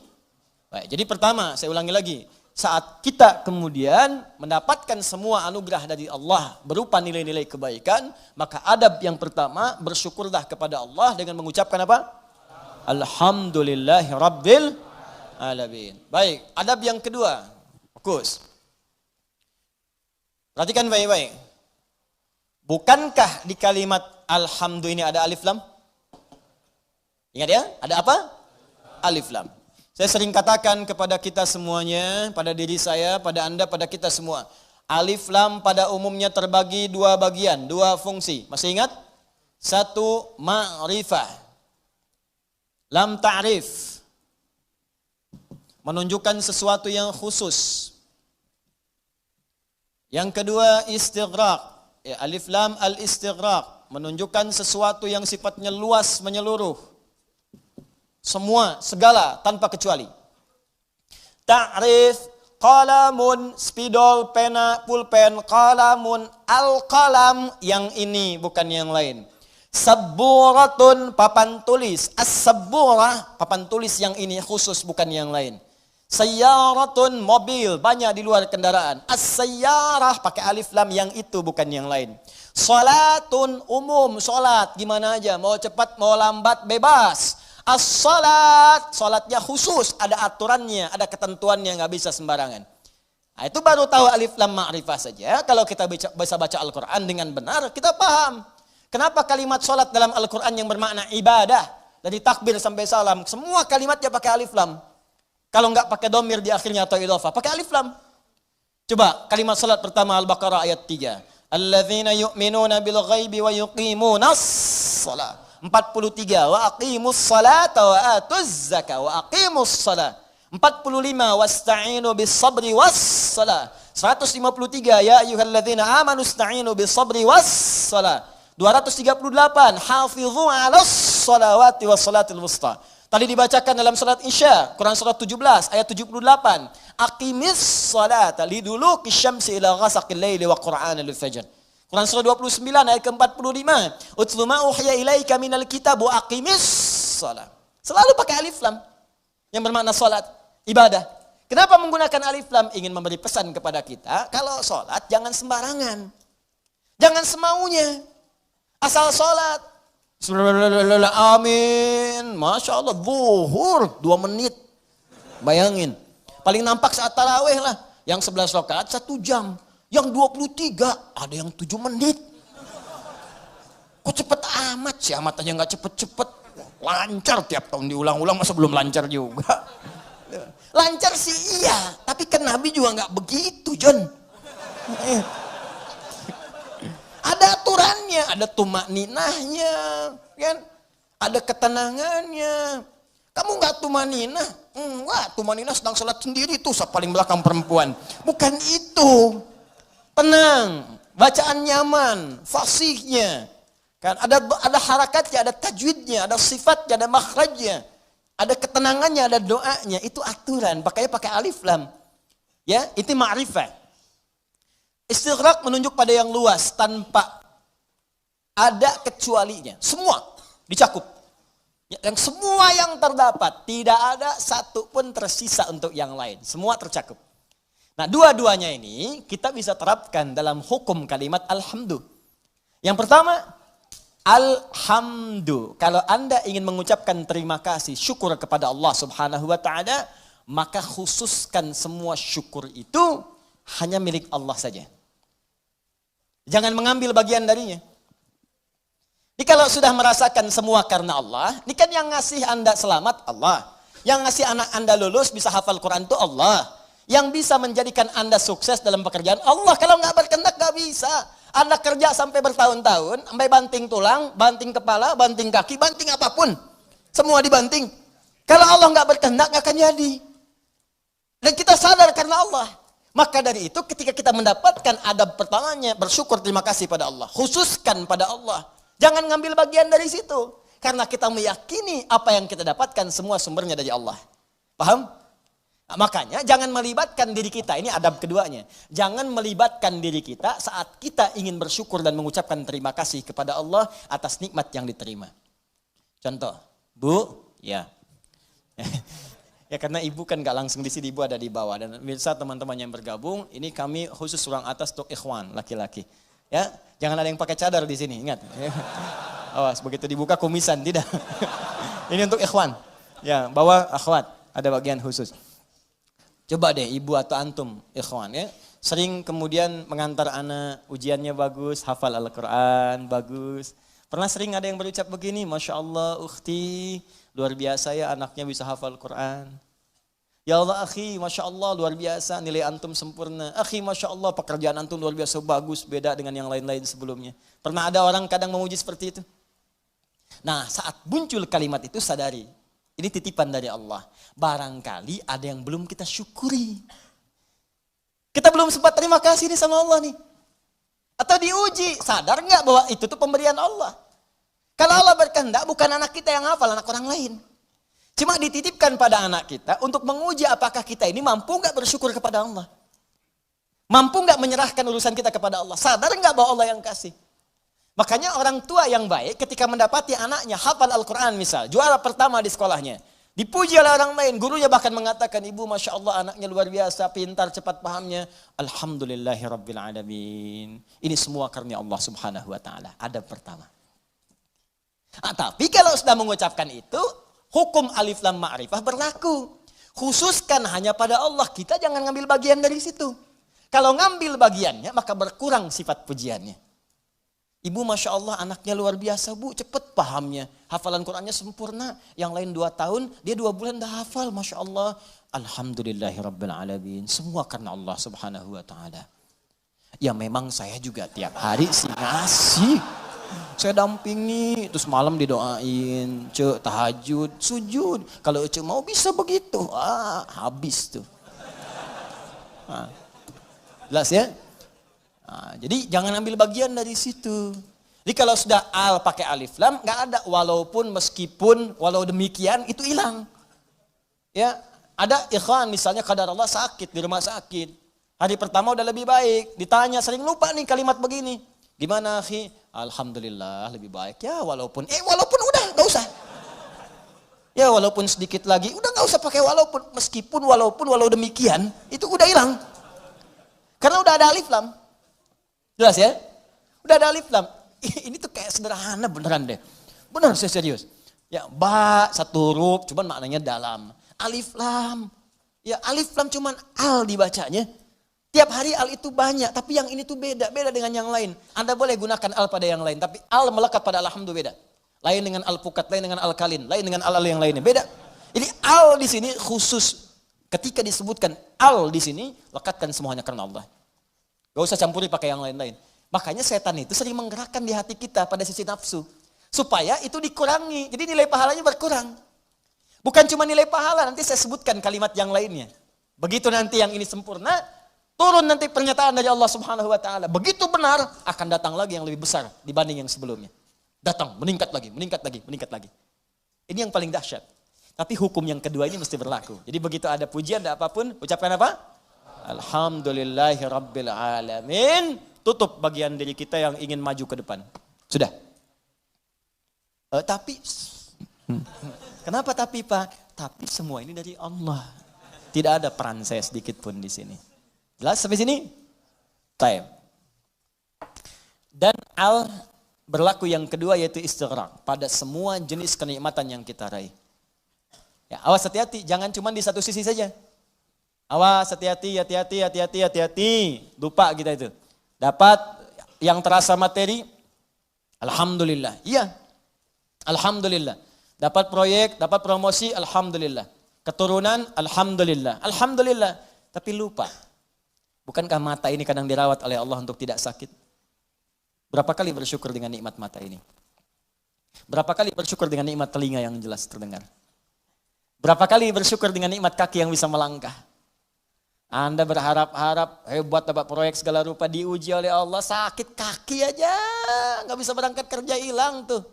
Baik, jadi pertama saya ulangi lagi. Saat kita kemudian mendapatkan semua anugerah dari Allah berupa nilai-nilai kebaikan, maka adab yang pertama bersyukurlah kepada Allah dengan mengucapkan apa? Alhamdulillahi rabbil alamin. Baik, adab yang kedua. Fokus. Perhatikan baik-baik. Bukankah di kalimat alhamdulillah ini ada alif lam? Ingat ya? Ada apa? Alif lam. Saya sering katakan kepada kita semuanya, pada diri saya, pada Anda, pada kita semua. Alif lam pada umumnya terbagi 2 bagian, 2 fungsi. Masih ingat? 1, ma'rifah. Lam ta'rif. Menunjukkan sesuatu yang khusus. Yang kedua, istighraq. Ya, alif lam al-istighraq. Menunjukkan sesuatu yang sifatnya luas, menyeluruh. Semua, segala, tanpa kecuali. Ta'rif, qalamun, spidol, pena, pulpen, qalamun, al-qalam, yang ini bukan yang lain. Sabburatun, papan tulis. As-sabburah, papan tulis yang ini khusus, bukan yang lain. Sayyaratun, mobil, banyak di luar kendaraan. As-sayyarah, pakai alif lam, yang itu bukan yang lain. Salatun, umum, salat, gimana aja, mau cepat, mau lambat, bebas. As-salat, salatnya khusus, ada aturannya, ada ketentuannya, nggak bisa sembarangan. Nah, itu baru tahu alif lam ma'rifah saja. Kalau kita bisa baca Al-Quran dengan benar, kita paham. Kenapa kalimat salat dalam Al-Quran yang bermakna ibadah, dari takbir sampai salam, semua kalimatnya pakai alif lam. Kalau nggak pakai domir di akhirnya atau idhofah, pakai alif lam. Coba kalimat salat pertama Al-Baqarah ayat 3. Alladzina yu'minuna bil ghaibi wa yuqimunas shalah. 43, wa aqimus salata wa atuz zakah wa aqimus salat. 45, wasta'inu bis sabri was salat. 153, ya ayyuhalladzina amanu ista'inu bis sabri was salat. 238, hafizu 'alas salawati was salatil wusta. Tadi dibacakan dalam salat Isya, Quran surat 17 ayat 78. Aqimis salata liduluki syamsi ila ghasaqil laili wa qur'anal fajr. Quran surah 29 ayat ke-45. Utlu ma uhiya ilaika minal kitab wa aqimis shalah. Selalu pakai alif lam. yang bermakna sholat, ibadah. Kenapa menggunakan alif lam? Ingin memberi pesan kepada kita, kalau sholat jangan sembarangan. Jangan semaunya. Asal sholat. Amin. Masya Allah, zuhur 2 menit. Bayangin. Paling nampak saat tarawih lah. Yang 11 rakaat 1 jam. Yang 23 ada yang 7 menit. Kok cepet amat sih? Amat aja gak cepet-cepet. Lancar tiap tahun diulang-ulang, masa belum lancar juga? Lancar sih iya, tapi kan Nabi juga nggak begitu, John. Ada aturannya, ada tumak ninahnya, kan? Ada ketenangannya. Kamu nggak tumak ninah? Enggak, tumak ninah sedang sholat sendiri tuh, paling belakang perempuan. Bukan itu. Tenang, bacaan nyaman, fasihnya. Kan ada harakatnya, ada tajwidnya, ada sifatnya, ada makhrajnya. Ada ketenangannya, ada doanya, itu aturan. Makanya pakai alif lam. Ya, itu ma'rifah. Istighraq menunjuk pada yang luas tanpa ada kecualinya. Semua dicakup. Yang semua yang terdapat, tidak ada satu pun tersisa untuk yang lain. Semua tercakup. Nah, dua-duanya ini kita bisa terapkan dalam hukum kalimat alhamdu. Yang pertama, alhamdu. Kalau Anda ingin mengucapkan terima kasih, syukur kepada Allah Subhanahu wa taala, maka khususkan semua syukur itu hanya milik Allah saja. Jangan mengambil bagian darinya. Jadi kalau sudah merasakan semua karena Allah, ini kan yang ngasih Anda selamat Allah. Yang ngasih anak Anda lulus bisa hafal Quran itu Allah. Yang bisa menjadikan Anda sukses dalam pekerjaan Allah. Kalau nggak berkehendak nggak bisa. Anda kerja sampai bertahun-tahun, sampai banting tulang, banting kepala, banting kaki, banting apapun. Semua dibanting. Kalau Allah nggak berkehendak, nggak akan jadi. Dan kita sadar karena Allah. Maka dari itu ketika kita mendapatkan adab pertamanya, bersyukur terima kasih pada Allah. Khususkan pada Allah. Jangan ngambil bagian dari situ. Karena kita meyakini apa yang kita dapatkan semua sumbernya dari Allah. Paham? Nah, makanya jangan melibatkan diri kita, ini adab keduanya. Jangan melibatkan diri kita saat kita ingin bersyukur dan mengucapkan terima kasih kepada Allah atas nikmat yang diterima. Contoh, Bu, ya. Ya karena ibu kan gak langsung di sini, ibu ada di bawah. Dan bisa teman-teman yang bergabung, ini kami khusus ruang atas untuk ikhwan, laki-laki. Ya, jangan ada yang pakai cadar di sini, ingat. Awas, begitu dibuka kumisan, tidak. Ini untuk ikhwan. Ya, bawah akhwat, ada bagian khusus. Coba deh ibu atau antum ikhwan ya, sering kemudian mengantar anak, ujiannya bagus, hafal Al-Quran, bagus. Pernah sering ada yang berucap begini, Masya Allah ukhti, luar biasa ya anaknya bisa hafal Quran. Ya Allah akhi, Masya Allah luar biasa, nilai antum sempurna. Akhi Masya Allah pekerjaan antum luar biasa bagus, beda dengan yang lain-lain sebelumnya. Pernah ada orang kadang memuji seperti itu? Nah saat muncul kalimat itu sadari. Ini titipan dari Allah. Barangkali ada yang belum kita syukuri. Kita belum sempat terima kasih nih sama Allah nih. Atau diuji, sadar nggak bahwa itu tuh pemberian Allah. Kalau Allah berkehendak bukan anak kita yang hafal, anak orang lain. Cuma dititipkan pada anak kita untuk menguji apakah kita ini mampu nggak bersyukur kepada Allah. Mampu nggak menyerahkan urusan kita kepada Allah. Sadar nggak bahwa Allah yang kasih. Makanya orang tua yang baik ketika mendapati anaknya hafal Al-Quran misal, juara pertama di sekolahnya. Dipuji oleh orang lain, gurunya bahkan mengatakan, ibu Masya Allah anaknya luar biasa, pintar, cepat pahamnya. Alhamdulillahirrabbilalamin. Ini semua karena Allah Subhanahu wa ta'ala. Adab pertama. Tapi kalau sudah mengucapkan itu, hukum alif lam ma'rifah berlaku. Khususkan hanya pada Allah, kita jangan ngambil bagian dari situ. Kalau ngambil bagiannya, maka berkurang sifat pujiannya. Ibu Masya Allah anaknya luar biasa bu, cepet pahamnya. Hafalan Qurannya sempurna. Yang lain 2 tahun, dia 2 bulan dah hafal. Masya Allah. Alhamdulillahirrabbilalamin. Semua karena Allah Subhanahu wa ta'ala. Ya memang saya juga tiap hari sih ngasih. Saya dampingi, terus malam didoain. Cek tahajud, sujud. Kalau cek mau bisa begitu. Habis tuh. Jelas ya? Nah, jadi jangan ambil bagian dari situ. Jadi kalau sudah al pakai alif lam nggak ada walaupun meskipun walau demikian itu hilang. Ya, ada ikhwan misalnya kadar Allah sakit di rumah sakit. Hari pertama udah lebih baik, ditanya sering lupa nih kalimat begini. Gimana akhi? Alhamdulillah lebih baik ya walaupun udah nggak usah. Ya walaupun sedikit lagi, udah nggak usah pakai walaupun. Meskipun walau demikian, itu udah hilang. Karena udah ada alif lam. Jelas ya? Udah ada alif lam. Ini tuh kayak sederhana beneran deh. Bener saya serius. Ya ba, satu huruf, cuman maknanya dalam. Alif lam. Ya alif lam cuman al dibacanya. Tiap hari al itu banyak, tapi yang ini tuh beda dengan yang lain. Anda boleh gunakan al pada yang lain, tapi al melekat pada alhamdulillah beda. Lain dengan al-pukat, lain dengan al-kalin, lain dengan al yang lainnya. Beda. Jadi al di sini khusus. Ketika disebutkan al di sini, lekatkan semuanya karena Allah. Gak usah campuri pakai yang lain-lain. Makanya setan itu sering menggerakkan di hati kita pada sisi nafsu. Supaya itu dikurangi. Jadi nilai pahalanya berkurang. Bukan cuma nilai pahala, nanti saya sebutkan kalimat yang lainnya. Begitu nanti yang ini sempurna, turun nanti pernyataan dari Allah Subhanahu wa taala. Begitu benar, akan datang lagi yang lebih besar dibanding yang sebelumnya. Datang, meningkat lagi. Ini yang paling dahsyat. Tapi hukum yang kedua ini mesti berlaku. Jadi begitu ada pujian, ada apapun, ucapkan apa? Alhamdulillahi Rabbil Alamin. Tutup bagian diri kita yang ingin maju ke depan. Sudah. Tapi, kenapa tapi Pak? Tapi semua ini dari Allah. Tidak ada peran saya sedikit pun di sini. Jelas sampai sini? Time. Dan berlaku yang kedua yaitu istighraq pada semua jenis kenikmatan yang kita raih. Ya, awas hati-hati, jangan cuma di satu sisi saja. Awas hati-hati. Lupa kita itu. Dapat yang terasa materi, alhamdulillah. Iya. Alhamdulillah. Dapat proyek, dapat promosi, alhamdulillah. Keturunan, alhamdulillah. Alhamdulillah. Tapi lupa. Bukankah mata ini kadang dirawat oleh Allah untuk tidak sakit? Berapa kali bersyukur dengan nikmat mata ini? Berapa kali bersyukur dengan nikmat telinga yang jelas terdengar? Berapa kali bersyukur dengan nikmat kaki yang bisa melangkah? Anda berharap-harap hebat dapat proyek segala rupa, diuji oleh Allah, sakit kaki aja, nggak bisa berangkat kerja, hilang tuh.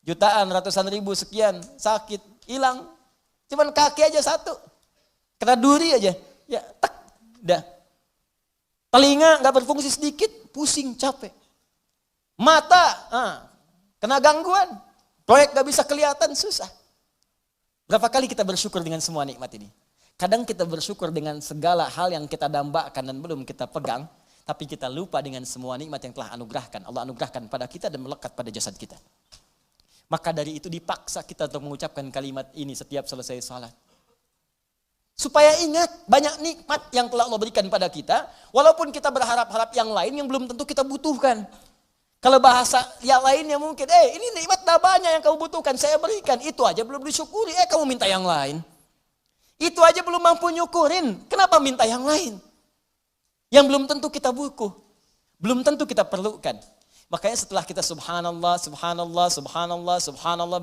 Jutaan, ratusan ribu, sekian, sakit, hilang. Cuman kaki aja satu, kena duri aja, ya tek, dah. Telinga nggak berfungsi sedikit, pusing, capek. Mata, kena gangguan, proyek gak bisa kelihatan, susah. Berapa kali kita bersyukur dengan semua nikmat ini? Kadang kita bersyukur dengan segala hal yang kita dambakan dan belum kita pegang, tapi kita lupa dengan semua nikmat yang telah Allah anugerahkan pada kita dan melekat pada jasad kita. Maka dari itu dipaksa kita untuk mengucapkan kalimat ini setiap selesai salat. Supaya ingat banyak nikmat yang telah Allah berikan pada kita, walaupun kita berharap-harap yang lain yang belum tentu kita butuhkan. Kalau bahasa yang lainnya mungkin, ini nikmat dah banyak yang kamu butuhkan, saya berikan. Itu aja belum disyukuri, kamu minta yang lain. Itu aja belum mampu nyukurin, kenapa minta yang lain? Yang belum tentu kita butuh, belum tentu kita perlukan. Makanya setelah kita subhanallah,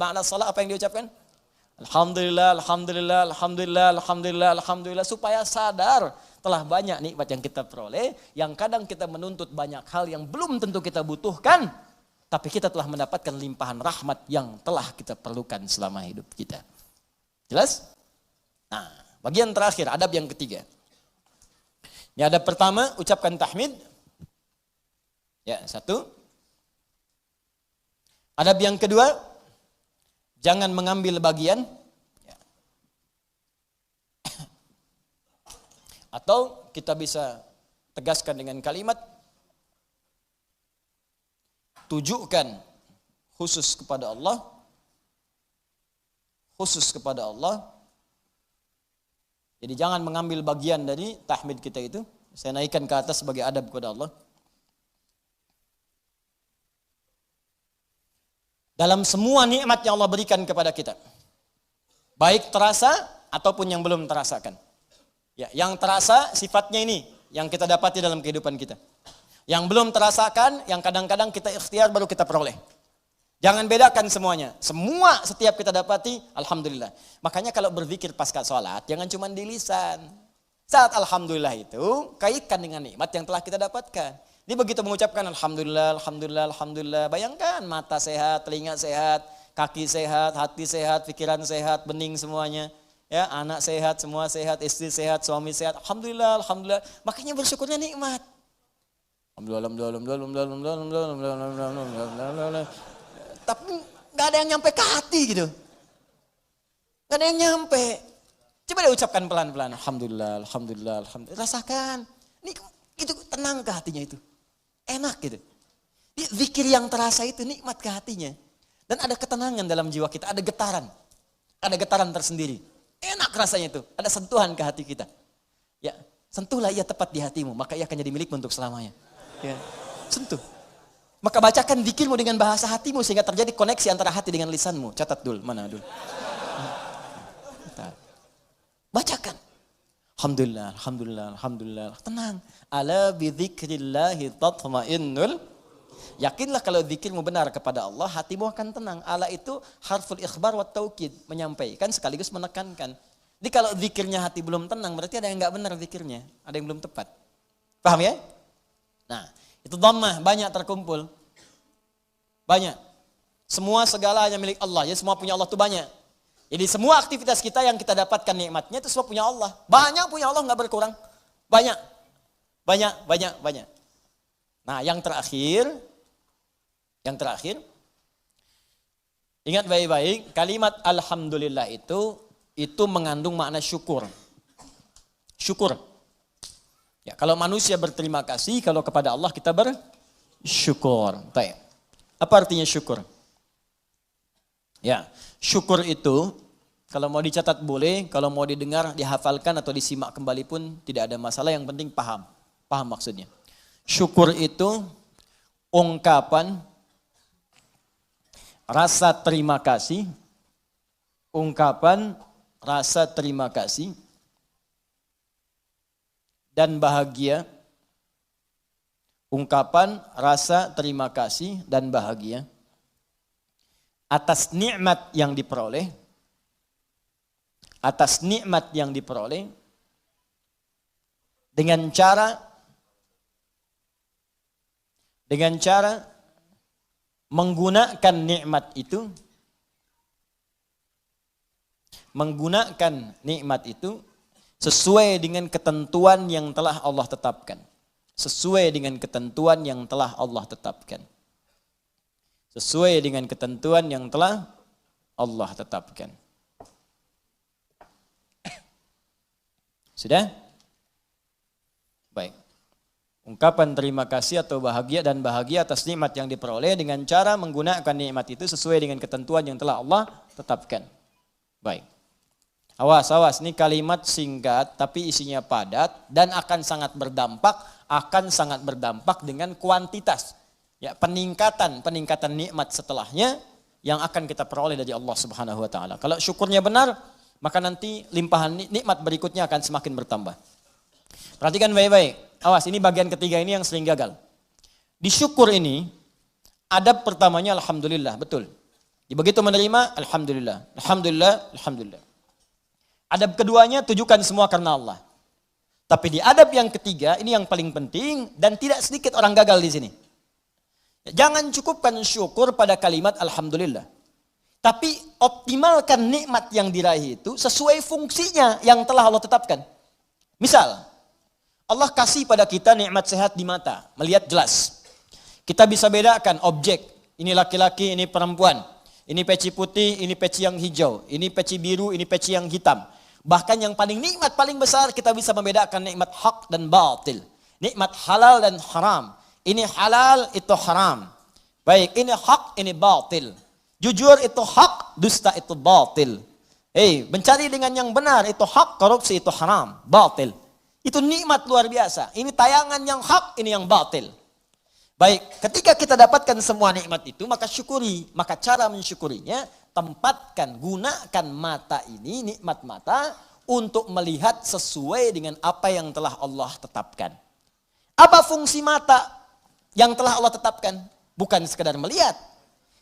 ma'na salat apa yang diucapkan? Alhamdulillah, supaya sadar telah banyak nikmat yang kita peroleh, yang kadang kita menuntut banyak hal yang belum tentu kita butuhkan, tapi kita telah mendapatkan limpahan rahmat yang telah kita perlukan selama hidup kita. Jelas? Nah, bagian terakhir, adab yang ketiga. Ini adab pertama, ucapkan tahmid. Ya, satu. Adab yang kedua, jangan mengambil bagian. Atau kita bisa tegaskan dengan kalimat, tujukan khusus kepada Allah. Khusus kepada Allah. Jadi jangan mengambil bagian dari tahmid kita itu. Saya naikkan ke atas sebagai adab kepada Allah. Dalam semua nikmat yang Allah berikan kepada kita. Baik terasa ataupun yang belum terasakan. Ya, yang terasa sifatnya ini, yang kita dapati dalam kehidupan kita. Yang belum terasakan, yang kadang-kadang kita ikhtiar baru kita peroleh. Jangan bedakan semuanya. Semua setiap kita dapati, alhamdulillah. Makanya kalau berzikir pasca sholat, jangan cuma di lisan. Saat alhamdulillah itu, kaitkan dengan nikmat yang telah kita dapatkan. Jadi begitu mengucapkan alhamdulillah, bayangkan mata sehat, telinga sehat, kaki sehat, hati sehat, pikiran sehat, bening semuanya. Ya, anak sehat, semua sehat, istri sehat, suami sehat. Alhamdulillah. Makanya bersyukurnya nikmat. Alhamdulillah. Tapi nggak ada yang nyampe ke hati gitu. Gak ada yang nyampe. Coba deh ucapkan pelan-pelan. Alhamdulillah, alhamdulillah, alhamdulillah. Rasakan. Ini itu tenang ke hatinya itu. Enak gitu. Zikir yang terasa itu nikmat ke hatinya. Dan ada ketenangan dalam jiwa kita, ada getaran. Ada getaran tersendiri. Enak rasanya itu, ada sentuhan ke hati kita. Ya, sentuhlah ia tepat di hatimu, maka ia akan jadi milikmu untuk selamanya. Ya, sentuh. Maka bacakan zikirmu dengan bahasa hatimu sehingga terjadi koneksi antara hati dengan lisanmu. Catat dul, mana dul? Bacakan. Alhamdulillah, alhamdulillah, alhamdulillah. Tenang. Ala bi dzikrillahi tatma'innul. Yakinlah kalau zikirmu benar kepada Allah, hatimu akan tenang. Ala itu harful ikhbar wa taukid, menyampaikan sekaligus menekankan. Jadi kalau zikirnya hati belum tenang, berarti ada yang enggak benar zikirnya, ada yang belum tepat. Paham ya? Nah, itu dhammah banyak terkumpul. Banyak. Semua segalanya milik Allah, jadi semua punya Allah itu banyak. Jadi semua aktivitas kita yang kita dapatkan nikmatnya itu semua punya Allah. Banyak punya Allah, enggak berkurang. Banyak. Banyak, banyak, banyak. Nah, yang terakhir, ingat baik-baik, kalimat alhamdulillah itu mengandung makna syukur. Syukur. Ya, kalau manusia berterima kasih, kalau kepada Allah kita bersyukur. Baik. Apa artinya syukur? Ya, syukur itu kalau mau dicatat boleh, kalau mau didengar, dihafalkan atau disimak kembali pun tidak ada masalah, yang penting paham. Paham maksudnya. Syukur itu ungkapan rasa terima kasih, ungkapan rasa terima kasih dan bahagia, ungkapan rasa terima kasih dan bahagia atas nikmat yang diperoleh, dengan cara menggunakan nikmat itu sesuai dengan ketentuan yang telah Allah tetapkan. Sesuai dengan ketentuan yang telah Allah tetapkan. Sesuai dengan ketentuan yang telah Allah tetapkan. Sudah? Baik. Ungkapan terima kasih atau bahagia dan bahagia atas nikmat yang diperoleh dengan cara menggunakan nikmat itu sesuai dengan ketentuan yang telah Allah tetapkan. Baik. Awas, ini kalimat singkat tapi isinya padat dan akan sangat berdampak dengan kuantitas. Ya, peningkatan nikmat setelahnya yang akan kita peroleh dari Allah Subhanahu wa taala. Kalau syukurnya benar, maka nanti limpahan nikmat berikutnya akan semakin bertambah. Perhatikan baik-baik. Awas, ini bagian ketiga ini yang sering gagal. Di syukur ini, adab pertamanya alhamdulillah, betul. Begitu menerima, alhamdulillah, alhamdulillah, alhamdulillah. Adab keduanya, tujukan semua karena Allah. Tapi di adab yang ketiga, ini yang paling penting dan tidak sedikit orang gagal di sini. Jangan cukupkan syukur pada kalimat alhamdulillah. Tapi optimalkan nikmat yang diraih itu sesuai fungsinya yang telah Allah tetapkan. Misal, Allah kasih pada kita nikmat sehat di mata, melihat jelas. Kita bisa bedakan objek, ini laki-laki, ini perempuan. Ini peci putih, ini peci yang hijau. Ini peci biru, ini peci yang hitam. Bahkan yang paling nikmat, paling besar, kita bisa membedakan nikmat hak dan batil. Nikmat halal dan haram. Ini halal, itu haram. Baik, ini hak, ini batil. Jujur itu hak, dusta itu batil. Mencari dengan yang benar itu hak, korupsi itu haram, batil. Itu nikmat luar biasa. Ini tayangan yang hak, ini yang batil. Baik, ketika kita dapatkan semua nikmat itu, maka syukuri. Maka cara mensyukurinya, tempatkan, gunakan mata ini, nikmat mata, untuk melihat sesuai dengan apa yang telah Allah tetapkan. Apa fungsi mata yang telah Allah tetapkan? Bukan sekedar melihat.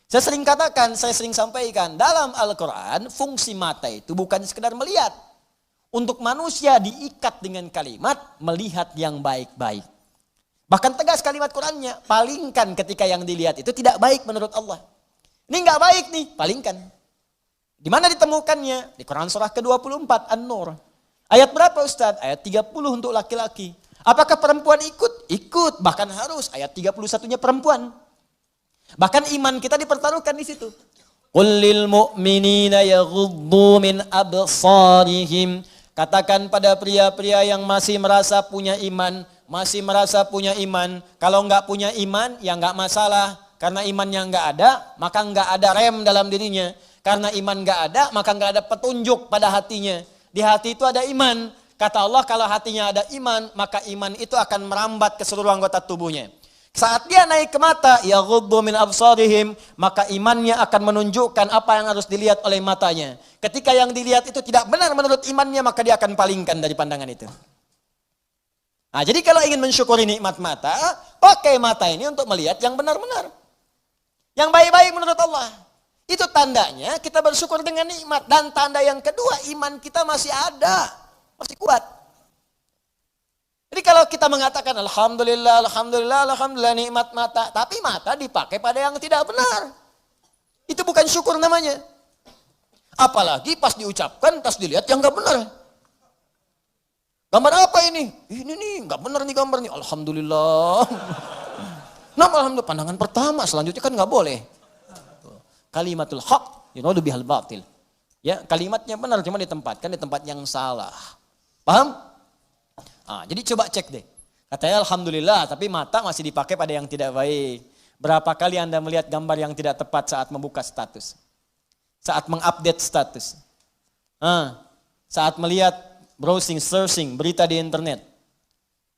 Saya sering katakan, saya sering sampaikan, dalam Al-Quran, fungsi mata itu bukan sekedar melihat. Untuk manusia diikat dengan kalimat melihat yang baik-baik. Bahkan tegas kalimat Qurannya, palingkan ketika yang dilihat itu tidak baik menurut Allah. Ini enggak baik nih, palingkan. Di mana ditemukannya? Di Quran surah ke-24 An-Nur. Ayat berapa Ustaz? Ayat 30 untuk laki-laki. Apakah perempuan ikut? Ikut, bahkan harus. Ayat 31-nya perempuan. Bahkan iman kita dipertaruhkan di situ. Qul lil mu'minina yaghuddu min absarihim. Katakan pada pria-pria yang masih merasa punya iman, kalau enggak punya iman ya enggak masalah. Karena imannya enggak ada, maka enggak ada rem dalam dirinya. Karena iman enggak ada, maka enggak ada petunjuk pada hatinya. Di hati itu ada iman. Kata Allah, kalau hatinya ada iman, maka iman itu akan merambat ke seluruh anggota tubuhnya. Saat dia naik ke mata, yaghuddu min absarihim, maka imannya akan menunjukkan apa yang harus dilihat oleh matanya. Ketika yang dilihat itu tidak benar menurut imannya, maka dia akan palingkan dari pandangan itu. Nah, jadi kalau ingin mensyukuri nikmat mata, pakai mata ini untuk melihat yang benar-benar. Yang baik-baik menurut Allah. Itu tandanya kita bersyukur dengan nikmat. Dan tanda yang kedua, iman kita masih ada. Masih kuat. Jadi kalau kita mengatakan alhamdulillah, alhamdulillah, alhamdulillah nikmat mata. Tapi mata dipakai pada yang tidak benar. Itu bukan syukur namanya. Apalagi pas diucapkan, pas dilihat yang gak benar. Gambar apa ini? Ini nih, gak benar nih gambar nih. Alhamdulillah. Nah, alhamdulillah, pandangan pertama, selanjutnya kan gak boleh. Kalimatul haq, yuradu bihal batil. Ya, kalimatnya benar, cuma ditempatkan di tempat yang salah. Paham? Nah, jadi coba cek deh. Katanya alhamdulillah, tapi mata masih dipakai pada yang tidak baik. Berapa kali Anda melihat gambar yang tidak tepat saat membuka status? Saat mengupdate status? Saat melihat browsing, searching, berita di internet?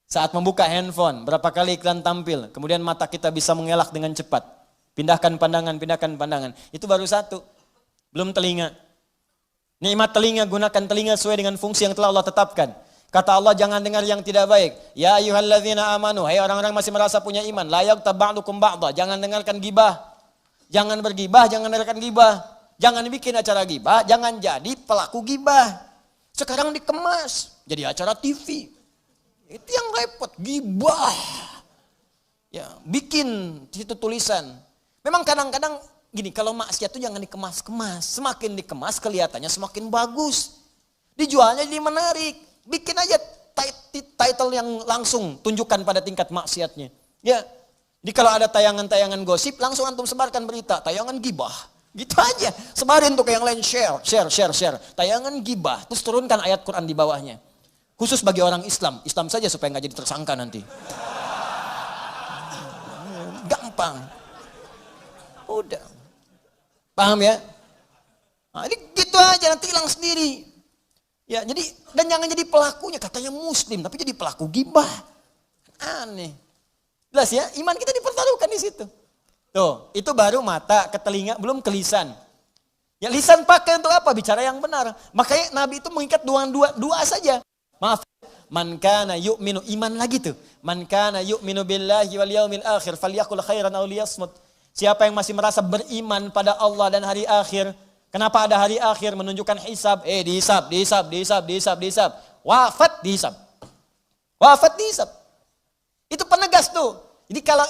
Saat membuka handphone, berapa kali iklan tampil? Kemudian mata kita bisa mengelak dengan cepat. Pindahkan pandangan, pindahkan pandangan. Itu baru satu. Belum telinga. Nikmat telinga, gunakan telinga sesuai dengan fungsi yang telah Allah tetapkan. Kata Allah, jangan dengar yang tidak baik. Ya ayyuhalladzina amanu, hai orang-orang masih merasa punya iman, la yaghtab ba'dukum ba'dha, jangan dengarkan gibah. Jangan bergibah, jangan dengarkan gibah. Jangan bikin acara gibah, jangan jadi pelaku gibah. Sekarang dikemas jadi acara TV. Itu yang repot, gibah. Ya, bikin situ tulisan. Memang kadang-kadang gini, kalau maksiat itu jangan dikemas-kemas. Semakin dikemas kelihatannya semakin bagus. Dijualnya jadi menarik. Bikin aja title yang langsung tunjukkan pada tingkat maksiatnya. Ya. Jadi kalau ada tayangan-tayangan gosip, langsung antum sebarkan berita. Tayangan gibah. Gitu aja. Sebarin tuh ke yang lain, share. Tayangan gibah. Terus turunkan ayat Quran di bawahnya. Khusus bagi orang Islam. Islam saja supaya nggak jadi tersangka nanti. Gampang. Udah. Paham ya? Nah, ini gitu aja, nanti hilang sendiri. Ya, jadi dan jangan jadi pelakunya, katanya muslim tapi jadi pelaku gibah. Aneh. Jelas ya, iman kita dipertaruhkan di situ. Tuh, itu baru mata ke telinga, belum ke lisan. Ya, lisan pakai untuk apa? Bicara yang benar. Makanya Nabi itu mengikat dua saja. Maaf, man kana yu'minu, iman lagi tuh. Man kana yu'minu billahi wal yaumil akhir falyaqul khairan aw liyasmut. Siapa yang masih merasa beriman pada Allah dan hari akhir. Kenapa ada hari akhir? Menunjukkan hisab. Dihisab. Wafat dihisab. Itu penegas tuh. Jadi kalau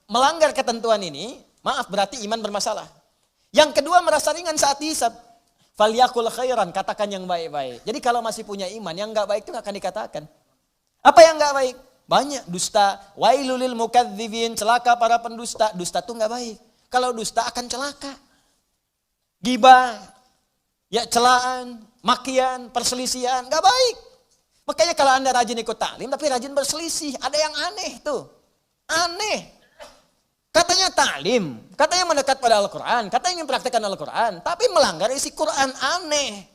melanggar ketentuan ini, maaf berarti iman bermasalah. Yang kedua merasa ringan saat dihisab. Falyakul khairan, katakan yang baik-baik. Jadi kalau masih punya iman, yang enggak baik itu akan dikatakan. Apa yang enggak baik? Banyak, dusta. Wailulil mukadzibin, celaka para pendusta. Dusta itu enggak baik. Kalau dusta akan celaka. Gibah, ya celaan, makian, perselisihan, enggak baik. Makanya kalau Anda rajin ikut taklim tapi rajin berselisih, ada yang aneh tuh. Aneh. Katanya taklim, katanya mendekat pada Al-Quran, katanya ingin praktekkan Al-Quran, tapi melanggar isi Quran, aneh.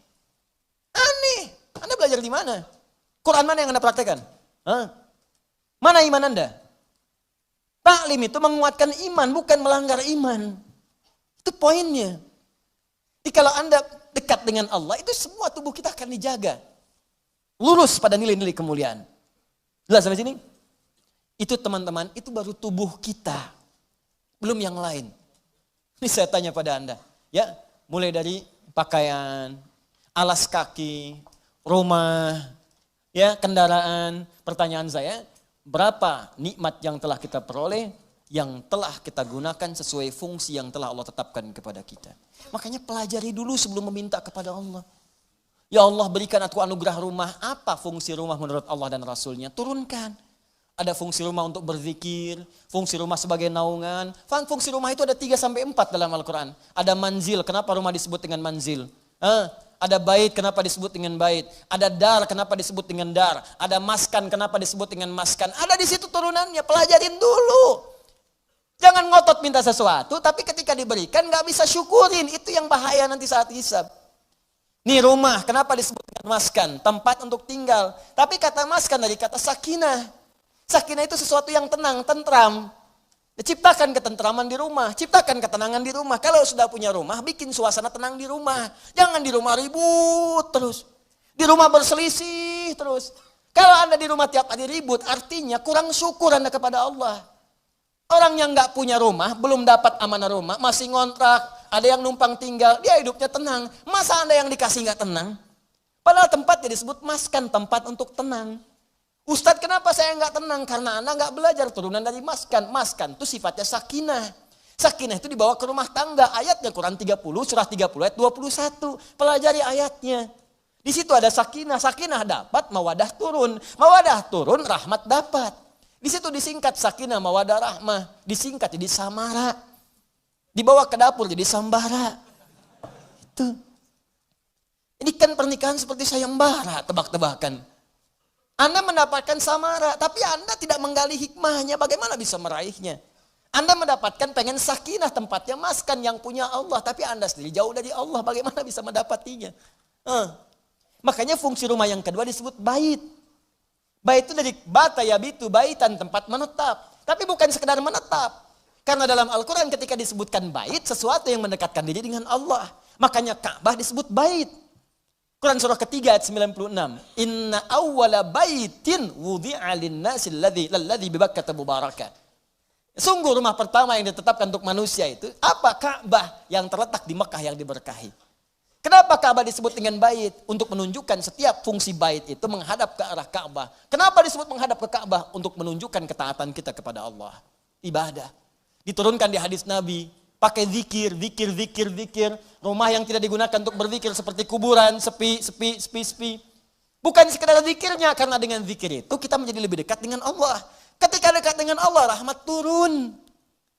Aneh. Anda belajar di mana? Quran mana yang Anda praktekkan? Mana iman Anda? Taklim itu menguatkan iman, bukan melanggar iman. Itu poinnya. Jadi kalau Anda dekat dengan Allah, itu semua tubuh kita akan dijaga. Lurus pada nilai-nilai kemuliaan. Jelas sampai sini? Itu teman-teman, itu baru tubuh kita. Belum yang lain. Ini saya tanya pada Anda. Ya, mulai dari pakaian, alas kaki, rumah, ya, kendaraan. Pertanyaan saya, berapa nikmat yang telah kita peroleh, yang telah kita gunakan sesuai fungsi yang telah Allah tetapkan kepada kita. Makanya pelajari dulu sebelum meminta kepada Allah. Ya Allah, berikan aku anugerah rumah. Apa fungsi rumah menurut Allah dan Rasulnya? Turunkan. Ada fungsi rumah untuk berzikir, fungsi rumah sebagai naungan. Fungsi rumah itu ada 3-4 dalam Al-Quran. Ada manzil, kenapa rumah disebut dengan manzil? Ada bait, kenapa disebut dengan bait? Ada dar, kenapa disebut dengan dar? Ada maskan, kenapa disebut dengan maskan? Ada di situ turunannya, pelajarin dulu. Jangan ngotot minta sesuatu, tapi ketika diberikan gak bisa syukurin. Itu yang bahaya nanti saat hisab. Nih rumah, kenapa disebut dengan maskan? Tempat untuk tinggal. Tapi kata maskan dari kata sakinah. Sakinah itu sesuatu yang tenang, tentram. Ciptakan ketentraman di rumah, ciptakan ketenangan di rumah. Kalau sudah punya rumah, bikin suasana tenang di rumah. Jangan di rumah ribut terus. Di rumah berselisih terus. Kalau Anda di rumah tiap hari ribut, artinya kurang syukur Anda kepada Allah. Orang yang gak punya rumah, belum dapat amanah rumah, masih ngontrak, ada yang numpang tinggal, dia hidupnya tenang. Masa Anda yang dikasih gak tenang? Padahal tempatnya disebut maskan, tempat untuk tenang. Ustadz, kenapa saya nggak tenang? Karena Anda nggak belajar turunan dari maskan. Maskan itu sifatnya sakinah. Sakinah itu dibawa ke rumah tangga. Ayatnya Quran 30, surah 30 ayat 21. Pelajari ayatnya. Di situ ada sakinah. Sakinah dapat, mawadah turun. Mawadah turun, rahmat dapat. Di situ disingkat sakinah, mawadah, rahmah. Disingkat jadi samara. Dibawa ke dapur jadi sambara. Itu. Ini kan pernikahan seperti sayembara, tebak-tebakan. Anda mendapatkan samara, tapi Anda tidak menggali hikmahnya, bagaimana bisa meraihnya? Anda mendapatkan pengen sakinah, tempatnya maskan yang punya Allah, tapi Anda sendiri jauh dari Allah, bagaimana bisa mendapatinya? Makanya fungsi rumah yang kedua disebut bait. Bait itu dari bata yabitu, baitan, tempat menetap. Tapi bukan sekedar menetap. Karena dalam Al-Quran ketika disebutkan bait, sesuatu yang mendekatkan diri dengan Allah. Makanya Ka'bah disebut bait. Quran surah ketiga ayat 96. Inna awwala baitin wudi'a lin-nasi alladzi bi Bakkah mubarakah. Sungguh rumah pertama yang ditetapkan untuk manusia itu apa? Ka'bah yang terletak di Mekah yang diberkahi. Kenapa Ka'bah disebut dengan bait? Untuk menunjukkan setiap fungsi bait itu menghadap ke arah Ka'bah. Kenapa disebut menghadap ke Ka'bah? Untuk menunjukkan ketaatan kita kepada Allah. Ibadah. Diturunkan di hadis Nabi. Pakai zikir. Rumah yang tidak digunakan untuk berzikir seperti kuburan, sepi. Bukan sekedar zikirnya, karena dengan zikir itu kita menjadi lebih dekat dengan Allah. Ketika dekat dengan Allah, rahmat turun.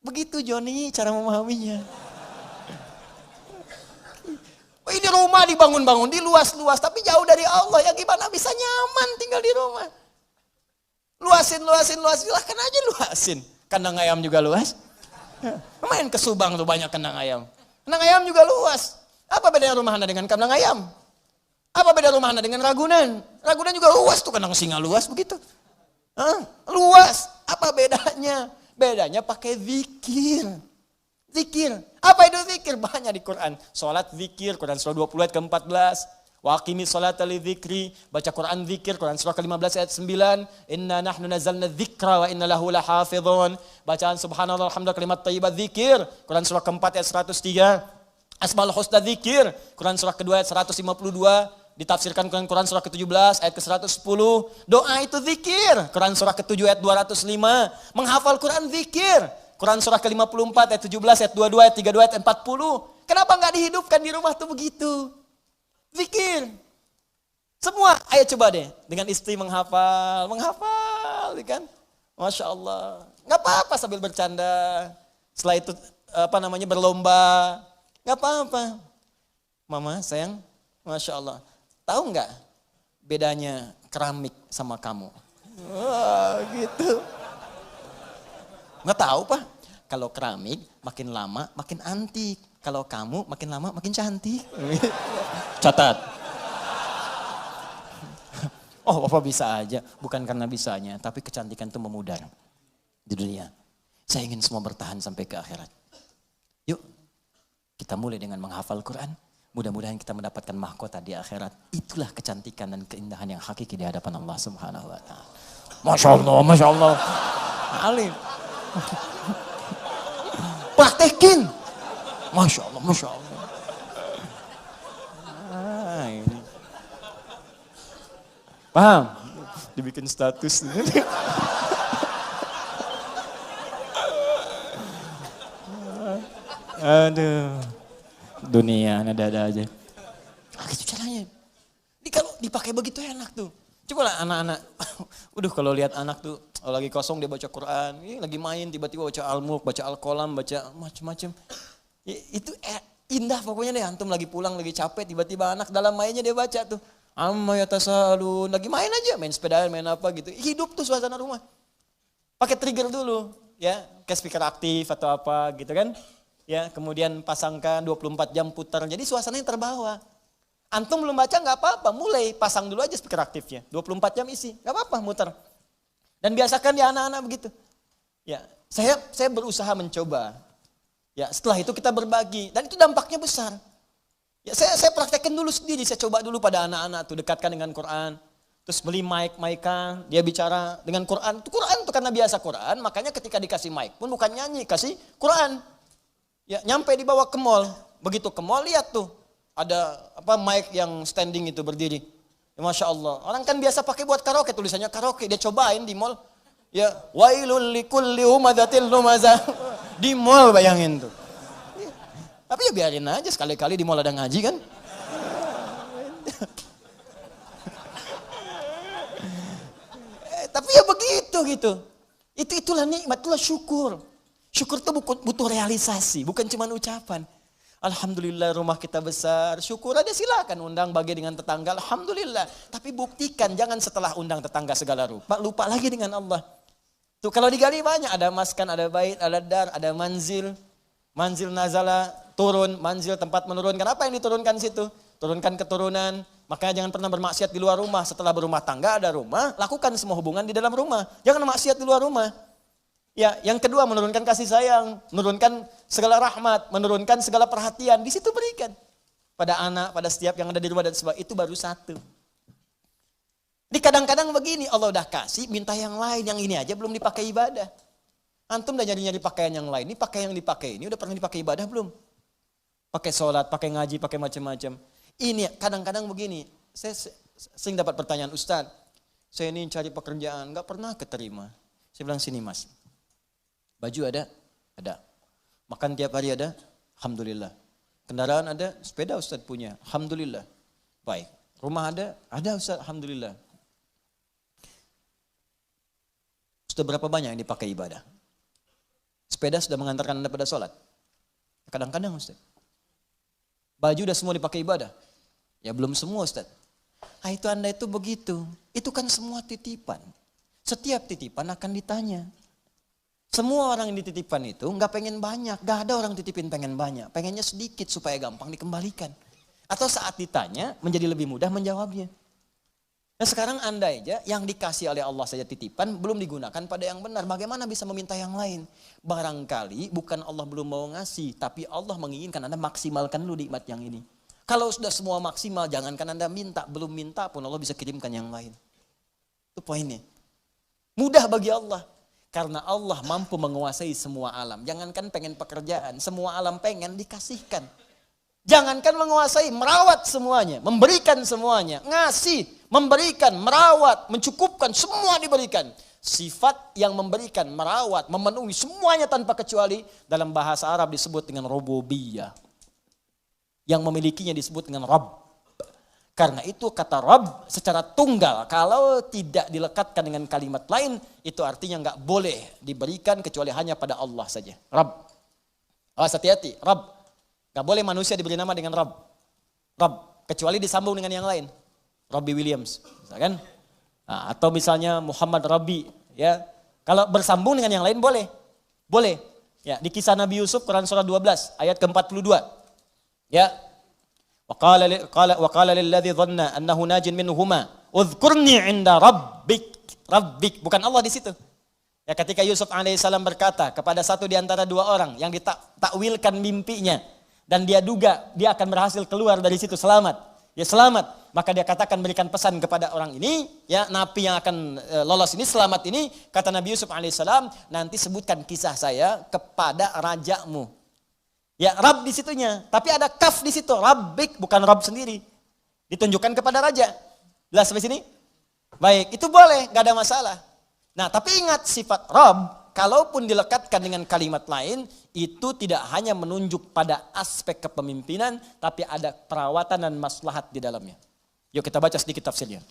Begitu Joni cara memahaminya. Ini rumah dibangun-bangun, diluas-luas, tapi jauh dari Allah. Ya gimana bisa nyaman tinggal di rumah? Luasin, silahkan aja luasin. Kandang ayam juga luas. Main ke Subang tuh banyak kandang ayam. Kandang ayam juga luas. Apa bedanya rumah Anda dengan kandang ayam? Apa beda rumah Anda dengan Ragunan? Ragunan juga luas tuh, kandang singa luas begitu. Luas. Apa bedanya? Bedanya pakai zikir. Zikir. Apa itu zikir? Banyak di Quran. Salat zikir, Quran surah 20 ayat ke-14. Wa aqimis sholata li dzikri, baca Quran zikir, Quran surah ke-15 ayat 9. Inna nahnu nazzalna dzikra wa inna lahu lahafizun. Bacaan subhanallah alhamdulillah kalimat thayyibat zikir, Quran surah ke-4 ayat 103. Asmaul husna zikir, Quran surah ke-2 ayat 152. Ditafsirkan Quran surah ke-17 ayat ke-110. Doa itu zikir, Quran surah ke-7 ayat 205. Menghafal Quran zikir, Quran surah ke-54 ayat 17 ayat 22 ayat 32 ayat 40. Kenapa enggak dihidupkan di rumah tuh begitu? Zikir. Semua, ayo coba deh. Dengan istri menghafal kan. Masya Allah. Gak apa-apa sambil bercanda. Setelah itu berlomba. Gak apa-apa. Mama sayang, Masya Allah. Tahu gak bedanya keramik sama kamu? Wah gitu. Gak tahu Pak. Kalau keramik makin lama makin antik. Kalau kamu makin lama makin cantik. Catat. Oh Bapak bisa aja. Bukan karena bisanya. Tapi kecantikan itu memudar. Di dunia. Saya ingin semua bertahan sampai ke akhirat. Yuk. Kita mulai dengan menghafal Quran. Mudah-mudahan kita mendapatkan mahkota di akhirat. Itulah kecantikan dan keindahan yang hakiki di hadapan Allah Subhanahu wa ta'ala. Masya Allah, Masya Allah. Alim. Praktekin. Masya Allah, Masya Allah. Ini. Paham? Dibikin status. Aduh. Dunia ada-ada aja. Gitu caranya. Ini kalau dipakai begitu enak tuh. Coba lah anak-anak, udah kalau lihat anak tuh lagi kosong dia baca Quran, lagi main tiba-tiba baca Al-Mulk, baca Al-Qalam, baca macam-macam. Itu indah pokoknya deh, antum lagi pulang lagi capek tiba-tiba anak dalam mainnya dia baca tuh. Amma yatasalun, lagi main aja, main sepeda, main apa gitu. Hidup tuh suasana rumah. Pakai trigger dulu, ya, kayak speaker aktif atau apa gitu kan. Ya, kemudian pasangkan 24 jam putar, jadi suasananya terbawa. Antum belum baca nggak apa-apa, mulai pasang dulu aja speaker aktifnya. 24 jam isi, nggak apa-apa muter. Dan biasakan di anak-anak begitu. Ya, saya berusaha mencoba. Ya, setelah itu kita berbagi dan itu dampaknya besar. Ya, saya praktekkan dulu sendiri, saya coba dulu pada anak-anak tuh dekatkan dengan Quran. Terus beli mic-kan, dia bicara dengan Quran. Quran tuh karena biasa Quran, makanya ketika dikasih mic pun bukan nyanyi, kasih Quran. Ya, nyampe dibawa ke mall. Begitu ke mall lihat tuh ada mic yang standing itu berdiri. Ya, Masya Allah. Orang kan biasa pakai buat karaoke, tulisannya karaoke. Dia cobain di mall. Ya, wailul likulli humadzatil lumazah. Di mall bayangin tuh. Ya, tapi ya biarin aja, sekali-kali di mall ada ngaji kan. Tapi ya begitu gitu. Itulah nikmat, itulah syukur. Syukur itu butuh realisasi, bukan cuma ucapan. Alhamdulillah rumah kita besar, syukur aja silakan undang bagi dengan tetangga, alhamdulillah. Tapi buktikan, jangan setelah undang tetangga segala rupa, lupa lagi dengan Allah. Tuh kalau digali banyak, ada maskan, ada bait, ada dar, ada manzil. Manzil nazala, turun, manzil tempat menurunkan. Apa yang diturunkan situ? Turunkan keturunan. Makanya jangan pernah bermaksiat di luar rumah. Setelah berumah tangga ada rumah, lakukan semua hubungan di dalam rumah. Jangan maksiat di luar rumah. Ya, yang kedua menurunkan kasih sayang, menurunkan segala rahmat, menurunkan segala perhatian. Di situ berikan pada anak, pada setiap yang ada di rumah dan sebagainya. Itu baru satu. Di kadang-kadang begini, Allah udah kasih, minta yang lain, yang ini aja belum dipakai ibadah. Antum udah nyari-nyari pakaian yang lain, ini pakaian yang dipakai ini udah pernah dipakai ibadah belum? Pakai sholat, pakai ngaji, pakai macam-macam. Ini kadang-kadang begini, saya sering dapat pertanyaan, Ustaz, saya ini cari pekerjaan, gak pernah keterima. Saya bilang, sini mas. Baju ada? Ada. Makan tiap hari ada? Alhamdulillah. Kendaraan ada? Sepeda Ustaz punya? Alhamdulillah. Baik. Rumah ada? Ada Ustaz, alhamdulillah. Sudah berapa banyak yang dipakai ibadah? Sepeda sudah mengantarkan Anda pada sholat? Kadang-kadang Ustaz. Baju udah semua dipakai ibadah? Ya belum semua Ustaz. Itu Anda itu begitu. Itu kan semua titipan. Setiap titipan akan ditanya. Semua orang yang dititipkan itu nggak pengen banyak, nggak ada orang titipin pengen banyak, pengennya sedikit supaya gampang dikembalikan. Atau saat ditanya menjadi lebih mudah menjawabnya. Nah sekarang Anda aja yang dikasih oleh Allah saja titipan belum digunakan pada yang benar, bagaimana bisa meminta yang lain? Barangkali bukan Allah belum mau ngasih, tapi Allah menginginkan Anda maksimalkan dulu nikmat yang ini. Kalau sudah semua maksimal, jangankan Anda minta, belum minta pun Allah bisa kirimkan yang lain. Itu poinnya. Mudah bagi Allah. Karena Allah mampu menguasai semua alam. Jangankan pengen pekerjaan, semua alam pengen dikasihkan. Jangankan menguasai, merawat semuanya, memberikan semuanya, ngasih, memberikan, merawat, mencukupkan, semua diberikan. Sifat yang memberikan, merawat, memenuhi semuanya tanpa kecuali dalam bahasa Arab disebut dengan rububiyah. Yang memilikinya disebut dengan Rabb. Karena itu kata Rabb secara tunggal, kalau tidak dilekatkan dengan kalimat lain, itu artinya nggak boleh diberikan kecuali hanya pada Allah saja. Rabb. Awas hati-hati, Rabb. Nggak boleh manusia diberi nama dengan Rabb. Rabb, kecuali disambung dengan yang lain. Robbie Williams, misalkan. Nah, atau misalnya Muhammad Rabbi, ya. Kalau bersambung dengan yang lain boleh. Boleh. Ya, di kisah Nabi Yusuf Quran surah 12 ayat ke-42. Ya. Wa qala lilladzi dhanna annahu najin minhuma udhkurni 'inda rabbik. Bukan Allah di situ. Ya, ketika Yusuf alaihissalam berkata kepada satu di antara dua orang yang ditakwilkan mimpinya dan dia duga dia akan berhasil keluar dari situ selamat. Ya selamat, maka dia katakan berikan pesan kepada orang ini, ya napi yang akan lolos ini selamat ini, kata Nabi Yusuf alaihissalam, nanti sebutkan kisah saya kepada rajamu. Ya Rabb di situnya, tapi ada kaf di situ, Rabbik bukan Rabb sendiri. Ditunjukkan kepada raja. Jelas sampai sini? Baik, itu boleh, gak ada masalah. Nah, tapi ingat sifat Rabb, kalaupun dilekatkan dengan kalimat lain, itu tidak hanya menunjuk pada aspek kepemimpinan, tapi ada perawatan dan maslahat di dalamnya. Yuk kita baca sedikit tafsirnya.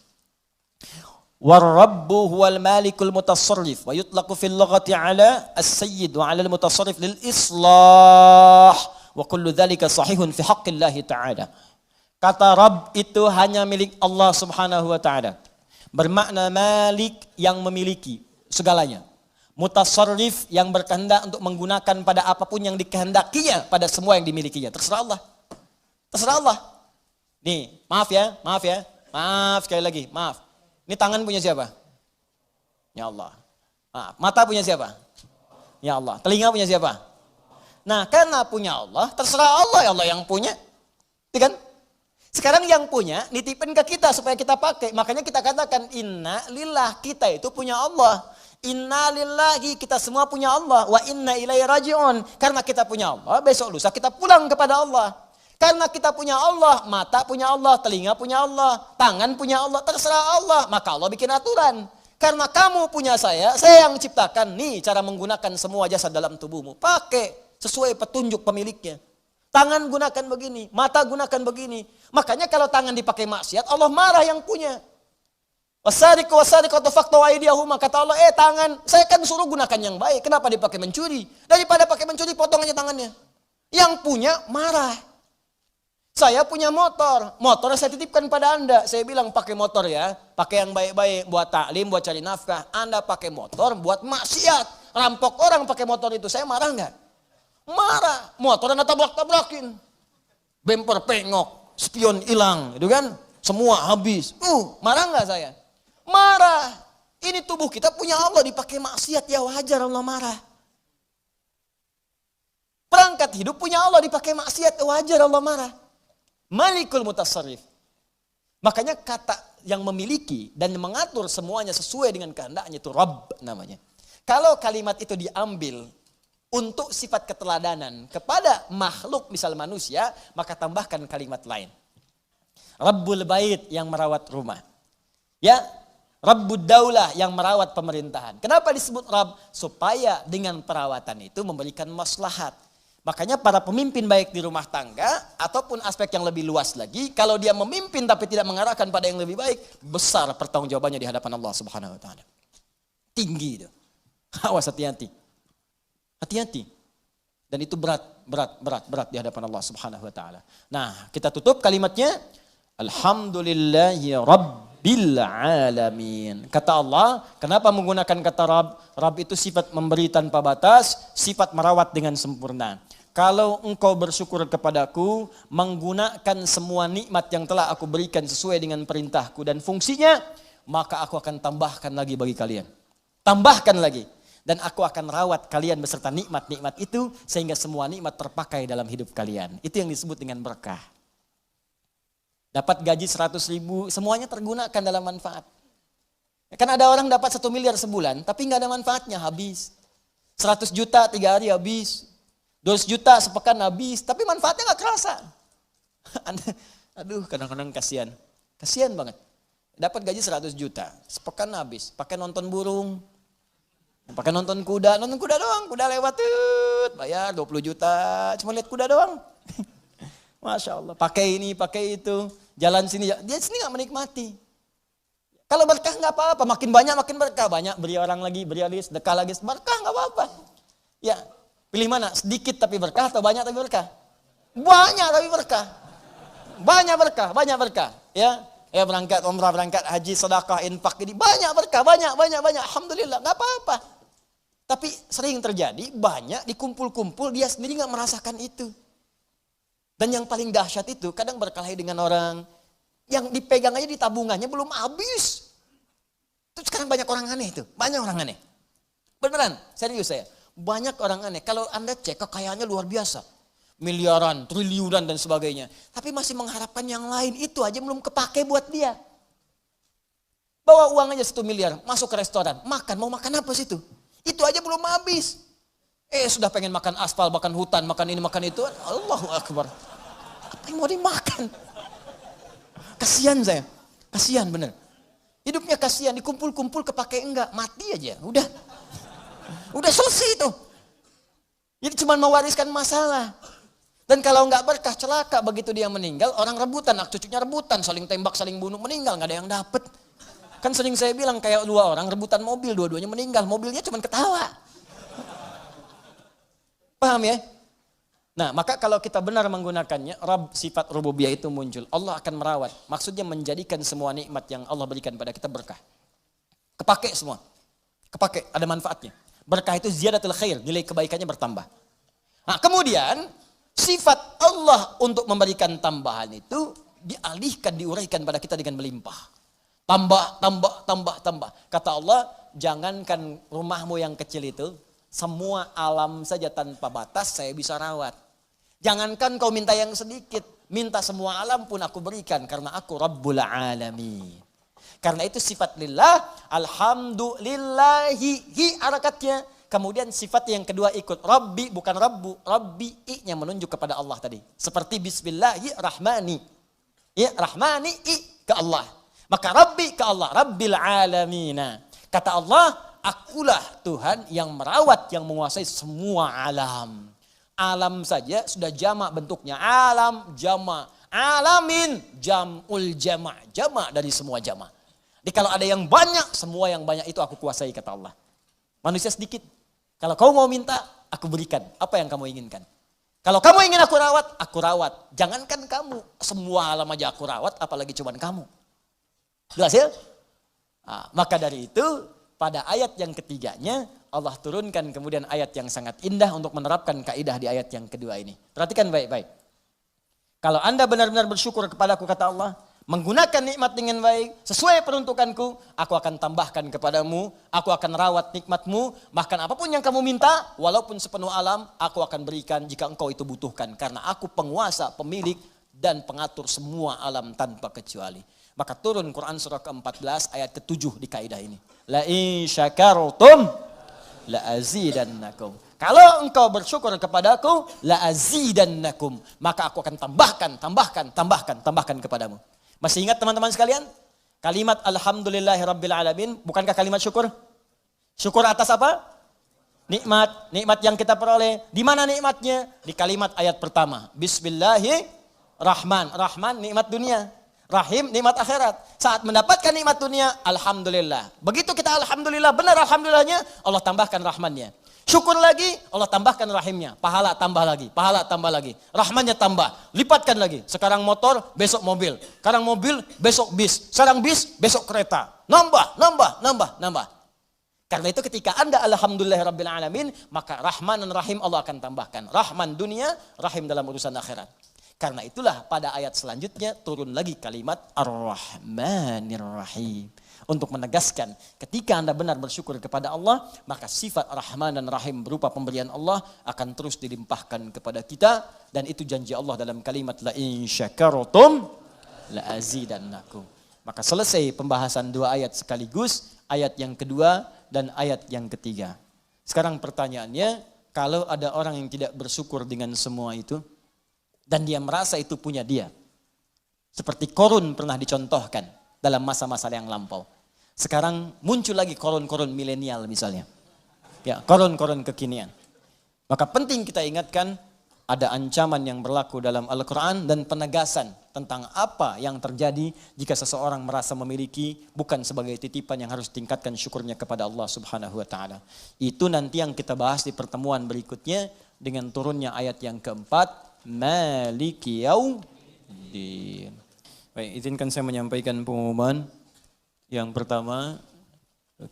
War-rabbu huwal malikul mutasarrif wa yutlaqu fil lughati ala as-sayyid wa ala al-mutasarrif lil islah wa kullu dhalika sahihun fi haqqillahi ta'ala. Kata Rabb itu hanya milik Allah Subhanahu wa taala. Bermakna malik yang memiliki segalanya. Mutasarrif yang berkehendak untuk menggunakan pada apapun yang dikehendakinya pada semua yang dimilikinya. Terserah Allah. Terserah Allah. Nih, maaf ya. Maaf sekali lagi, maaf. Ini tangan punya siapa? Ya Allah. Mata punya siapa? Ya Allah. Telinga punya siapa? Nah, karena punya Allah, terserah Allah, ya Allah yang punya. Iya kan? Sekarang yang punya, nitipin ke kita supaya kita pakai. Makanya kita katakan, inna lillah, kita itu punya Allah. Inna lillahi, kita semua punya Allah. Wa inna ilaihi raji'un. Karena kita punya Allah, besok lusa kita pulang kepada Allah. Karena kita punya Allah, mata punya Allah, telinga punya Allah, tangan punya Allah, terserah Allah. Maka Allah bikin aturan. Karena kamu punya saya yang ciptakan. Nih cara menggunakan semua jasad dalam tubuhmu. Pakai sesuai petunjuk pemiliknya. Tangan gunakan begini, mata gunakan begini. Makanya kalau tangan dipakai maksiat, Allah marah yang punya. Wasariqu wasariqatu faqtu aydiyahuma, kata Allah, tangan, saya kan suruh gunakan yang baik. Kenapa dipakai mencuri? Daripada pakai mencuri, potong aja tangannya. Yang punya marah. Saya punya motor saya titipkan pada Anda. Saya bilang pakai motor ya, pakai yang baik-baik, buat taklim, buat cari nafkah. Anda pakai motor buat maksiat, rampok orang pakai motor itu, saya marah nggak? Marah. Motor Anda tabrak-tabrakin, bemper pengok, spion hilang, gitu kan? Semua habis. Marah nggak saya? Marah. Ini tubuh kita punya Allah, dipakai maksiat, ya wajar Allah marah. Perangkat hidup punya Allah, dipakai maksiat, wajar Allah marah. Malikul mutasarrif. Makanya kata yang memiliki dan mengatur semuanya sesuai dengan kehendaknya itu Rabb namanya. Kalau kalimat itu diambil untuk sifat keteladanan kepada makhluk misal manusia, maka tambahkan kalimat lain. Rabbul bait yang merawat rumah. Ya, Rabbud daulah yang merawat pemerintahan. Kenapa disebut Rabb? Supaya dengan perawatan itu memberikan maslahat. Makanya para pemimpin baik di rumah tangga ataupun aspek yang lebih luas lagi, kalau dia memimpin tapi tidak mengarahkan pada yang lebih baik, besar pertanggungjawabannya di hadapan Allah Subhanahu wa taala. Tinggi itu. Awas, hati-hati. Hati-hati. Dan itu berat di hadapan Allah Subhanahu wa taala. Nah, kita tutup kalimatnya, alhamdulillahi rabbil alamin. Kata Allah, kenapa menggunakan kata Rabb? Rabb itu sifat memberi tanpa batas, sifat merawat dengan sempurna. Kalau engkau bersyukur kepadaku, menggunakan semua nikmat yang telah aku berikan sesuai dengan perintahku dan fungsinya, maka aku akan tambahkan lagi bagi kalian. Tambahkan lagi. Dan aku akan rawat kalian beserta nikmat-nikmat itu, sehingga semua nikmat terpakai dalam hidup kalian. Itu yang disebut dengan berkah. Dapat gaji 100 ribu, semuanya tergunakan dalam manfaat. Kan ada orang dapat 1 miliar sebulan, tapi nggak ada manfaatnya, habis. 100 juta 3 hari habis. 200 juta sepekan habis, tapi manfaatnya nggak terasa. Aduh, kadang-kadang kasihan. Kasihan banget. Dapat gaji 100 juta, sepekan habis. Pakai nonton burung, pakai nonton kuda doang. Kuda lewat, bayar 20 juta, cuma lihat kuda doang. Masya Allah, pakai ini, pakai itu. Jalan sini, dia sini nggak menikmati. Kalau berkah nggak apa-apa, makin banyak makin berkah. Banyak beri orang lagi, sedekah lagi, berkah nggak apa-apa. Ya. Pilih mana? Sedikit tapi berkah atau banyak tapi berkah? Banyak tapi berkah. Banyak berkah. Ya berangkat umrah, berangkat haji, sedekah, infak, ini banyak berkah, banyak. Alhamdulillah, nggak apa-apa. Tapi sering terjadi banyak dikumpul-kumpul, dia sendiri nggak merasakan itu. Dan yang paling dahsyat itu kadang berkelahi dengan orang yang dipegang aja di tabungannya belum habis. Itu sekarang banyak orang aneh itu, banyak orang aneh. Beneran, serius saya. Banyak orang aneh. Kalau Anda cek kekayaannya luar biasa. Miliaran, triliunan dan sebagainya. Tapi masih mengharapkan yang lain. Itu aja belum kepake buat dia. Bawa uang aja 1 miliar. Masuk ke restoran. Makan. Mau makan apa situ? Itu aja belum habis. Sudah pengen makan aspal, makan hutan, makan ini, makan itu. Allahu Akbar. Apa yang mau dimakan? Kasihan saya. Kasihan bener. Hidupnya kasihan. Dikumpul-kumpul kepake enggak. Mati aja. Udah selesai itu. Jadi cuma mewariskan masalah. Dan kalau nggak berkah, celaka begitu dia meninggal, orang rebutan, anak cucunya rebutan, saling tembak, saling bunuh, meninggal, nggak ada yang dapet. Kan sering saya bilang kayak 2 orang rebutan mobil, dua-duanya meninggal, mobilnya cuma ketawa. Paham ya? Nah, maka kalau kita benar menggunakannya, Rabb, sifat rububiyah itu muncul. Allah akan merawat. Maksudnya menjadikan semua nikmat yang Allah berikan pada kita berkah. Kepake semua. Kepake, ada manfaatnya. Berkah itu ziyadatul khair, nilai kebaikannya bertambah. Nah, kemudian sifat Allah untuk memberikan tambahan itu dialihkan, diuraikan pada kita dengan melimpah. Tambah, tambah, tambah, tambah. Kata Allah, jangankan rumahmu yang kecil itu, semua alam saja tanpa batas saya bisa rawat. Jangankan kau minta yang sedikit, minta semua alam pun aku berikan karena aku Rabbul Alamin. Karena itu sifat lillah, alhamdulillahi, hi harakatnya. Kemudian sifat yang kedua ikut, Rabbi bukan Rabbu, Rabbi i-nya menunjuk kepada Allah tadi. Seperti bismillahirrahmani. Ya, rahmani i ke Allah. Maka Rabbi ke Allah, Rabbil Alamina. Kata Allah, akulah Tuhan yang merawat, yang menguasai semua alam. Alam saja sudah jamak bentuknya. Alam, jamak. Alamin, jam'ul jamak. Jamak dari semua jamak. Jadi kalau ada yang banyak, semua yang banyak itu aku kuasai, kata Allah. Manusia sedikit. Kalau kau mau minta, aku berikan. Apa yang kamu inginkan? Kalau kamu ingin aku rawat, aku rawat. Jangankan kamu, semua alam aja aku rawat, apalagi cuman kamu. Jelas ya? Nah, maka dari itu pada ayat yang ketiganya Allah turunkan kemudian ayat yang sangat indah untuk menerapkan kaidah di ayat yang kedua ini. Perhatikan baik-baik. Kalau Anda benar-benar bersyukur kepadaku, kata Allah, menggunakan nikmat dengan baik sesuai peruntukanku, aku akan tambahkan kepadamu, aku akan rawat nikmatmu, bahkan apapun yang kamu minta, walaupun sepenuh alam, aku akan berikan jika engkau itu butuhkan, karena aku penguasa, pemilik dan pengatur semua alam tanpa kecuali. Maka turun Quran surah ke-14 ayat ke-7 di kaidah ini. La in syakartum la azidannakum. Kalau engkau bersyukur kepadaku, la azidannakum, maka aku akan tambahkan kepadamu. Masih ingat teman-teman sekalian? Kalimat alhamdulillahirabbil alamin, bukankah kalimat syukur? Syukur atas apa? Nikmat, nikmat yang kita peroleh. Di mana nikmatnya? Di kalimat ayat pertama. Bismillahirrahman, rahman nikmat dunia. Rahim nikmat akhirat. Saat mendapatkan nikmat dunia, alhamdulillah. Begitu kita alhamdulillah, benar alhamdulillahnya, Allah tambahkan rahmannya. Syukur lagi, Allah tambahkan rahimnya. Pahala tambah lagi, pahala tambah lagi. Rahmannya tambah, lipatkan lagi. Sekarang motor, besok mobil. Sekarang mobil, besok bis. Sekarang bis, besok kereta. Nambah. Karena itu ketika Anda alhamdulillahirabbil alamin, maka Rahman dan Rahim Allah akan tambahkan. Rahman dunia, Rahim dalam urusan akhirat. Karena itulah pada ayat selanjutnya turun lagi kalimat Ar-Rahmanir Rahim. Untuk menegaskan ketika Anda benar bersyukur kepada Allah, maka sifat Rahman dan Rahim berupa pemberian Allah akan terus dilimpahkan kepada kita. Dan itu janji Allah dalam kalimat La in syakartum la azidannakum. Maka selesai pembahasan 2 ayat sekaligus, ayat yang kedua dan ayat yang ketiga. Sekarang pertanyaannya, kalau ada orang yang tidak bersyukur dengan semua itu, dan dia merasa itu punya dia. Seperti Korun pernah dicontohkan dalam masa-masa yang lampau. Sekarang muncul lagi korun-korun milenial misalnya. Ya, korun-korun kekinian. Maka penting kita ingatkan ada ancaman yang berlaku dalam Al-Quran dan penegasan tentang apa yang terjadi jika seseorang merasa memiliki bukan sebagai titipan yang harus tingkatkan syukurnya kepada Allah Subhanahu wa taala. Itu nanti yang kita bahas di pertemuan berikutnya dengan turunnya ayat yang keempat, Maliki Yaumiddin. Baik, izinkan saya menyampaikan pengumuman. Yang pertama,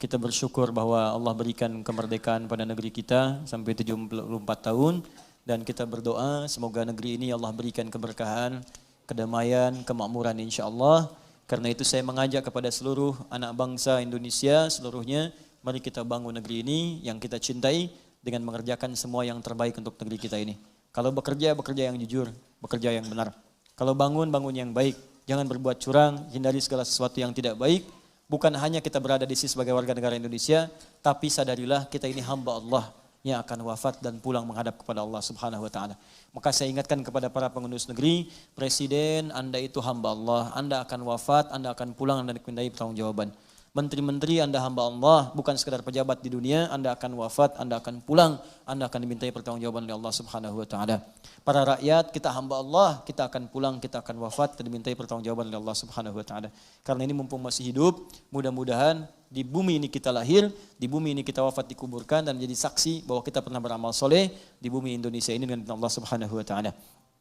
kita bersyukur bahwa Allah berikan kemerdekaan pada negeri kita sampai 74 tahun. Dan kita berdoa semoga negeri ini Allah berikan keberkahan, kedamaian, kemakmuran insyaAllah. Karena itu saya mengajak kepada seluruh anak bangsa Indonesia seluruhnya, mari kita bangun negeri ini yang kita cintai dengan mengerjakan semua yang terbaik untuk negeri kita ini. Kalau bekerja, bekerja yang jujur, bekerja yang benar. Kalau bangun, bangun yang baik. Jangan berbuat curang, hindari segala sesuatu yang tidak baik. Bukan hanya kita berada di sini sebagai warga negara Indonesia, tapi sadarilah kita ini hamba Allah yang akan wafat dan pulang menghadap kepada Allah Subhanahu wa taala. Maka saya ingatkan kepada para pengurus negeri, Presiden, Anda itu hamba Allah, Anda akan wafat, Anda akan pulang dan dimintai pertanggungjawaban. Menteri-menteri Anda hamba Allah, bukan sekedar pejabat di dunia, Anda akan wafat, Anda akan pulang, Anda akan dimintai pertanggungjawaban oleh Allah Subhanahu wa taala. Para rakyat, kita hamba Allah, kita akan pulang, kita akan wafat, dan dimintai pertanggungjawaban oleh Allah Subhanahu wa taala. Karena ini mumpung masih hidup, mudah-mudahan di bumi ini kita lahir, di bumi ini kita wafat dikuburkan dan menjadi saksi bahwa kita pernah beramal soleh di bumi Indonesia ini dengan Allah Subhanahu wa taala.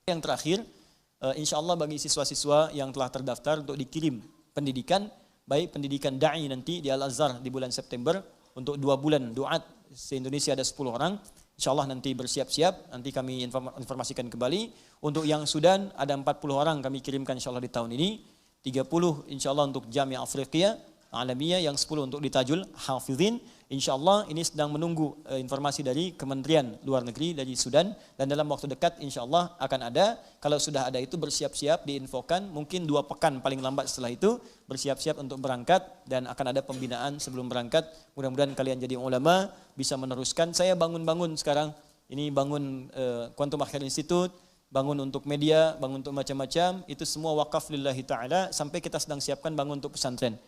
Yang terakhir, insya Allah bagi siswa-siswa yang telah terdaftar untuk dikirim pendidikan, baik pendidikan da'i nanti di Al-Azhar di bulan September untuk 2 bulan duat se-Indonesia ada 10 orang. Insyaallah nanti bersiap-siap, nanti kami informasikan kembali. Untuk yang Sudan ada 40 orang kami kirimkan insyaallah di tahun ini. 30 insyaallah untuk Jami'ah Afriqiyah Alamiyah, yang 10 untuk di Tajul Hafizin. Insyaallah ini sedang menunggu informasi dari Kementerian Luar Negeri dari Sudan, dan dalam waktu dekat insyaallah akan ada. Kalau sudah ada itu bersiap-siap diinfokan, mungkin 2 pekan paling lambat setelah itu bersiap-siap untuk berangkat, dan akan ada pembinaan sebelum berangkat. Mudah-mudahan kalian jadi ulama, bisa meneruskan. Saya bangun-bangun sekarang, ini bangun Quantum Akhir Institute, bangun untuk media, bangun untuk macam-macam, itu semua wakaf lillahi ta'ala, sampai kita sedang siapkan bangun untuk pesantren.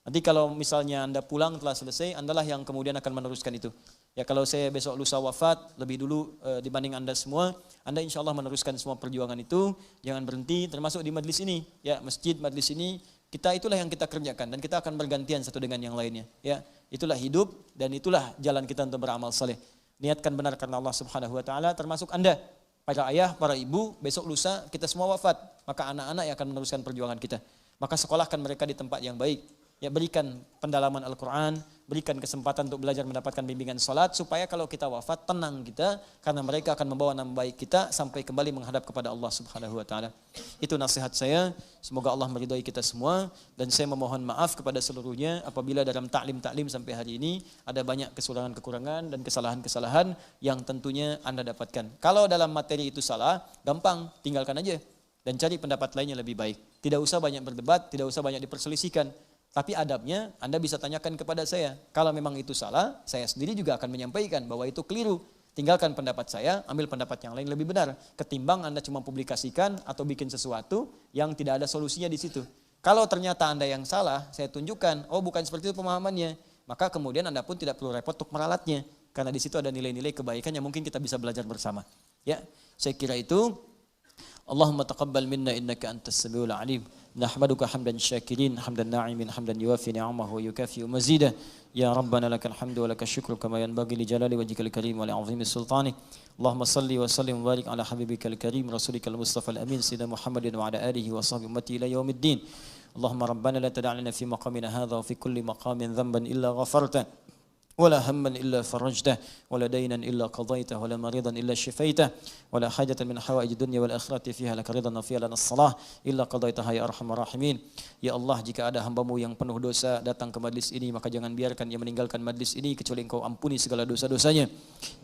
Nanti kalau misalnya Anda pulang telah selesai, Andalah yang kemudian akan meneruskan itu. Ya kalau saya besok lusa wafat, lebih dulu dibanding Anda semua, Anda insya Allah meneruskan semua perjuangan itu, jangan berhenti, termasuk di majlis ini. Ya masjid, majlis ini, itulah yang kita kerjakan, dan kita akan bergantian satu dengan yang lainnya. Ya itulah hidup, dan itulah jalan kita untuk beramal saleh. Niatkan benar karena Allah Subhanahu wa taala, termasuk Anda, para ayah, para ibu, besok lusa kita semua wafat, maka anak-anak yang akan meneruskan perjuangan kita. Maka sekolahkan mereka di tempat yang baik. Ya berikan pendalaman Al-Quran, berikan kesempatan untuk belajar mendapatkan bimbingan salat, supaya kalau kita wafat tenang kita, karena mereka akan membawa nama baik kita sampai kembali menghadap kepada Allah Subhanahu wa taala. Itu nasihat saya, semoga Allah meridhai kita semua, dan saya memohon maaf kepada seluruhnya apabila dalam taklim sampai hari ini ada banyak kekurangan-kekurangan dan kesalahan-kesalahan yang tentunya Anda dapatkan. Kalau dalam materi itu salah, gampang, tinggalkan aja dan cari pendapat lainnya lebih baik. Tidak usah banyak berdebat, tidak usah banyak diperselisihkan. Tapi adabnya Anda bisa tanyakan kepada saya. Kalau memang itu salah, saya sendiri juga akan menyampaikan bahwa itu keliru. Tinggalkan pendapat saya, ambil pendapat yang lain lebih benar. Ketimbang Anda cuma publikasikan atau bikin sesuatu yang tidak ada solusinya di situ. Kalau ternyata Anda yang salah, saya tunjukkan, oh bukan seperti itu pemahamannya. Maka kemudian Anda pun tidak perlu repot untuk meralatnya. Karena di situ ada nilai-nilai kebaikan yang mungkin kita bisa belajar bersama. Ya, saya kira itu. Allahumma taqabbal minna innaka antas samiul alim. Nahmaduka hamdan syakirin, hamdan na'imin, hamdan yuwafi ni'amahu wa yukafi mazidah. Ya Rabbana lakal hamdu wa lakal syukru kama yanbaghi li jalali wajhikal karim wa li 'azimi sultanik. Allahumma salli wa sallim wa barik ala habibikal karim rasulikal mustafa al-amin sayyidina Muhammadin wa ala alihi wa sahbihi ummati ila yaumiddin. Allahumma rabbana la tad'a lana fi maqamina hadha wa fi kulli maqamin dhanban illa ghafarta. ولا هما إلا فرجته ولا دينا إلا قضيته ولا مريضا إلا شفيته ولا حاجة من حوائج الدنيا والآخرة فيها لك رضا وفيها لنا الصلاة إلا قضيتها يا أرحم الراحمين. Ya Allah, jika ada hambamu yang penuh dosa datang ke majlis ini, maka jangan biarkan ia meninggalkan majlis ini kecuali Engkau ampuni segala dosa-dosanya.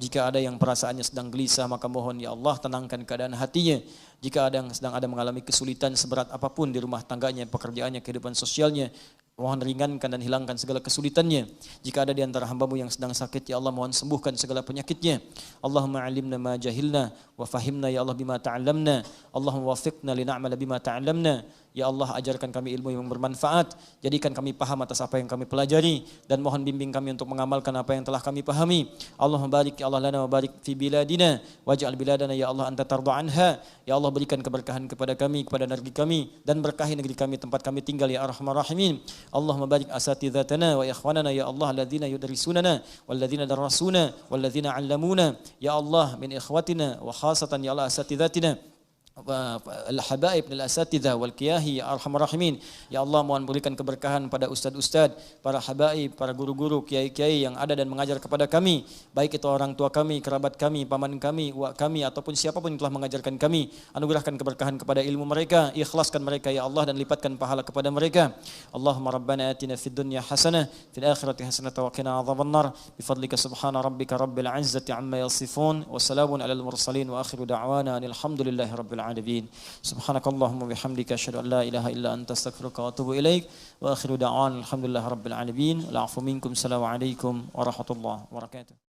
Jika ada yang perasaannya sedang gelisah, maka mohon ya Allah tenangkan keadaan hatinya. Jika ada yang sedang mengalami kesulitan seberat apapun di rumah tangganya, pekerjaannya, kehidupan sosialnya, mohon ringankan dan hilangkan segala kesulitannya. Jika ada di antara hambamu yang sedang sakit, ya Allah mohon sembuhkan segala penyakitnya. Allahumma alimna ma jahilna wa fahimna ya Allah bima ta'allamna. Allahumma wafiqna li na'mala bima ta'allamna. Ya Allah, ajarkan kami ilmu yang bermanfaat, jadikan kami paham atas apa yang kami pelajari, dan mohon bimbing kami untuk mengamalkan apa yang telah kami pahami. Allahumma barik ya Allah lana wa barik fi biladina waj'al biladana ya Allah anta tarda anha. Ya Allah, berikan keberkahan kepada kami, kepada negeri kami, dan berkahi negeri kami tempat kami tinggal ya arhamar rahimin. Allahumma barik asatidzatana wa ikhwanana ya Allah alladzina yudrisunana walladzina darasuna walladzina 'allamuna ya Allah min ikhwatina wa khasatan ya Allah asatidzatina al-habaib al-asatidza wal qiyahi ya arhamar rahimin. Ya Allah, mohon berikan keberkahan pada ustaz-ustaz, para habaib, para guru-guru, kiai-kiai yang ada dan mengajar kepada kami, baik itu orang tua kami, kerabat kami, paman kami, uak kami, ataupun siapapun yang telah mengajarkan kami. Anugerahkan keberkahan kepada ilmu mereka, ikhlaskan mereka ya Allah, dan lipatkan pahala kepada mereka. Allahumma rabbana atina fid dunya hasanah fil akhirati hasanah wa qina adzabannar bi fadlika subhana rabbika rabbil izzati amma yasifun wa salamun alal mursalin wa akhiru da'wana alhamdulillahi rabbil العالمين. سبحانك اللهم وبحمدك أشهد أن لا إله إلا أنت أستغفرك وأتوب إليك وآخر دعوانا الحمد لله رب العالمين. العفو منكم. السلام عليكم ورحمة الله وبركاته.